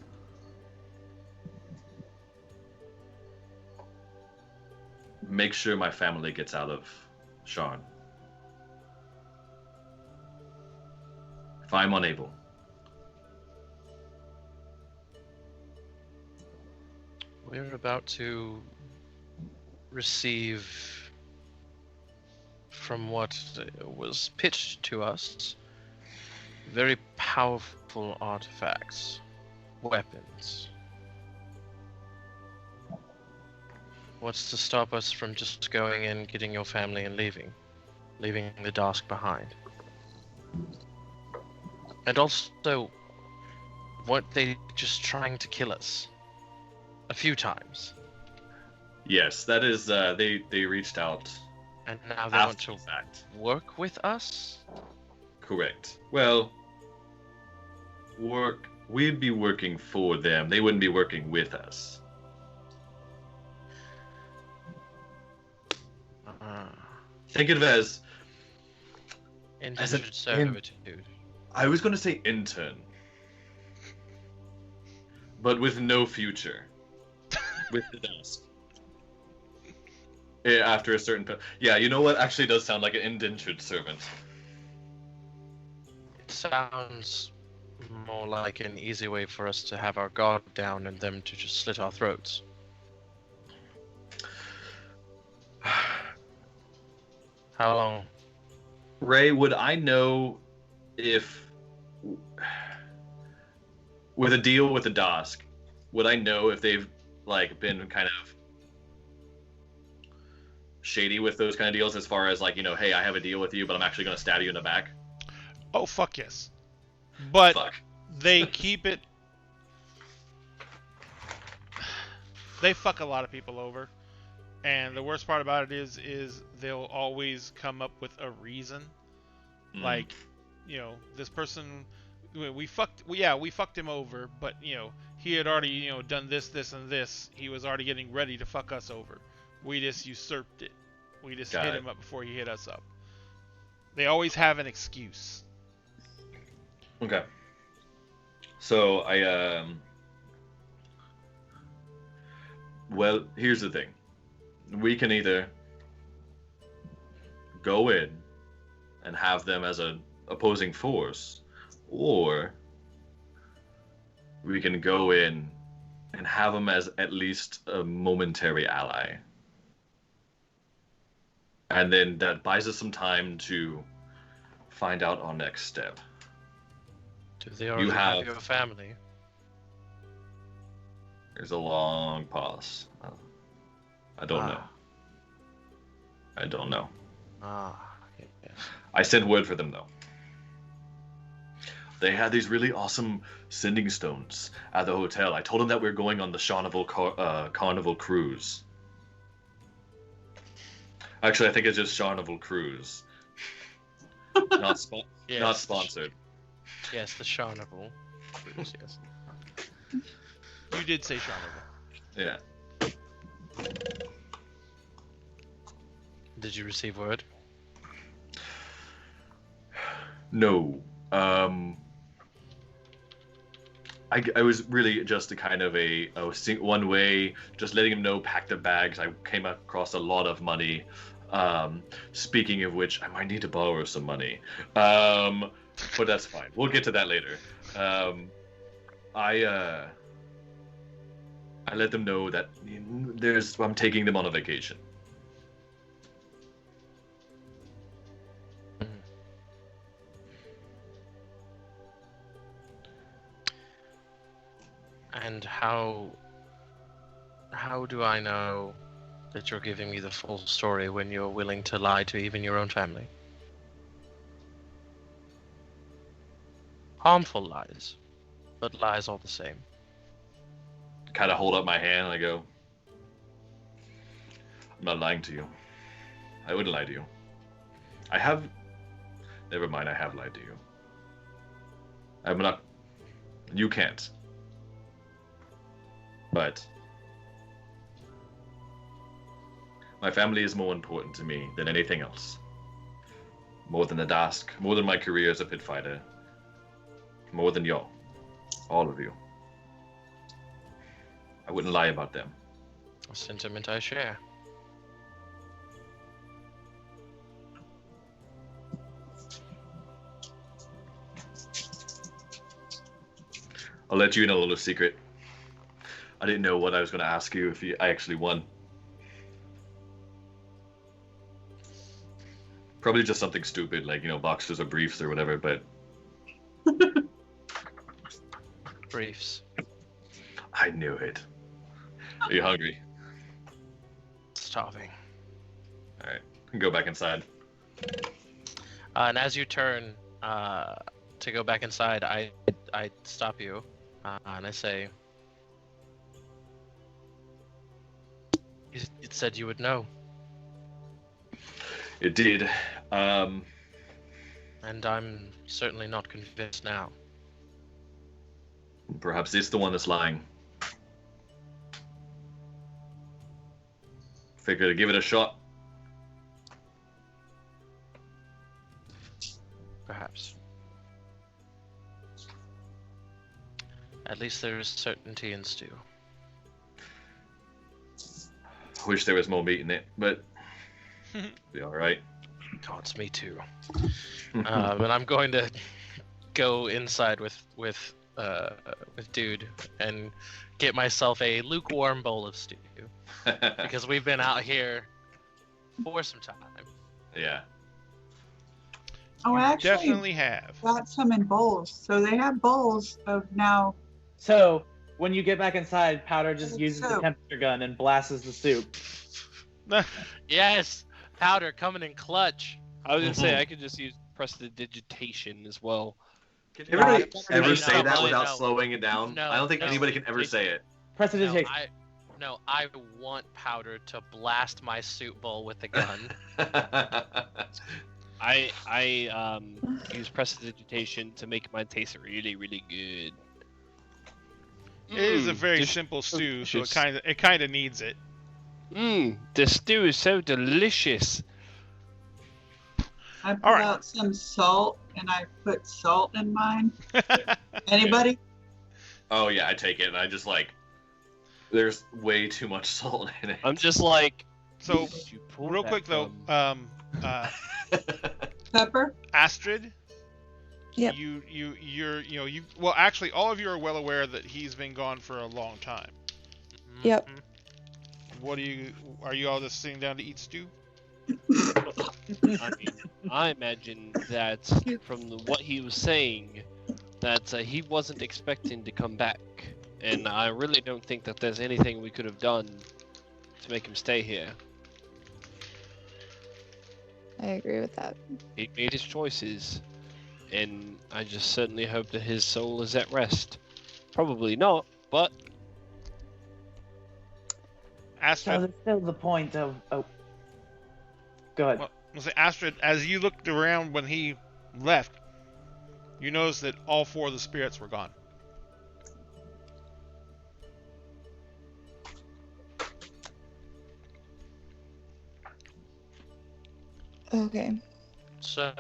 make sure my family gets out of Sean. If I'm unable. We're about to receive, from what was pitched to us, very powerful artifacts, weapons. What's to stop us from just going in, getting your family, and leaving the Dusk behind? And also, weren't they just trying to kill us? A few times. Yes, that is, they reached out And now they want after to the fact. work with us? Correct. Well, we'd be working for them. They wouldn't be working with us. Think of it as Indentured servitude. I was going to say intern, but with no future. With the dusk. Yeah, after a certain... Yeah, you know what? Actually does sound like an indentured servant. It sounds more like an easy way for us to have our guard down and them to just slit our throats. How long? Ray, would I know if, with a deal with the Dosk, would I know if they've like been kind of shady with those kind of deals, as far as like, hey, I have a deal with you, but I'm actually going to stab you in the back? Oh, fuck yes. But Fuck. they keep it. They fuck a lot of people over. And the worst part about it is they'll always come up with a reason. Like, this person, we fucked him over, but he had already done this, and this. He was already getting ready to fuck us over. We just usurped it. We just hit him up before he hit us up. They always have an excuse. Okay. So well, here's the thing. We can either go in and have them as an opposing force, or we can go in and have them as at least a momentary ally. And then that buys us some time to find out our next step. Do they already have your family? There's a long pause. I don't know. I don't know. Yes. I sent word for them, though. They had these really awesome sending stones at the hotel. I told them that we were going on the Carnival cruise. Actually, I think it's just Carnival Cruise. Not sponsored. Yes, the Carnival cruise, yes. You did say Carnival. Yeah. Did you receive word? No. I was really just a kind of one way, just letting him know, pack the bags. I came across a lot of money. Speaking of which, I might need to borrow some money. But that's fine. We'll get to that later. I let them know that I'm taking them on a vacation. And how do I know that you're giving me the full story when you're willing to lie to even your own family? Harmful lies, but lies all the same. Kind of hold up my hand and I go, I'm not lying to you. I wouldn't lie to you. Never mind, I have lied to you. I'm not. You can't. But my family is more important to me than anything else. More than the Dask, more than my career as a pit fighter, more than y'all. All of you. I wouldn't lie about them. A sentiment I share. I'll let you in a little secret. I didn't know what I was going to ask you if I actually won. Probably just something stupid, like, boxers or briefs or whatever, but... Briefs. I knew it. Are you hungry? Starving. Alright, go back inside. And as you turn to go back inside, I stop you, and I say, "It said you would know." It did. And I'm certainly not convinced now. Perhaps it's the one that's lying. Figure to give it a shot. Perhaps. At least there is certainty in stew. Wish there was more meat in it, but be all right. Oh, it's me too. But I'm going to go inside with Dude and get myself a lukewarm bowl of stew because we've been out here for some time. Yeah. Oh, You actually, definitely have. got some in bowls. So they have bowls of now. So when you get back inside, Powder just It's uses the soup. temperature gun and blasts the soup. Yes, powder coming in clutch. I was gonna say Mhm. I could just use prestidigitation as well. Can anybody Nah, ever no, say that no, without no. slowing it down? No, I don't think no. anybody can ever say it. Prestidigitation. I want powder to blast my soup bowl with the gun. I use prestidigitation to make mine taste really, really good. It is a very This- simple stew, so delicious. it kind of needs it. The stew is so delicious. I pulled All right. out some salt and I put salt in mine. Anybody? Oh yeah, I take it and I just like. There's way too much salt in it. I'm just like. So, where did you pull real that quick though, from? Pepper? Astrid, Yep. well, actually, all of you are well aware that he's been gone for a long time. Yep. Are you all just sitting down to eat stew? I mean, I imagine that from what he was saying, that he wasn't expecting to come back, and I really don't think that there's anything we could have done to make him stay here. I agree with that. He made his choices, and I just certainly hope that his soul is at rest. Probably not, but So Astrid, there's still the point of. Oh. Go ahead. well, I'll say Astrid, as you looked around when he left, you noticed that all 4 of the spirits were gone. Okay. So,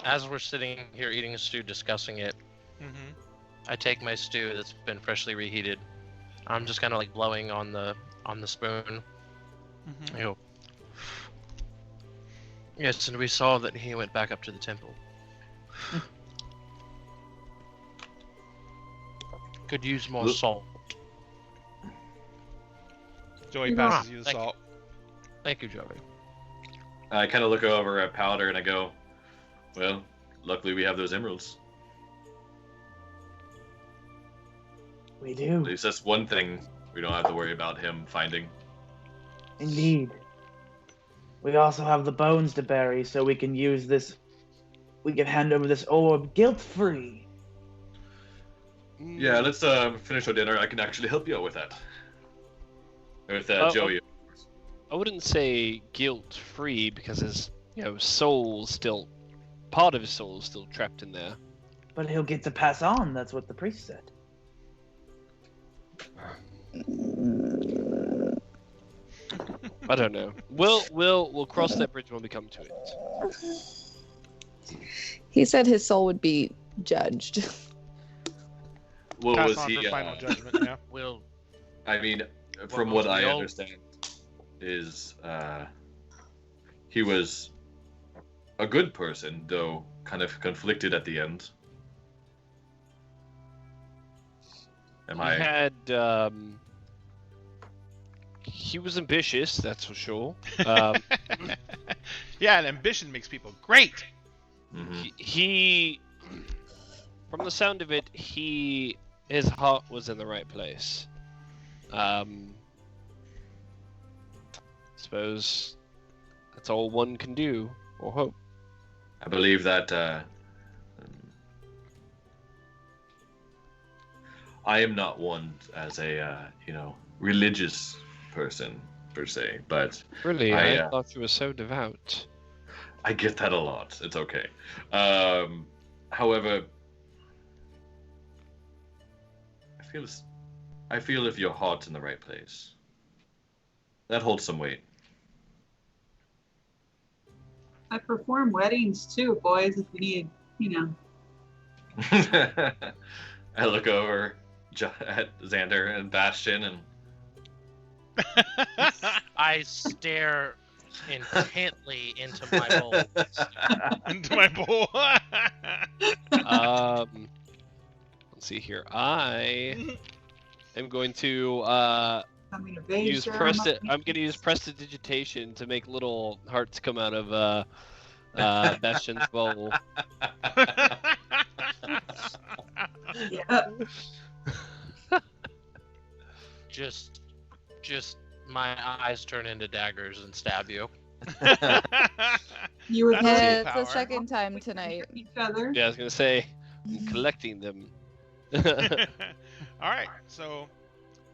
as we're sitting here eating stew, discussing it, Mm-hmm. I take my stew that's been freshly reheated. I'm just kind of like blowing on the spoon. Mm-hmm. I go, yes, and we saw that he went back up to the temple. Could use more Look- salt. Joey Yeah. passes you the Thank you. salt. Thank you, Joey. I kind of look over at Powder and I go, well, luckily we have those emeralds. We At do. least that's one thing we don't have to worry about him finding. Indeed. We also have the bones to bury, so we can use this. We can hand over this orb guilt-free. Yeah, let's finish our dinner. I can actually help you out with that. With Joey. I wouldn't say guilt-free because his, soul still, part of his soul is still trapped in there. But he'll get to pass on. That's what the priest said. I don't know. We'll cross that bridge when we come to it. He said his soul would be judged. What Pass was on he? for final judgment. Yeah. We'll I mean, from was what I the old- understand, is he was a good person, though kind of conflicted at the end. Am He I? had, he was ambitious, that's for sure. Yeah, and ambition makes people great. Mhm. He, from the sound of it, his heart was in the right place. Suppose that's all one can do, or hope. I believe that I am not one as a religious person per se, but Really, I, I thought you were so devout. I get that a lot. It's okay. However, I feel if your heart's in the right place, that holds some weight. I perform weddings too, boys, if you need, I look over at Xander and Bastion, and I stare intently into my bowl. Into my bowl. Let's see here. I am going to Coming of age Use ceremony. I'm gonna use prestidigitation to make little hearts come out of Bastion's bowl. Yeah. Just my eyes turn into daggers and stab you. You would That's both Yeah, power. it's the second time tonight. each other. Yeah, I was gonna say, I'm collecting them. All right, so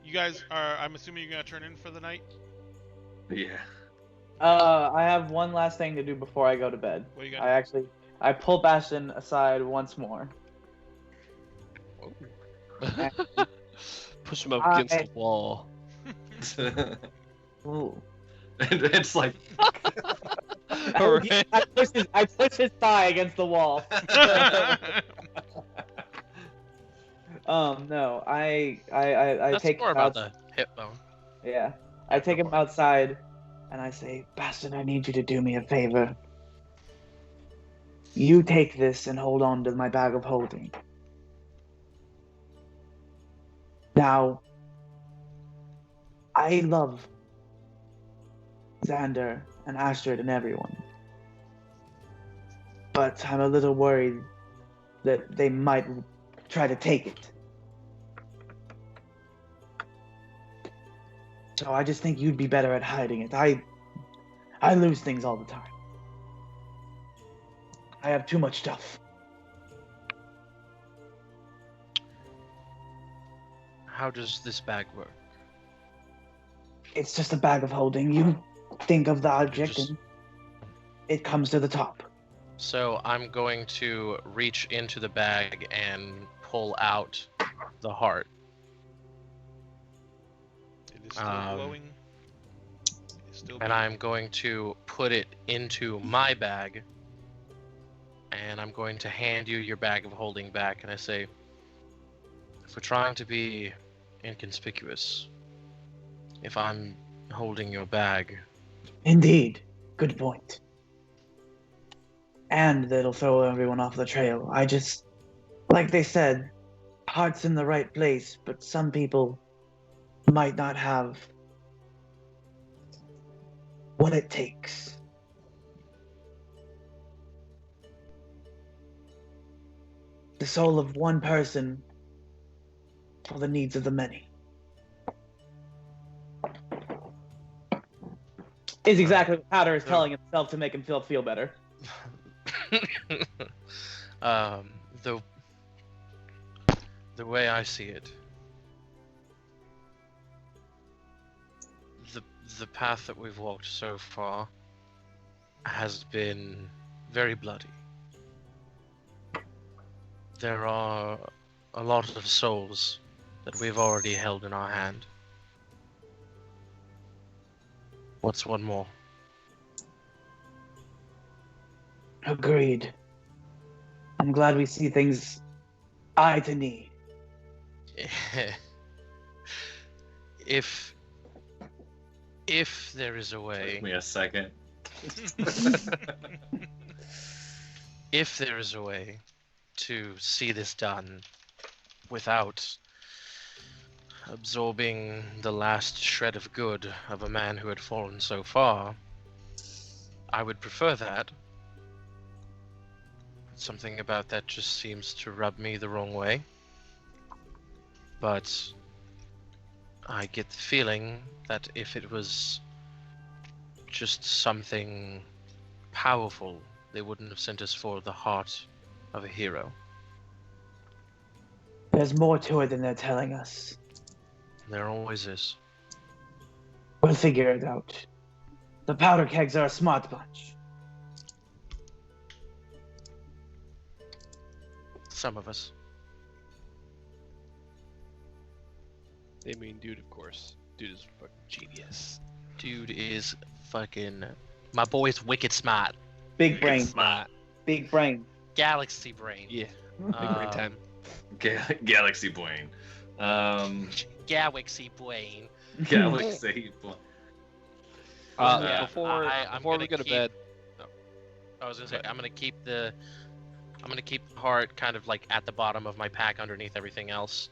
you guys are. I'm assuming you're gonna turn in for the night. Yeah. I have one last thing to do before I go to bed. What you got? I pull Bastion aside once more. Push him up against the wall. Ooh. And it's like, Alright. I push his thigh against the wall. No, I That's take more him about out. the hip bone. Yeah, I take him outside, and I say, Bastion, I need you to do me a favor. You take this and hold on to my bag of holding. Now, I love Xander and Astrid and everyone, but I'm a little worried that they might try to take it. So I just think you'd be better at hiding it. I lose things all the time. I have too much stuff. How does this bag work? It's just a bag of holding. You think of the object just- and it comes to the top. So I'm going to reach into the bag and pull out the heart. It is still glowing. It's still And I'm going to put it into my bag. And I'm going to hand you your bag of holding back. And I say, if we're trying to be inconspicuous, if I'm holding your bag, Indeed. Good point. And that'll throw everyone off the trail. I just, like they said, heart's in the right place, but some people might not have what it takes. The soul of one person for the needs of the many. Is exactly what Powder is telling himself to make him feel better. the way I see it, the path that we've walked so far has been very bloody. There are a lot of souls that we've already held in our hand. What's one more? Agreed. I'm glad we see things eye to knee. If there is a way, give me a second. if there is a way to see this done without absorbing the last shred of good of a man who had fallen so far, I would prefer that. Something about that just seems to rub me the wrong way. But I get the feeling that if it was just something powerful, they wouldn't have sent us for the heart of a hero. There's more to it than they're telling us. There always is. We'll figure it out. The powder kegs are a smart bunch. Some of us. They mean dude, of course. Dude is fucking genius. Dude is fucking... My boy's wicked smart. Big brain. Smart. Big brain. Galaxy brain. Yeah. Big brain time. Galaxy Blaine. Galaxy brain. Galaxy Blaine. Yeah, Before I'm we gonna go to keep- bed, I was gonna say I'm gonna keep the heart kind of like at the bottom of my pack underneath everything else,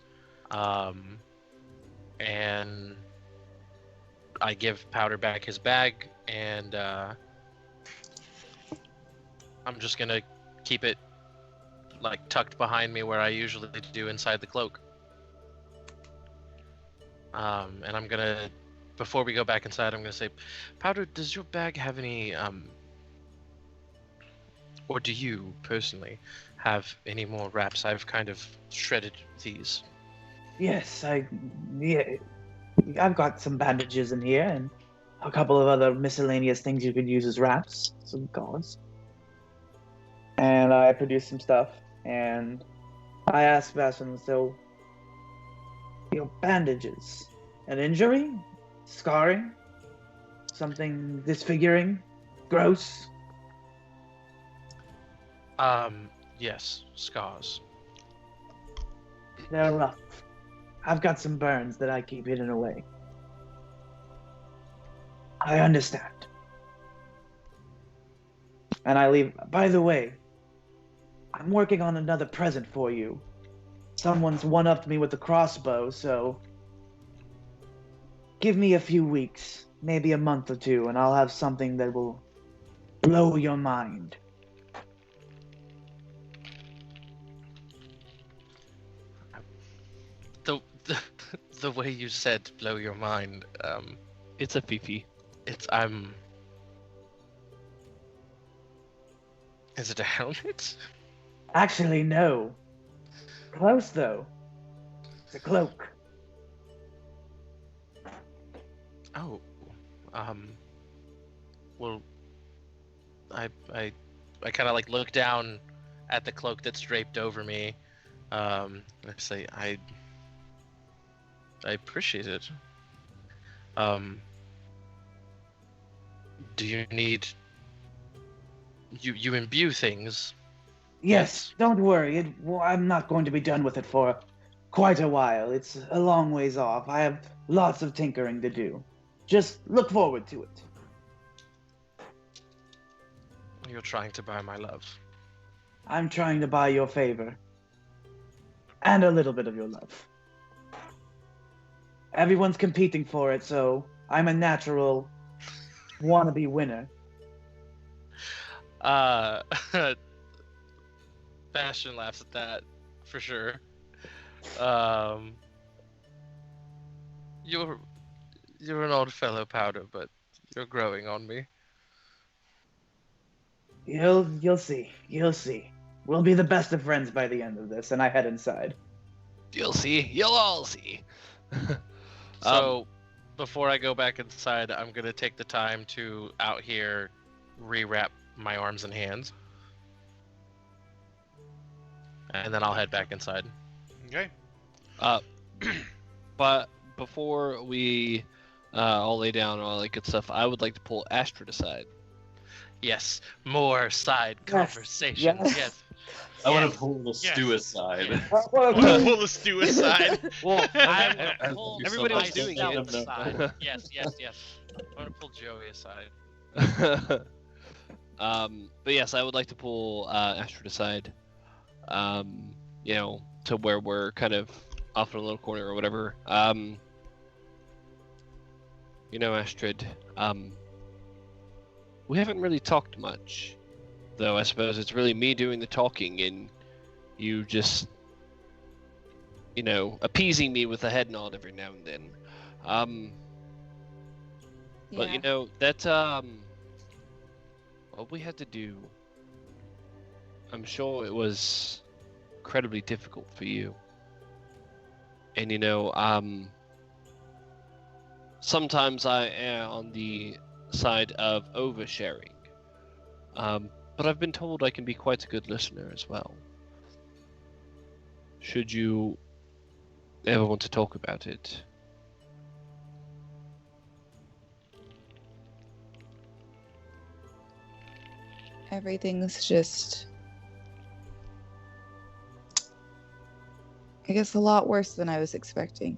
and I give Powder back his bag, and I'm just gonna keep it like tucked behind me where I usually do inside the cloak. And I'm gonna, before we go back inside, I'm gonna say, Powder, does your bag have any, or do you personally have any more wraps? I've kind of shredded these. Yes, yeah, I've got some bandages in here and a couple of other miscellaneous things you could use as wraps, some gauze. And I produced some stuff, and I asked Vasson, so, bandages, an injury, scarring, something disfiguring, gross. Yes, scars. They're rough. I've got some burns that I keep hidden away. I understand. And I leave. By the way, I'm working on another present for you. Someone's one-upped me with the crossbow, so give me a few weeks, maybe a month or two, and I'll have something that will blow your mind. The way you said blow your mind, It's a fifi. Is it a helmet? Actually, no. Close, though. It's a cloak. Oh, well, I kind of like look down at the cloak that's draped over me. I say, I appreciate it. Do you need? You imbue things? Yes, don't worry. I'm not going to be done with it for quite a while. It's a long ways off. I have lots of tinkering to do. Just look forward to it. You're trying to buy my love. I'm trying to buy your favor. And a little bit of your love. Everyone's competing for it, so I'm a natural wannabe winner. Bastion laughs at that, for sure. You're an old fellow, Powder, but you're growing on me. You'll see. You'll see. We'll be the best of friends by the end of this, and I head inside. You'll see. You'll all see. So, before I go back inside, I'm gonna take the time to out here rewrap my arms and hands, and then I'll head back inside. Okay. But before we all lay down and all that good stuff, I would like to pull Astrid aside. Yes, more side Yes, conversation. yes. Yes. I want Yes. to pull the Yes. stew aside. Want to pull the stew aside? Well, I'm gonna pull everybody was doing myself it. aside. Yes. I'm gonna pull Joey aside. But yes, I would like to pull Astrid aside. To where we're kind of off in a little corner or whatever. Astrid, we haven't really talked much, though. I suppose it's really me doing the talking and you just, appeasing me with a head nod every now and then. But Yeah. that what we had to do, I'm sure it was incredibly difficult for you. And sometimes I err on the side of oversharing. But I've been told I can be quite a good listener as well. Should you ever want to talk about it? Everything's just, I guess, a lot worse than I was expecting.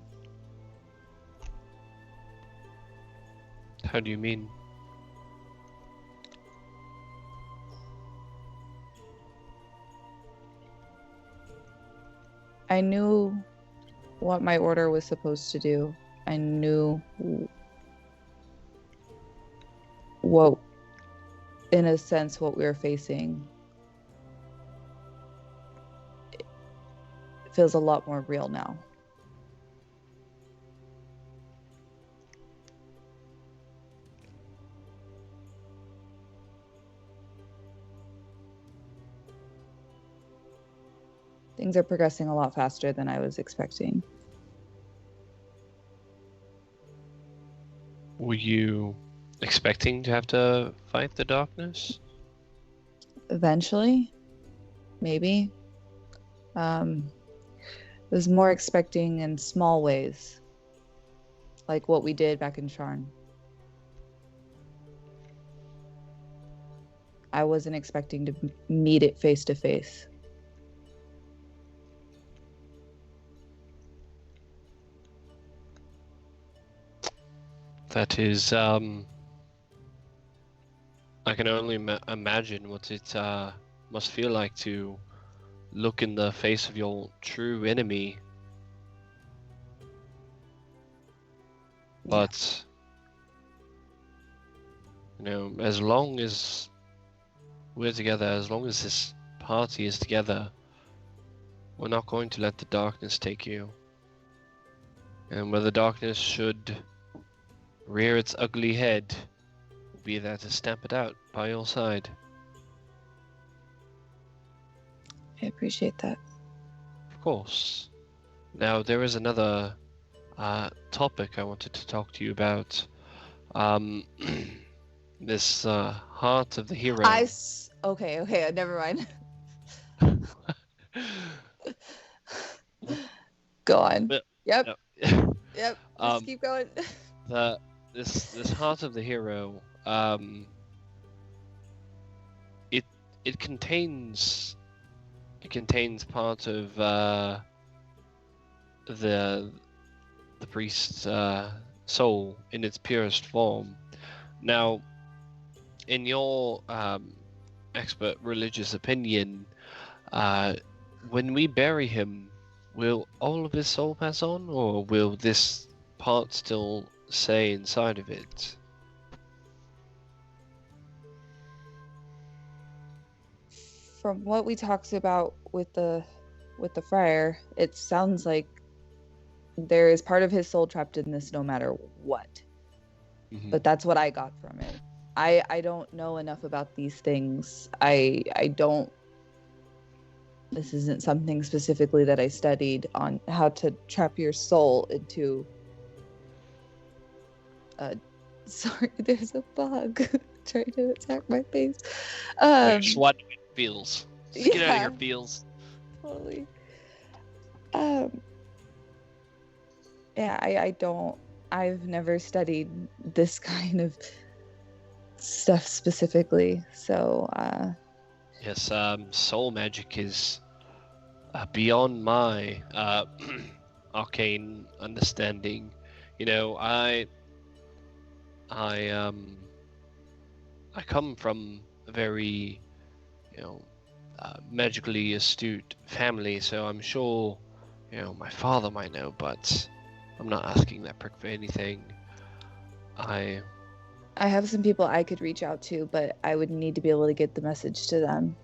How do you mean? I knew what my order was supposed to do. I knew what, in a sense, what we're facing feels a lot more real now. Things are progressing a lot faster than I was expecting. Were you expecting to have to fight the darkness? Eventually, maybe. Was more expecting in small ways, like what we did back in Sharn. I wasn't expecting to meet it face to face. That is, I can only imagine what it must feel like to look in the face of your true enemy. But, you know, as long as we're together, as long as this party is together, we're not going to let the darkness take you. And where the darkness should rear its ugly head, we'll be there to stamp it out by your side. I appreciate that. Of course. Now, there is another topic I wanted to talk to you about. This heart of the hero. Okay, never mind. Go on. Yep. Yep. Just keep going. This heart of the hero. It contains part of the priest's soul in its purest form. Now, in your expert religious opinion, when we bury him, will all of his soul pass on, or will this part still stay inside of it? From what we talked about with the friar, it sounds like there is part of his soul trapped in this no matter what. Mm-hmm. But that's what I got from it. I don't know enough about these things. I don't. This isn't something specifically that I studied on how to trap your soul into. Sorry, there's a bug trying to attack my face. Just watch it feels. Just get out of your feels. Totally. Yeah, I don't. I've never studied this kind of stuff specifically, so. Yes, soul magic is beyond my arcane understanding. You know, I come from a very, magically astute family, so I'm sure, my father might know, but I'm not asking that prick for anything. I have some people I could reach out to, but I would need to be able to get the message to them.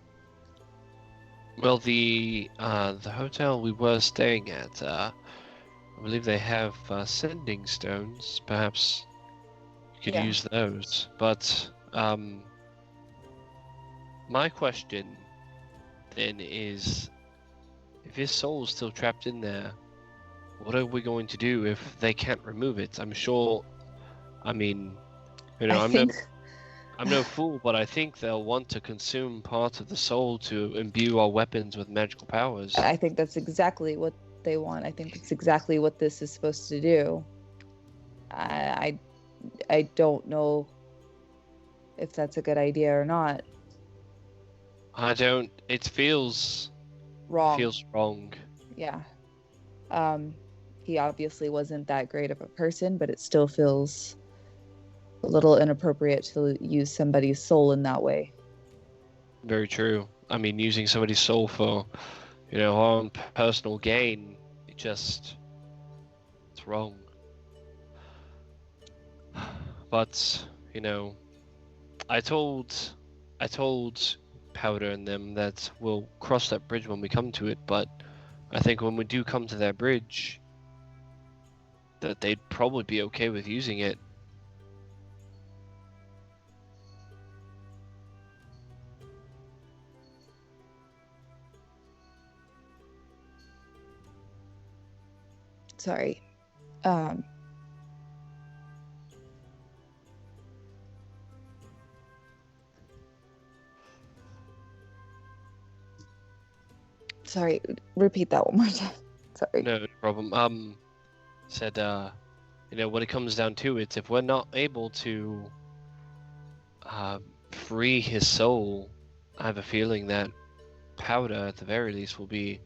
Well, the hotel we were staying at, I believe they have sending stones. Perhaps you could use those. But my question then is, if his soul is still trapped in there, what are we going to do if they can't remove it? I'm sure. I mean, I'm no fool, but I think they'll want to consume part of the soul to imbue our weapons with magical powers. I think that's exactly what they want. I think it's exactly what this is supposed to do. I don't know if that's a good idea or not. I don't. It feels wrong. Feels wrong. Yeah. He obviously wasn't that great of a person, but it still feels a little inappropriate to use somebody's soul in that way. Very true. I mean, using somebody's soul for, our own personal gain, it's wrong. But, I told Powder and them that we'll cross that bridge when we come to it, but I think when we do come to that bridge, that they'd probably be okay with using it. Sorry. Sorry, repeat that one more time. Sorry. No problem. Said, when it comes down to it, if we're not able to free his soul, I have a feeling that Powder, at the very least, will be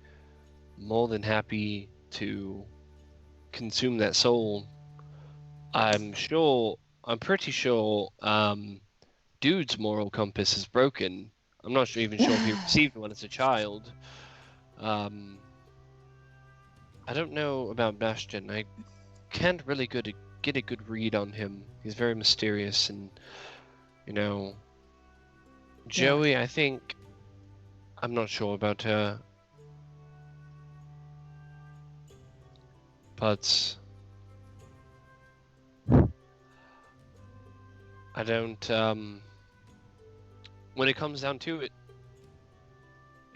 more than happy to consume that soul. I'm pretty sure, Dude's moral compass is broken. I'm not even sure if he received one as a child. I don't know about Bastion. I can't really get a good read on him. He's very mysterious, and Joey, I think I'm not sure about her, but I don't. When it comes down to it,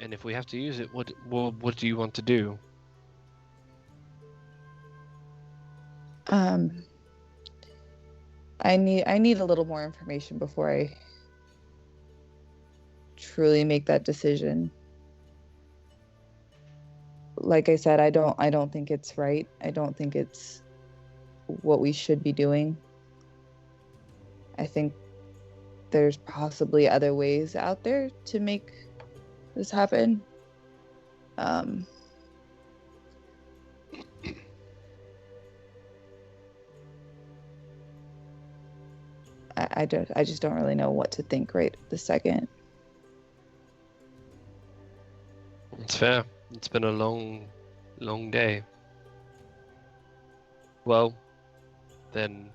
and if we have to use it, what do you want to do? I need a little more information before I truly make that decision. Like I said, I don't think it's right. I don't think it's what we should be doing. I think there's possibly other ways out there to make this happen. I just don't really know what to think right this second. It's fair. It's been a long day. Well, then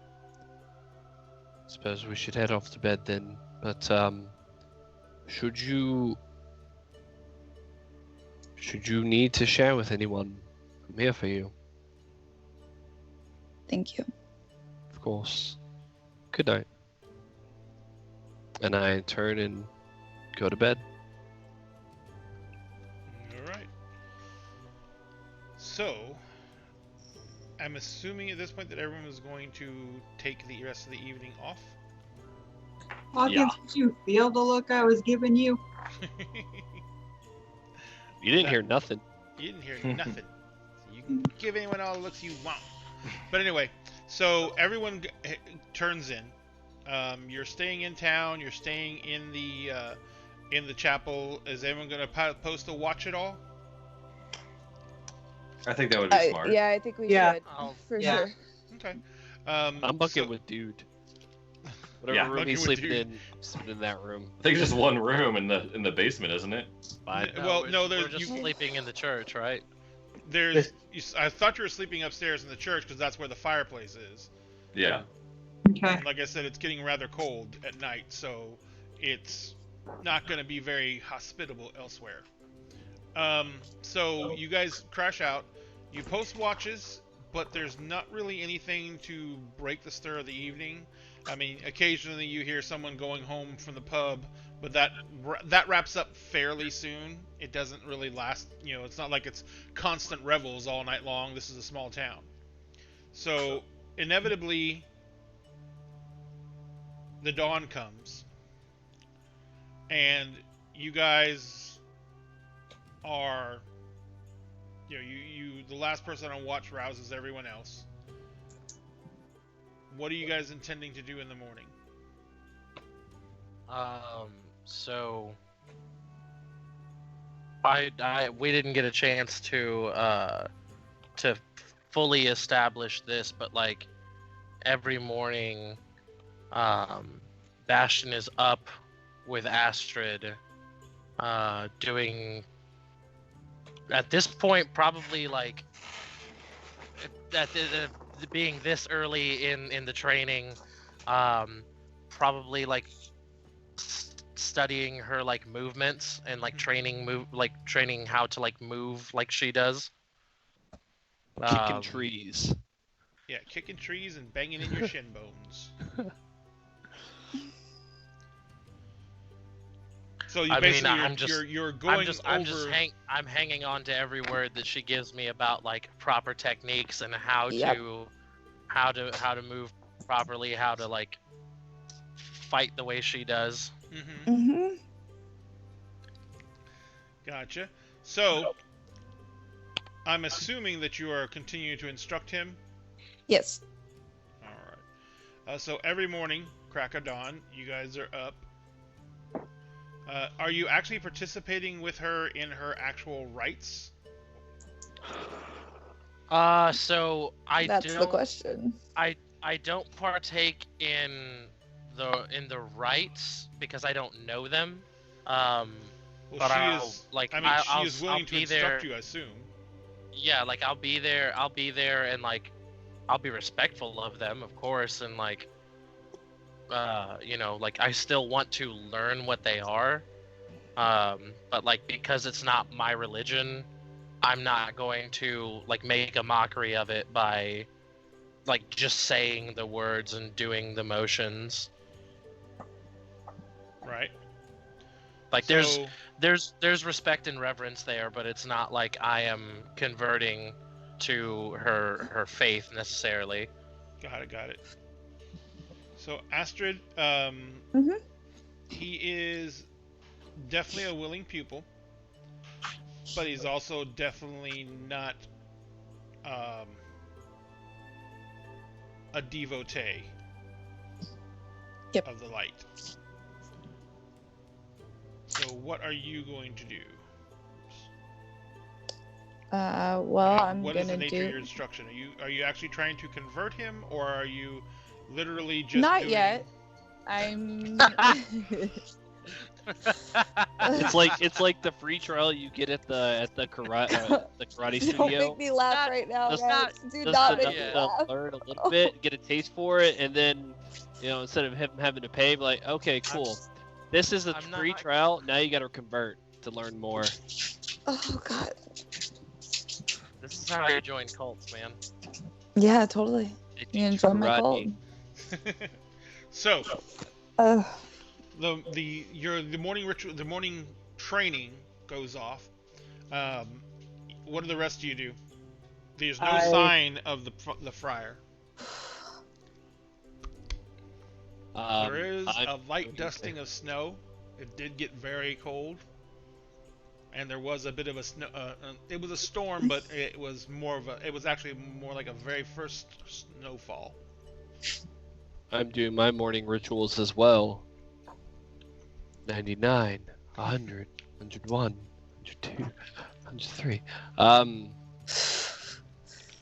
I suppose we should head off to bed then. But should you need to share with anyone, I'm here for you. Thank you. Of course. Good night. And I turn and go to bed. Alright. So, I'm assuming at this point that everyone is going to take the rest of the evening off. Hawkins, did you feel the look I was giving you? You didn't hear nothing. You didn't hear nothing. You can give anyone all the looks you want. But anyway, so everyone turns in. You're staying in town. You're staying in the chapel. Is everyone going to post a watch at all? I think that would be smart. Yeah, I think we Yeah. should. For sure. Okay. I'm bucking with Dude. Whatever room he's sleeping in, I'm sleeping in that room. I think it's just one room in the basement, isn't it? Fine. We're just sleeping in the church, right? I thought you were sleeping upstairs in the church because that's where the fireplace is. Yeah. Okay. Like I said, it's getting rather cold at night, so it's not going to be very hospitable elsewhere. So you guys crash out. You post watches, but there's not really anything to break the stir of the evening. I mean, occasionally you hear someone going home from the pub, but that wraps up fairly soon. It doesn't really last, it's not like it's constant revels all night long. This is a small town. So, inevitably, the dawn comes, and you guys are, the last person on watch rouses everyone else. What are you guys intending to do in the morning? So we didn't get a chance to fully establish this, but like every morning, Bastion is up with Astrid, doing, at this point, probably like being this early in the training, probably like studying her like movements and like training how to like move like she does. Kicking trees. Yeah, kicking trees and banging in your shin bones. So you you're going over. I'm hanging on to every word that she gives me about like proper techniques and how to move properly, how to like fight the way she does. Gotcha. So I'm assuming that you are continuing to instruct him. Yes. All right. So every morning, crack of dawn, you guys are up. Are you actually participating with her in her actual rites? So That's the question. I don't partake in the rites because I don't know them. Well, but she is willing to instruct you, I assume. Yeah, like I'll be there, and like I'll be respectful of them, of course, and like like I still want to learn what they are. But like because it's not my religion, I'm not going to like make a mockery of it by like just saying the words and doing the motions. Right. Like there's respect and reverence there, but it's not like I am converting to her faith necessarily. Got it. So Astrid, he is definitely a willing pupil, but he's also definitely not a devotee of the light. So what are you going to do? Well, I'm what gonna is the nature do. of your instruction? Are you actually trying to convert him, or are you literally just Not yet. I'm. It's like the free trial you get at the karate studio. Don't make me laugh right now, Just guys. Do not make me laugh. Learn a little bit, get a taste for it, and then instead of him having to pay, be like, okay, cool. This is a free trial. Now you got to convert to learn more. Oh God. This is how you join cults, man. Yeah, totally. You enjoy my cult. So, the morning ritual, the morning training goes off. What do the rest of you do? There's no sign of the friar. There is a light dusting of snow. It did get very cold, and there was a bit of a snow. It was a storm, but it was actually more like a very first snowfall. I'm doing my morning rituals as well. 99, 100, 101, 102, 103.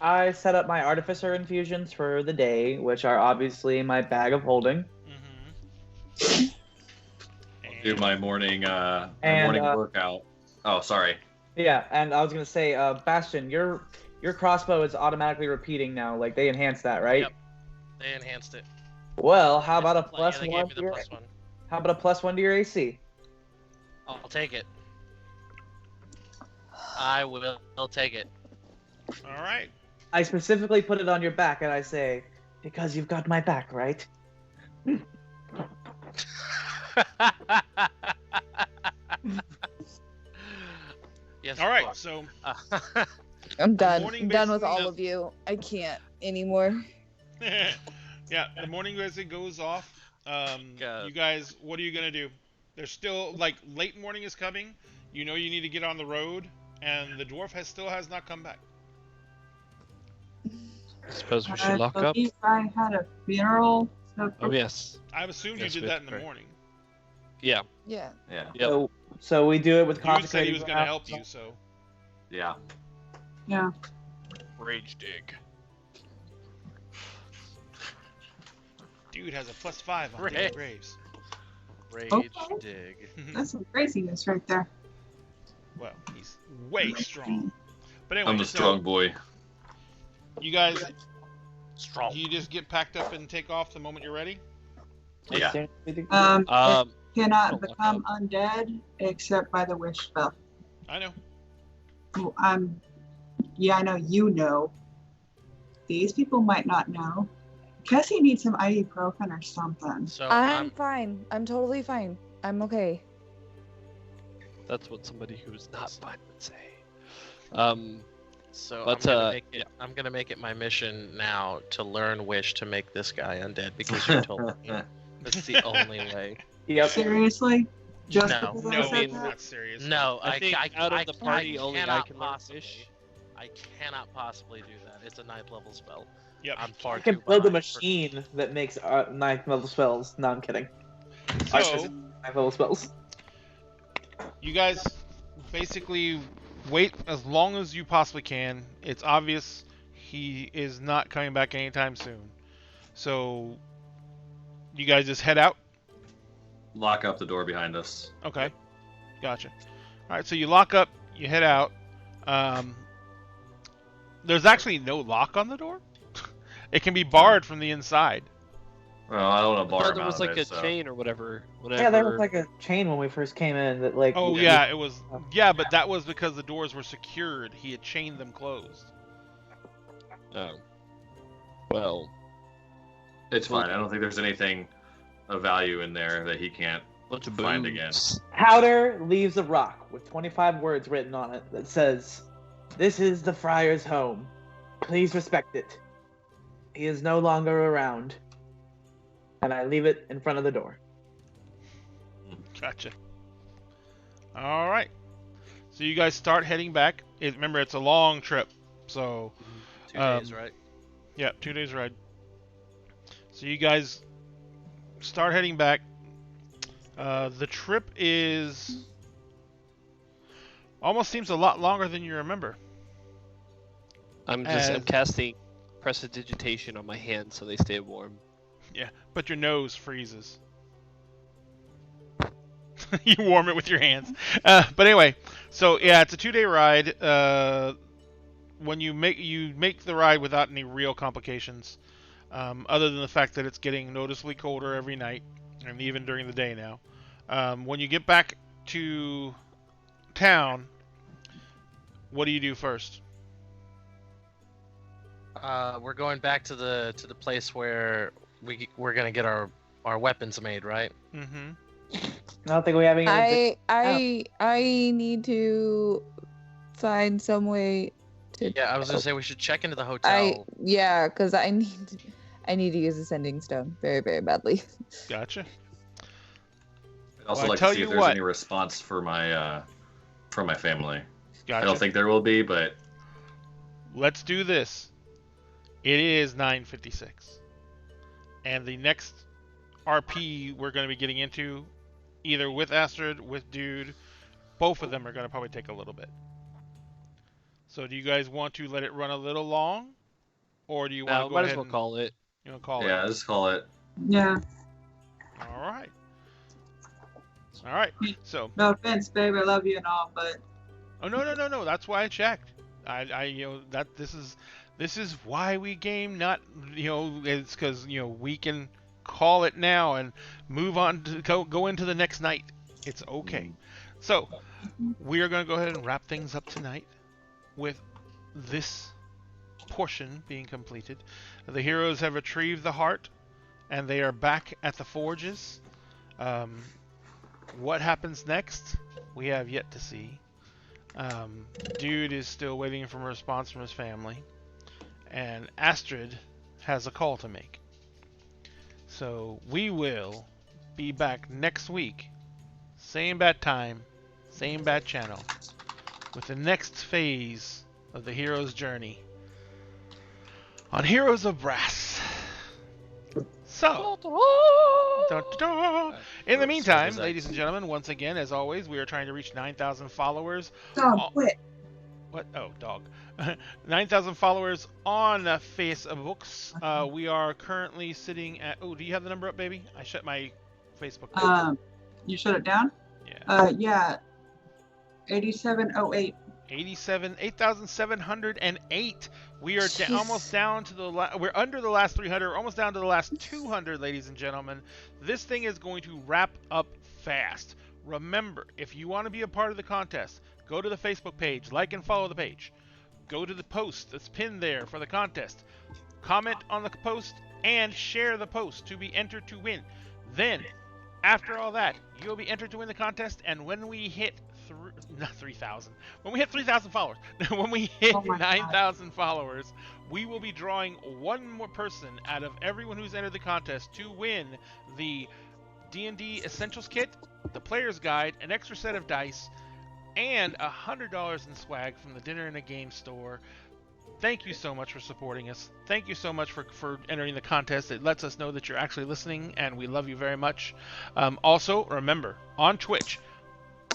I set up my artificer infusions for the day, which are obviously my bag of holding. Do my morning workout. Oh, sorry. Yeah, and I was gonna say, Bastion, your crossbow is automatically repeating now. Like they enhanced that, right? Yep. They enhanced it. Well, how about a plus they one? gave me the plus one. How about a +1 to your AC? I'll take it. I will. I'll take it. All right. I specifically put it on your back, and I say, because you've got my back, right? Yes. All right. So I'm done. I'm done with all of you. I can't anymore. Yeah, the morning basically goes off. You guys, what are you gonna do? There's still late morning is coming. You know you need to get on the road, and the dwarf still has not come back. I suppose we should lock up. I believe I had a funeral. So Oh yes. I've assumed Yes, you did we that in the pray. morning. Yeah. Yeah. Yeah. Yep. So we do it with You said he consecrated was gonna help you, so. Yeah. yeah. Rage dig. Dude has a +5 on Right. Daily Graves. Rage Okay. dig. That's some craziness right there. Well, he's way strong. But anyway, I'm a strong boy. You guys, Strong. you just get packed up and take off the moment you're ready. Yeah. cannot Don't look become undead except by the wish spell. I know. Well, I know you know. These people might not know. Cassie needs some ibuprofen or something. So I'm fine. I'm totally fine. I'm okay. That's what somebody who's not fine would say. So But, I'm gonna make it my mission now to learn wish to make this guy undead because you told me that's the only way. Yep. Seriously? Just No. because I No, said it's that? not serious. No, I think out of the party, only I cannot can learn possibly. wish. I cannot possibly do that. It's a 9th level spell. Yep. I'm far You can too build a behind for- machine that makes 9th level spells. No, I'm kidding. So 9th level spells. you guys basically wait as long as you possibly can. It's obvious he is not coming back anytime soon. So you guys just head out. Lock up the door behind us. Okay, gotcha. All right, so you lock up, you head out. There's actually no lock on the door. It can be barred from the inside. Well, I don't want to I bar thought him there out was of like it, a so. chain or whatever. Yeah, there was like a chain when we first came in that like. Oh yeah, it was. Yeah, but that was because the doors were secured. He had chained them closed. Oh. Well, It's fine. I don't think there's anything of value in there that he can't. bunch of Find boobs. again. Powder leaves a rock with 25 words written on it that says, "This is the friar's home. Please respect it. He is no longer around." And I leave it in front of the door. Gotcha. All right. So you guys start heading back. Remember, it's a long trip. So 2 days, right? yeah, 2 days ride. So you guys start heading back. The trip is almost seems a lot longer than you remember. I'm casting prestidigitation on my hands so they stay warm. Yeah, but your nose freezes. You warm it with your hands. But anyway, so yeah, it's a 2-day ride. When you make the ride without any real complications, other than the fact that it's getting noticeably colder every night, and even during the day now. When you get back to town, what do you do first? We're going back to the place where we're gonna get our weapons made, right? Mm-hmm. I don't think we have any. I need to find some way to. Yeah, I was gonna say we should check into the hotel. Because I need to use a sending stone very, very badly. Gotcha. I'd also Well, I like tell to see you if there's what. any response for my from my family. Gotcha. I don't think there will be, but Let's do this. It is 9:56, and the next RP we're going to be getting into, either with Astrid, with Dude, both of them are going to probably take a little bit. So do you guys want to let it run a little long, or do you want No, to go might ahead as well and call it. you want to call yeah, just call it. Yeah. it? All right. All right. So No offense, babe. I love you and all, but oh no. That's why I checked. That this is why we game. Not it's because we can call it now and move on to go into the next night. It's okay. So we are going to go ahead and wrap things up tonight with this portion being completed. The heroes have retrieved the heart, and they are back at the forges. What happens next? We have yet to see. Dude is still waiting for a response from his family, and Astrid has a call to make. So we will be back next week, same bad time, same bad channel, with the next phase of the hero's journey on Heroes of Brass. So, in the meantime, ladies and gentlemen, once again, as always, we are trying to reach 9,000 followers. don't quit. What? Oh, dog. 9,000 followers on Facebook. We are currently sitting at... Oh, do you have the number up, baby? I shut my Facebook. You shut it down? Yeah. Yeah. 8708. 8,708. We are almost down to we're under the last 300, almost down to the last 200, ladies and gentlemen. This thing is going to wrap up fast. Remember, if you want to be a part of the contest, go to the Facebook page, like and follow the page. Go to the post that's pinned there for the contest. Comment on the post and share the post to be entered to win. Then, after all that, you'll be entered to win the contest, and when we hit 3,000. When we hit 3,000 followers, when we hit 9,000 followers, we will be drawing one more person out of everyone who's entered the contest to win the D&D Essentials Kit, the Player's Guide, an extra set of dice, and $100 in swag from the Dinner and a Game store. Thank you so much for supporting us. Thank you so much for entering the contest. It lets us know that you're actually listening, and we love you very much. Also, remember, on Twitch,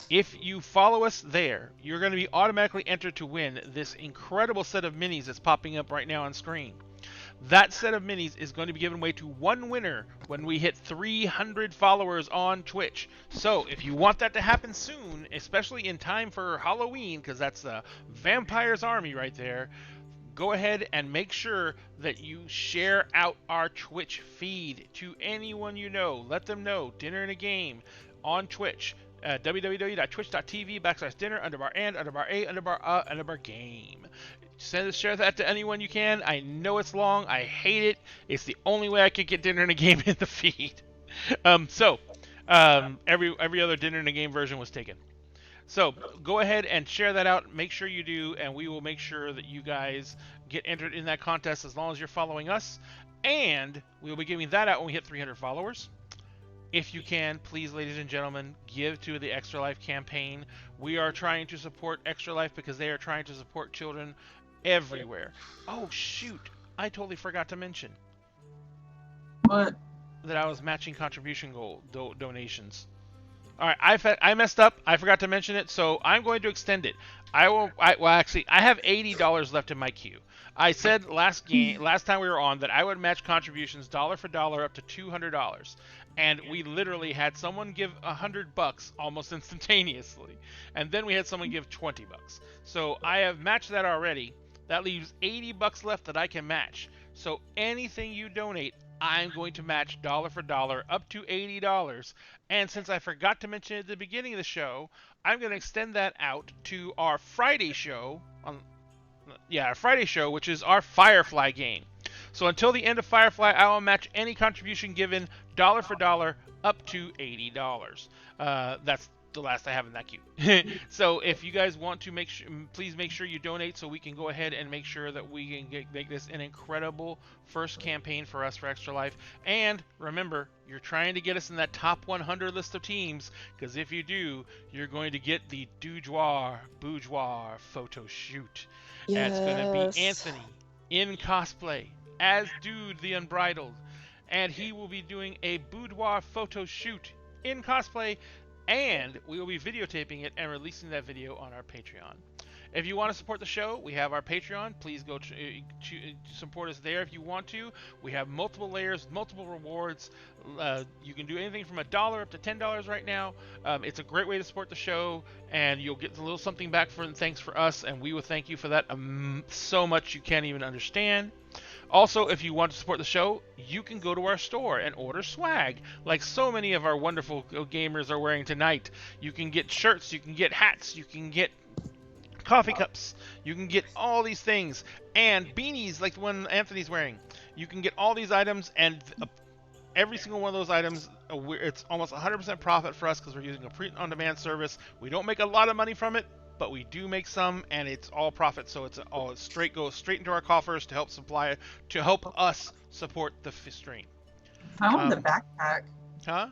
if you follow us there, you're going to be automatically entered to win this incredible set of minis that's popping up right now on screen. That set of minis is going to be given away to one winner when we hit 300 followers on Twitch. So if you want that to happen soon, especially in time for Halloween, because that's the Vampire's Army right there, go ahead and make sure that you share out our Twitch feed to anyone you know. Let them know Dinner and a Game on Twitch. www.twitch.tv/dinner_and_a_game. Share that to anyone you can. I know it's long. I hate it. It's the only way I could get Dinner and a Game in the feed. Every other Dinner and a Game version was taken. So go ahead and share that out. Make sure you do, and we will make sure that you guys get entered in that contest as long as you're following us. And we will be giving that out when we hit 300 followers. If you can, please, ladies and gentlemen, give to the Extra Life campaign. We are trying to support Extra Life because they are trying to support children everywhere. Oh, shoot. I totally forgot to mention. What? That I was matching contribution goal donations. All right, I messed up. I forgot to mention it, so I'm going to extend it. I have $80 left in my queue. I said last time we were on that I would match contributions dollar for dollar up to $200, and we literally had someone give $100 almost instantaneously, and then we had someone give $20. So I have matched that already. That leaves $80 left that I can match. So anything you donate, I'm going to match dollar for dollar up to $80. And since I forgot to mention it at the beginning of the show, I'm going to extend that out to our Friday show, which is our Firefly game. So until the end of Firefly, I will match any contribution given dollar for dollar up to $80. That's the last I have in that queue. So if you guys want to please make sure you donate so we can go ahead and make sure that we can make this an incredible first campaign for us for Extra Life. And remember, you're trying to get us in that top 100 list of teams, because if you do, you're going to get the Boudoir photo shoot. Yes. That's going to be Anthony in cosplay as Dude the Unbridled, and he will be doing a boudoir photo shoot in cosplay, and we will be videotaping it and releasing that video on our Patreon. If you want to support the show, we have our Patreon. Please go to support us there if you want to. We have multiple layers, multiple rewards. You can do anything from $1 up to $10 right now. It's a great way to support the show, and you'll get a little something back thanks for us, and we will thank you for that so much you can't even understand. Also, if you want to support the show, you can go to our store and order swag, like so many of our wonderful gamers are wearing tonight. You can get shirts, you can get hats, you can get coffee cups, you can get all these things, and beanies like the one Anthony's wearing. You can get all these items, and every single one of those items, it's almost 100% profit for us because we're using a print-on-demand service. We don't make a lot of money from it, but we do make some, and it's all profit, so it's all goes straight into our coffers to help us support the stream. I want the backpack. Huh?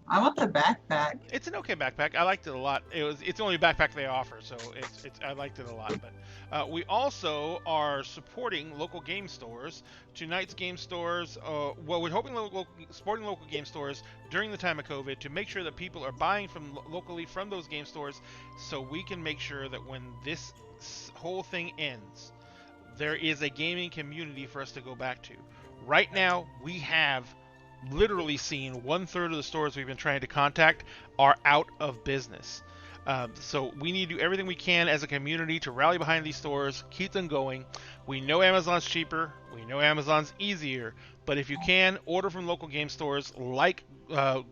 I want the backpack. It's an okay backpack. I liked it a lot. It's the only backpack they offer, so I liked it a lot. But we also are supporting local game stores. Tonight's game stores. We're hoping supporting local game stores during the time of COVID to make sure that people are buying locally from those game stores, so we can make sure that when this whole thing ends, there is a gaming community for us to go back to. Right now, we have literally seen 1/3 of the stores we've been trying to contact are out of business. So we need to do everything we can as a community to rally behind these stores, keep them going. We know Amazon's cheaper, we know Amazon's easier, but if you can, order from local game stores like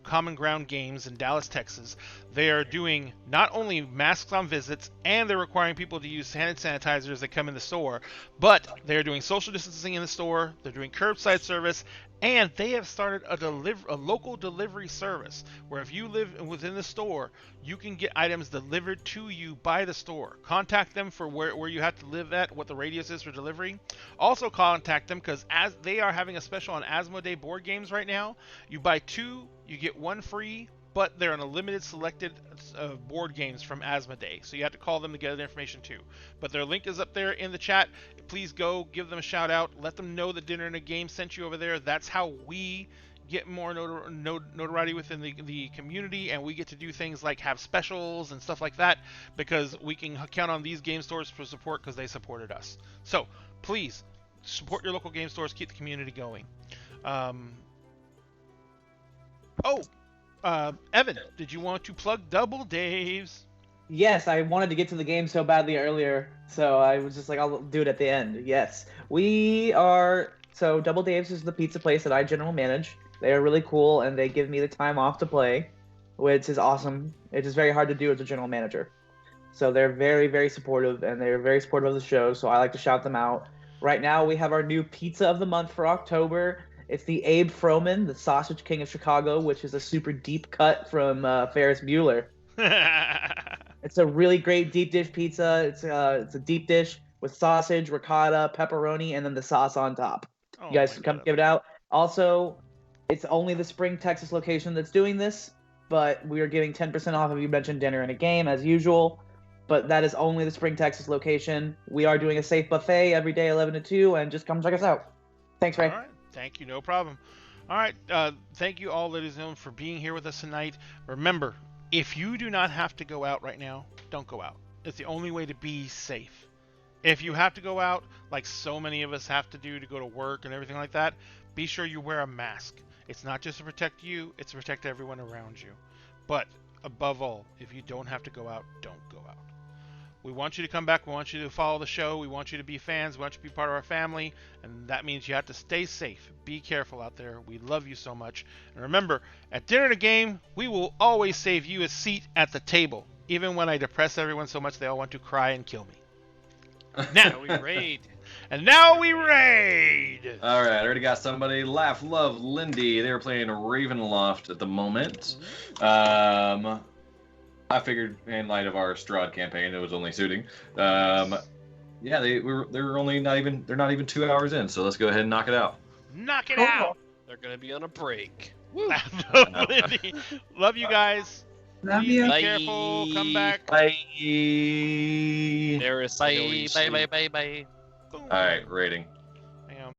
Common Ground Games in Dallas, Texas. They are doing not only masks on visits, and they're requiring people to use hand sanitizers that come in the store, but they're doing social distancing in the store. They're doing curbside service, and they have started a local delivery service where if you live within the store, you can get items delivered to you by the store. Contact them for where you have to live at, what the radius is for delivery. Also contact them because as they are having a special on Asmodee board games right now. You buy 2, you get 1 free, but they're in a limited selected board games from Asmodee. So you have to call them to get the information too. But their link is up there in the chat. Please go give them a shout out. Let them know that Dinner and a Game sent you over there. That's how we get more notoriety within the community, and we get to do things like have specials and stuff like that because we can count on these game stores for support because they supported us. So please support your local game stores. Keep the community going. Evan, did you want to plug Double Dave's? Yes, I wanted to get to the game so badly earlier, so I was just like, I'll do it at the end. Yes, so Double Dave's is the pizza place that I general manage. They are really cool, and they give me the time off to play, which is awesome. It is very hard to do as a general manager. So they're very, very supportive, and they're very supportive of the show, so I like to shout them out. Right now, we have our new pizza of the month for October. It's the Abe Froman, the Sausage King of Chicago, which is a super deep cut from Ferris Bueller. It's a really great deep dish pizza. It's a deep dish with sausage, ricotta, pepperoni, and then the sauce on top. You guys come give it out. Also, it's only the Spring, Texas location that's doing this, but we are giving 10% off if you mention Dinner and a Game as usual. But that is only the Spring, Texas location. We are doing a safe buffet every day, 11 to 2, and just come check us out. Thanks, Ray. All right. Thank you. No problem. All right. Thank you all, ladies and gentlemen, for being here with us tonight. Remember, if you do not have to go out right now, don't go out. It's the only way to be safe. If you have to go out, like so many of us have to do to go to work and everything like that, be sure you wear a mask. It's not just to protect you, it's to protect everyone around you. But above all, if you don't have to go out, don't go out. We want you to come back. We want you to follow the show. We want you to be fans. We want you to be part of our family. And that means you have to stay safe. Be careful out there. We love you so much. And remember, at Dinner and a Game, we will always save you a seat at the table. Even when I depress everyone so much they all want to cry and kill me. Now we raid. And now we raid! All right, I already got somebody. Laugh, Love, Lindy. They're playing Ravenloft at the moment. I figured, in light of our Strahd campaign, it was only suiting. Yeah, they're not even 2 hours in, so let's go ahead and knock it out. Knock it out! They're gonna be on a break. Lindy. Love you guys. Love Please you. be Bye. careful. Come back. Bye. There is Bye. Bye. Bye. Bye. Boom. All right, rating. Hang on.